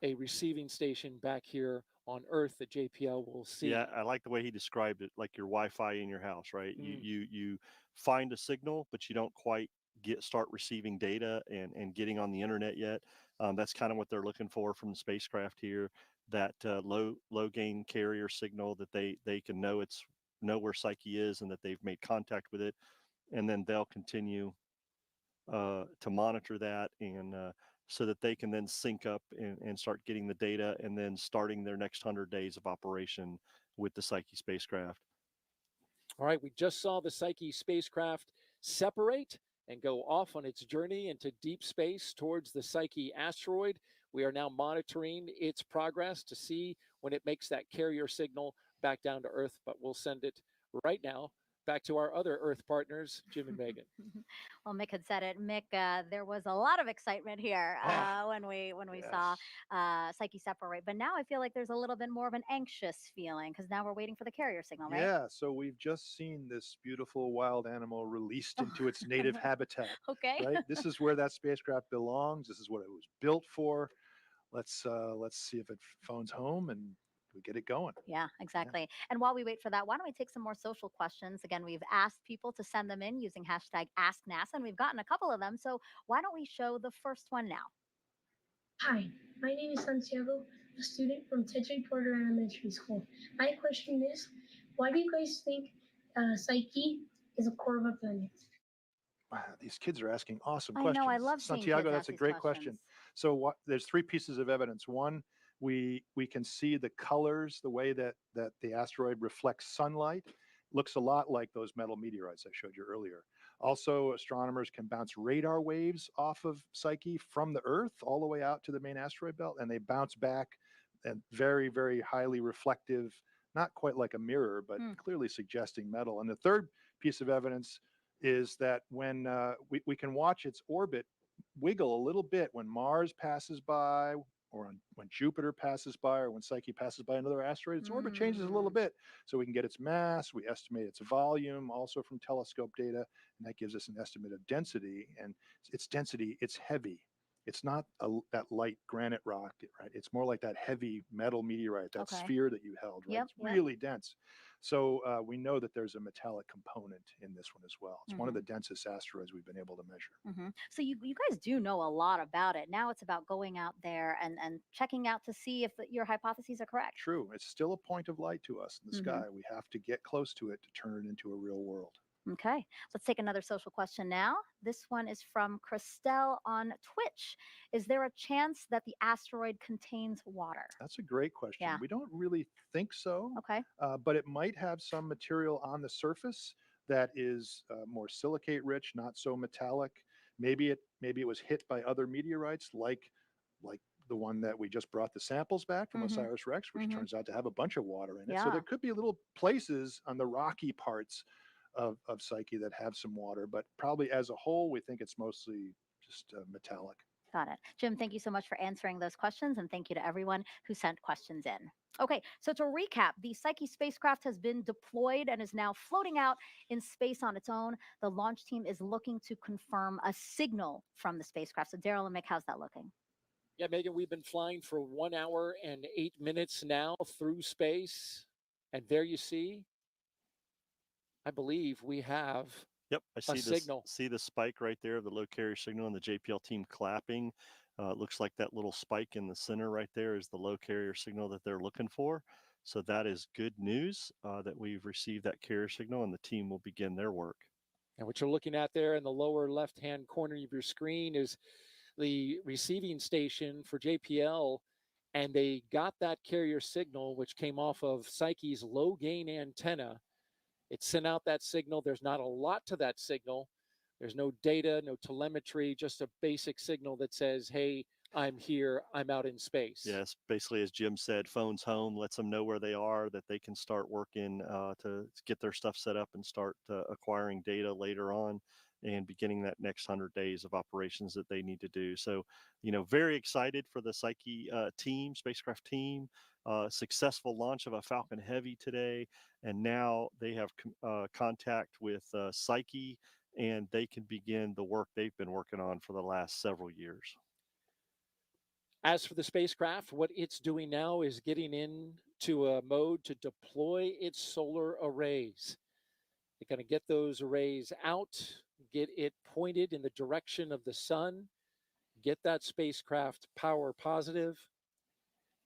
a receiving station back here on Earth that JPL will see. Yeah, I like the way he described it, like your Wi-Fi in your house, right? You find a signal, but you don't quite start receiving data and getting on the internet yet. That's kind of what they're looking for from the spacecraft here. That low gain carrier signal that they can know where Psyche is and that they've made contact with it, and then they'll continue to monitor that and so that they can then sync up and start getting the data and then starting their next 100 days of operation with the Psyche spacecraft. All right, we just saw the Psyche spacecraft separate and go off on its journey into deep space towards the Psyche asteroid. We are now monitoring its progress to see when it makes that carrier signal back down to Earth, but we'll send it right now back to our other Earth partners, Jim and Megan. Well, Mick had said it. Mick, there was a lot of excitement here when we saw Psyche separate, but now I feel like there's a little bit more of an anxious feeling because now we're waiting for the carrier signal, right? Yeah, so we've just seen this beautiful wild animal released into its native habitat. Okay. Right? This is where that spacecraft belongs. This is what it was built for. Let's see if it phones home and we get it going. Yeah, exactly. And while we wait for that, why don't we take some more social questions? Again, we've asked people to send them in using hashtag AskNASA, and we've gotten a couple of them. So why don't we show the first one now? Hi, my name is Santiago, a student from Tetra Porter Elementary School. My question is, why do you guys think Psyche is a core of a planet? Wow, these kids are asking awesome I questions. know, I love seeing Santiago, kids that's ask a these great questions. question. So there's three pieces of evidence. One, we can see the colors, the way that the asteroid reflects sunlight. Looks a lot like those metal meteorites I showed you earlier. Also, astronomers can bounce radar waves off of Psyche from the Earth all the way out to the main asteroid belt, and they bounce back and very, very highly reflective, not quite like a mirror, but clearly suggesting metal. And the third piece of evidence is that when we can watch its orbit wiggle a little bit when Mars passes by, or when Jupiter passes by, or when Psyche passes by another asteroid, its orbit changes a little bit. So we can get its mass, we estimate its volume, also from telescope data, and that gives us an estimate of density. And its density, it's heavy. It's not that light granite rock, right? It's more like that heavy metal meteorite, that sphere that you held, right? It's really dense. So we know that there's a metallic component in this one as well. It's one of the densest asteroids we've been able to measure. So you guys do know a lot about it. Now it's about going out there and checking out to see if your hypotheses are correct. True. It's still a point of light to us in the sky. We have to get close to it to turn it into a real world. Okay, let's take another social question now. This one is from Christelle on Twitch. Is there a chance that the asteroid contains water? That's a great question. Yeah. We don't really think so. Okay. But it might have some material on the surface that is more silicate rich, not so metallic. Maybe it was hit by other meteorites like the one that we just brought the samples back from OSIRIS-REx, which turns out to have a bunch of water in it. So there could be little places on the rocky parts of Psyche that have some water, but probably as a whole, we think it's mostly just metallic. Got it. Jim, thank you so much for answering those questions, and thank you to everyone who sent questions in. Okay, so to recap, the Psyche spacecraft has been deployed and is now floating out in space on its own. The launch team is looking to confirm a signal from the spacecraft. So Daryl and Mick, how's that looking? Yeah, Megan, we've been flying for 1 hour and 8 minutes now through space. And there you see, I believe we have I see a signal. See the spike right there, the low carrier signal, and the JPL team clapping. It looks like that little spike in the center right there is the low carrier signal that they're looking for. So that is good news that we've received that carrier signal, and the team will begin their work. And what you're looking at there in the lower left-hand corner of your screen is the receiving station for JPL, and they got that carrier signal, which came off of Psyche's low gain antenna. It sent out that signal. There's not a lot to that signal. There's no data, no telemetry, just a basic signal that says, hey, I'm here, I'm out in space. Yes, basically, as Jim said, phones home, lets them know where they are, that they can start working to get their stuff set up and start acquiring data later on and beginning that next 100 days of operations that they need to do. So, very excited for the Psyche team, spacecraft team, successful launch of a Falcon Heavy today. And now they have contact with Psyche, and they can begin the work they've been working on for the last several years. As for the spacecraft, what it's doing now is getting into a mode to deploy its solar arrays. They're going to get those arrays out, get it pointed in the direction of the sun, get that spacecraft power positive.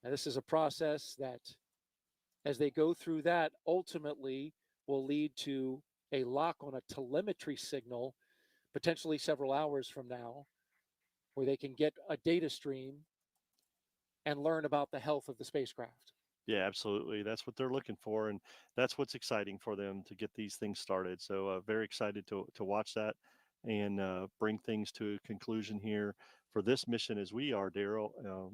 And this is a process that, as they go through that, ultimately will lead to a lock on a telemetry signal, potentially several hours from now, where they can get a data stream and learn about the health of the spacecraft. Yeah, absolutely. That's what they're looking for, and that's what's exciting for them to get these things started. So very excited to watch that and bring things to a conclusion here for this mission as we are, Daryl.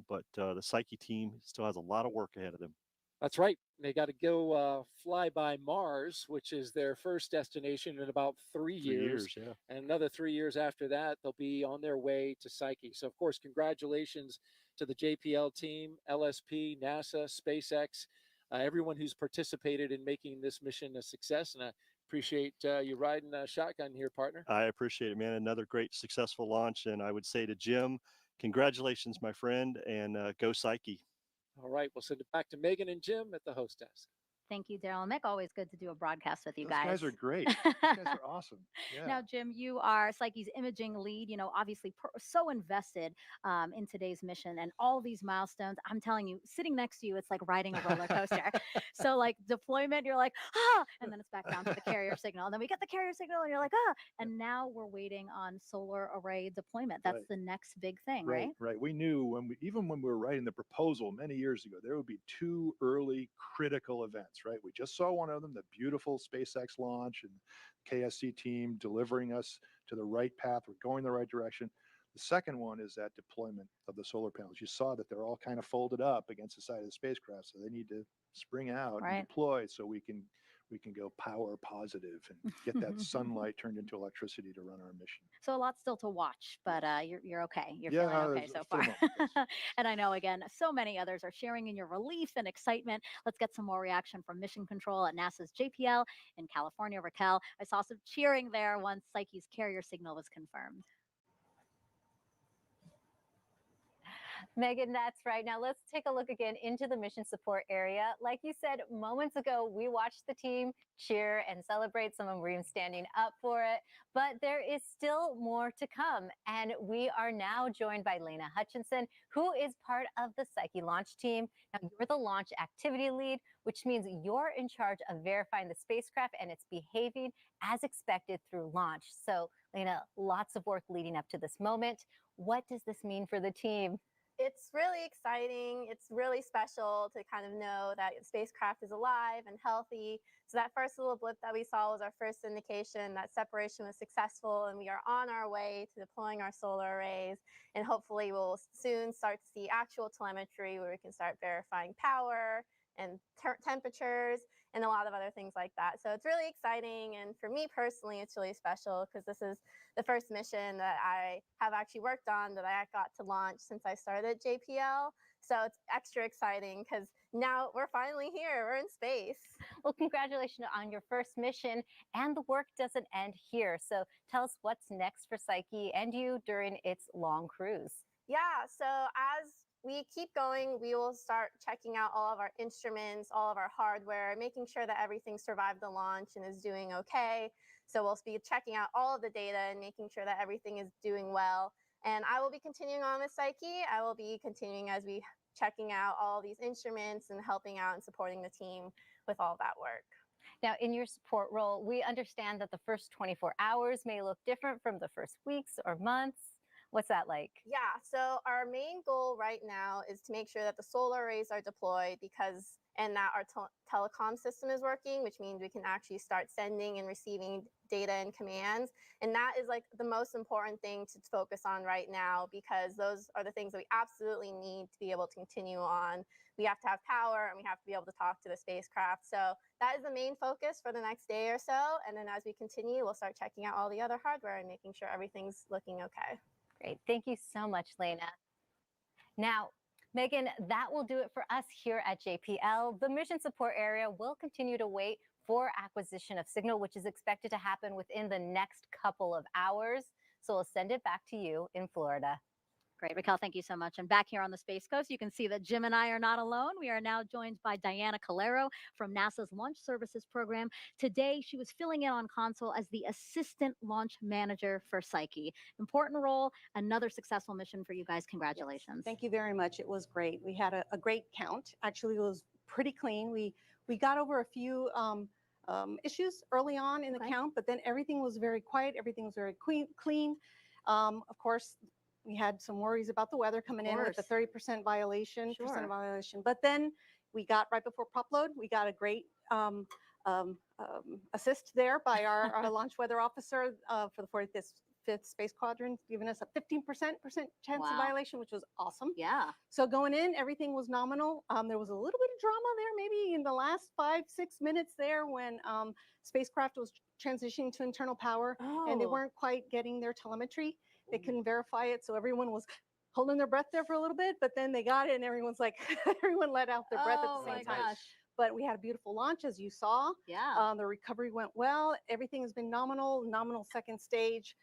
But the Psyche team still has a lot of work ahead of them. That's right. They got to go fly by Mars, which is their first destination in about 3 years. Yeah. And another 3 years after that, they'll be on their way to Psyche. So, of course, congratulations to the JPL team, LSP, NASA, SpaceX, everyone who's participated in making this mission a success. And I appreciate you riding shotgun here, partner. I appreciate it, man. Another great successful launch. And I would say to Jim, congratulations, my friend, and go Psyche. All right, we'll send it back to Megan and Jim at the host desk. Thank you, Daryl and Mick. Always good to do a broadcast with you Those guys are great. Those guys are awesome. Yeah. Now, Jim, you are Psyche's imaging lead, you know, obviously so invested in today's mission and all these milestones. I'm telling you, sitting next to you, it's like riding a roller coaster. So like deployment, you're like, ah, and then it's back down to the carrier signal. And then we get the carrier signal and you're like, ah, and now we're waiting on solar array deployment. That's Right. the next big thing, Right, right? right. We knew even when we were writing the proposal many years ago, there would be two early critical events, right? We just saw one of them, the beautiful SpaceX launch and KSC team delivering us to the right path. We're going the right direction. The second one is that deployment of the solar panels. You saw that they're all kind of folded up against the side of the spacecraft, so they need to spring out Right. and deploy so we can go power positive and get that sunlight turned into electricity to run our mission. So a lot still to watch, but you're okay. You're Yeah, feeling okay there's so still far. And I know, again, so many others are sharing in your relief and excitement. Let's get some more reaction from Mission Control at NASA's JPL in California. Raquel, I saw some cheering there once Psyche's carrier signal was confirmed. Megan, that's right. Now let's take a look again into the mission support area. Like you said moments ago, we watched the team cheer and celebrate. Some of them were even standing up for it. But there is still more to come. And we are now joined by Lena Hutchinson, who is part of the Psyche launch team. Now, you're the launch activity lead, which means you're in charge of verifying the spacecraft and it's behaving as expected through launch. So, Lena, lots of work leading up to this moment. What does this mean for the team? It's really exciting. It's really special to kind of know that the spacecraft is alive and healthy. So that first little blip that we saw was our first indication that separation was successful, and we are on our way to deploying our solar arrays. And hopefully we'll soon start to see actual telemetry where we can start verifying power and temperatures and a lot of other things like that. So it's really exciting. And for me personally, it's really special because this is the first mission that I have actually worked on that I got to launch since I started JPL. So it's extra exciting because now we're finally here. We're in space. Well, congratulations on your first mission, and the work doesn't end here. So tell us what's next for Psyche and you during its long cruise. Yeah, so as we keep going, we will start checking out all of our instruments, all of our hardware, making sure that everything survived the launch and is doing okay. So we'll be checking out all of the data and making sure that everything is doing well. And I will be continuing on with Psyche. I will be continuing as we checking out all these instruments and helping out and supporting the team with all that work. Now, in your support role, we understand that the first 24 hours may look different from the first weeks or months. What's that like? Yeah, so our main goal right now is to make sure that the solar arrays are deployed and that our telecom system is working, which means we can actually start sending and receiving data and commands. And that is like the most important thing to focus on right now, because those are the things that we absolutely need to be able to continue on. We have to have power and we have to be able to talk to the spacecraft. So that is the main focus for the next day or so. And then as we continue, we'll start checking out all the other hardware and making sure everything's looking okay. Great. Thank you so much, Lena. Now, Megan, that will do it for us here at JPL. The mission support area will continue to wait for acquisition of signal, which is expected to happen within the next couple of hours. So we'll send it back to you in Florida. Great, Raquel, thank you so much. And back here on the Space Coast, you can see that Jim and I are not alone. We are now joined by Diana Calero from NASA's Launch Services Program. Today, she was filling in on console as the Assistant Launch Manager for Psyche. Important role, another successful mission for you guys. Congratulations. Thank you very much. It was great. We had a great count. Actually, it was pretty clean. We got over a few issues early on in the count, but then everything was very quiet. Everything was very clean. Of course, we had some worries about the weather coming in with the 30% violation, But then we got right before prop load, we got a great assist there by our launch weather officer for the 45th Space Quadrant, giving us a 15% chance of violation, which was awesome. Yeah. So going in, everything was nominal. There was a little bit of drama there, maybe in the last 5-6 minutes there when Spacecraft was transitioning to internal power and they weren't quite getting their telemetry. They couldn't verify it, so everyone was holding their breath there for a little bit, but then they got it and everyone's like, everyone let out their breath at the same time. Gosh. But we had a beautiful launch, as you saw. Yeah. The recovery went well. Everything has been nominal second stage.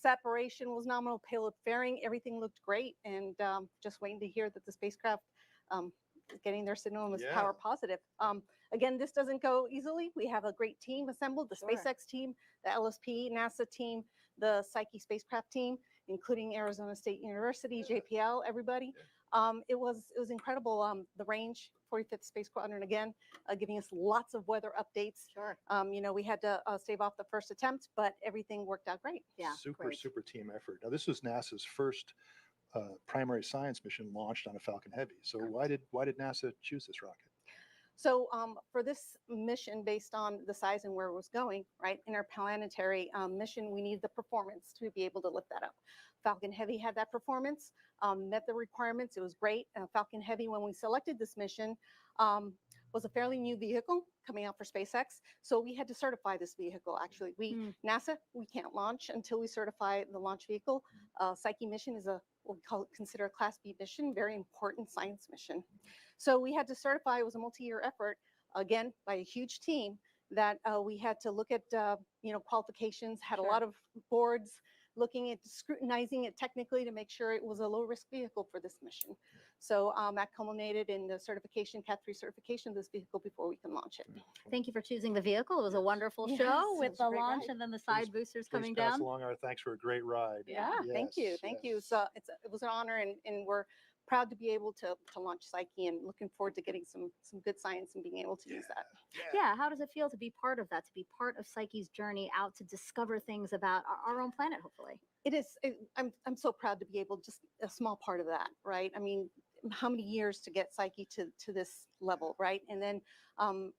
Separation was nominal, payload fairing, everything looked great, and just waiting to hear that the spacecraft is getting their signal and was power positive. Again, this doesn't go easily. We have a great team assembled, the SpaceX team, the LSP, NASA team, the Psyche spacecraft team, including Arizona State University, JPL, everybody. It was incredible. The range, 45th Space Quadrant again, giving us lots of weather updates. You know, we had to stave off the first attempt, but everything worked out great. Yeah, super team effort. Now, this was NASA's first primary science mission launched on a Falcon Heavy. So why did NASA choose this rocket? So for this mission, based on the size and where it was going, right, interplanetary mission, we need the performance to be able to lift that up. Falcon Heavy had that performance, met the requirements. It was great. Falcon Heavy, when we selected this mission, was a fairly new vehicle coming out for SpaceX. So we had to certify this vehicle. Actually, NASA, we can't launch until we certify the launch vehicle. Psyche mission is what we consider a Class B mission, very important science mission. So we had to certify. It was a multi-year effort, again, by a huge team that we had to look at, qualifications, had a lot of boards looking at scrutinizing it technically to make sure it was a low-risk vehicle for this mission. So that culminated in the certification, Cat 3 certification of this vehicle before we can launch it. Thank you for choosing the vehicle. It was a wonderful show with the launch and then the side boosters coming Pass down. along our thanks for a great ride. Yeah, thank you. So it was an honor, and we're proud to be able to launch Psyche and looking forward to getting some good science and being able to use that. Yeah, how does it feel to be part of that, to be part of Psyche's journey out to discover things about our own planet, hopefully? It is. I'm so proud to be able, just a small part of that, right? I mean, how many years to get Psyche to this level, right? And then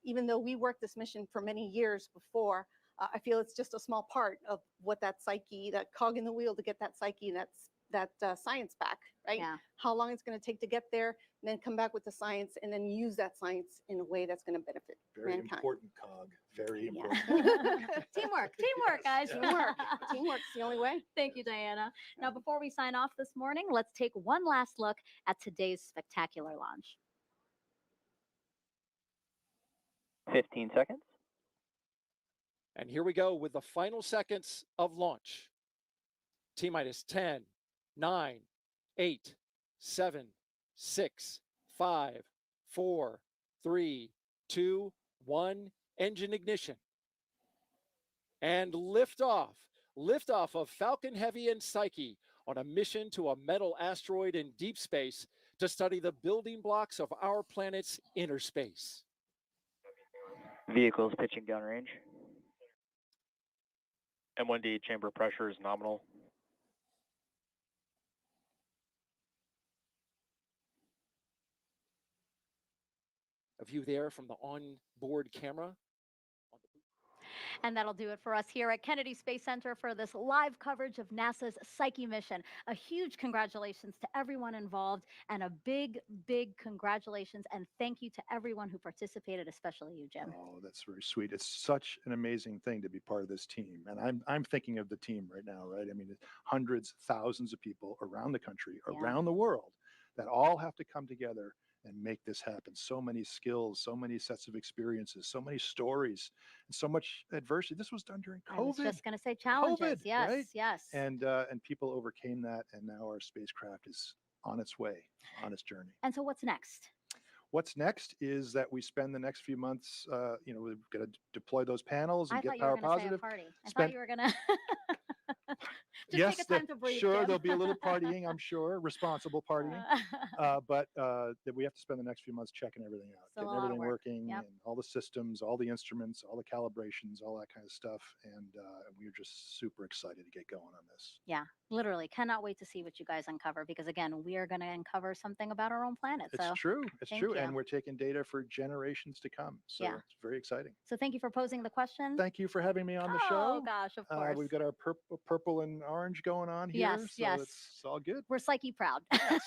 even though we worked this mission for many years before, I feel it's just a small part of what that Psyche, that cog in the wheel to get that Psyche and that science back, right? Yeah. How long it's going to take to get there, and then come back with the science, and then use that science in a way that's going to benefit mankind. Important cog. Very important. Teamwork, guys. Teamwork's the only way. Thank you, Diana. Now, before we sign off this morning, let's take one last look at today's spectacular launch. 15 seconds. And here we go with the final seconds of launch. T-minus 10, 9, 8, 7, 6, 5, 4, 3, 2, 1. Engine ignition. And liftoff. Liftoff of Falcon Heavy and Psyche on a mission to a metal asteroid in deep space to study the building blocks of our planet's inner space. Vehicles pitching downrange. M1D chamber pressure is nominal. A view there from the onboard camera. And that'll do it for us here at Kennedy Space Center for this live coverage of NASA's Psyche mission. A huge congratulations to everyone involved, and a big, big congratulations and thank you to everyone who participated, especially you, Jim. Oh, that's very sweet. It's such an amazing thing to be part of this team. And I'm thinking of the team right now, right? I mean, hundreds, thousands of people around the country, around the world, that all have to come together and make this happen. So many skills, so many sets of experiences, so many stories, and so much adversity. This was done during I was COVID. just going to say challenges. COVID, Yes, right? yes. And people overcame that, and now our spacecraft is on its way, on its journey. And so what's next? What's next is that we spend the next few months, we've got to deploy those panels and I get thought you were power going to say a positive. party. I Spend thought you were going to just yes, take a time to breathe. sure, Jim. there'll be a little partying, I'm sure, responsible partying. But that we have to spend the next few months checking everything out, Still a getting lot of everything work. working, Yep. and all the systems, all the instruments, all the calibrations, all that kind of stuff. And we're just super excited to get going on this. Yeah, literally cannot wait to see what you guys uncover, because again, we are going to uncover something about our own planet. It's So true. It's thank true. you. And we're taking data for generations to come. So Yeah. it's very exciting. So thank you for posing the question. Thank you for having me on the show. Oh gosh, of course. We've got our purple and orange going on here. Yes, So yes. it's all good. We're Psyche proud. Yes.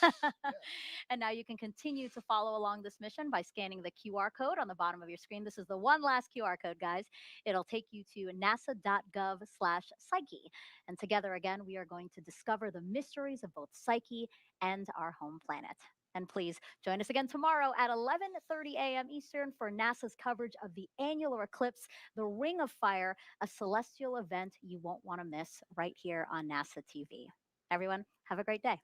And now you can continue to follow along this mission by scanning the QR code on the bottom of your screen. This is the one last QR code, guys. It'll take you to nasa.gov/Psyche. And together again, we are going to discover the mysteries of both Psyche and our home planet. And please join us again tomorrow at 11:30 a.m. Eastern for NASA's coverage of the annular eclipse, the Ring of Fire, a celestial event you won't want to miss right here on NASA TV. Everyone, have a great day.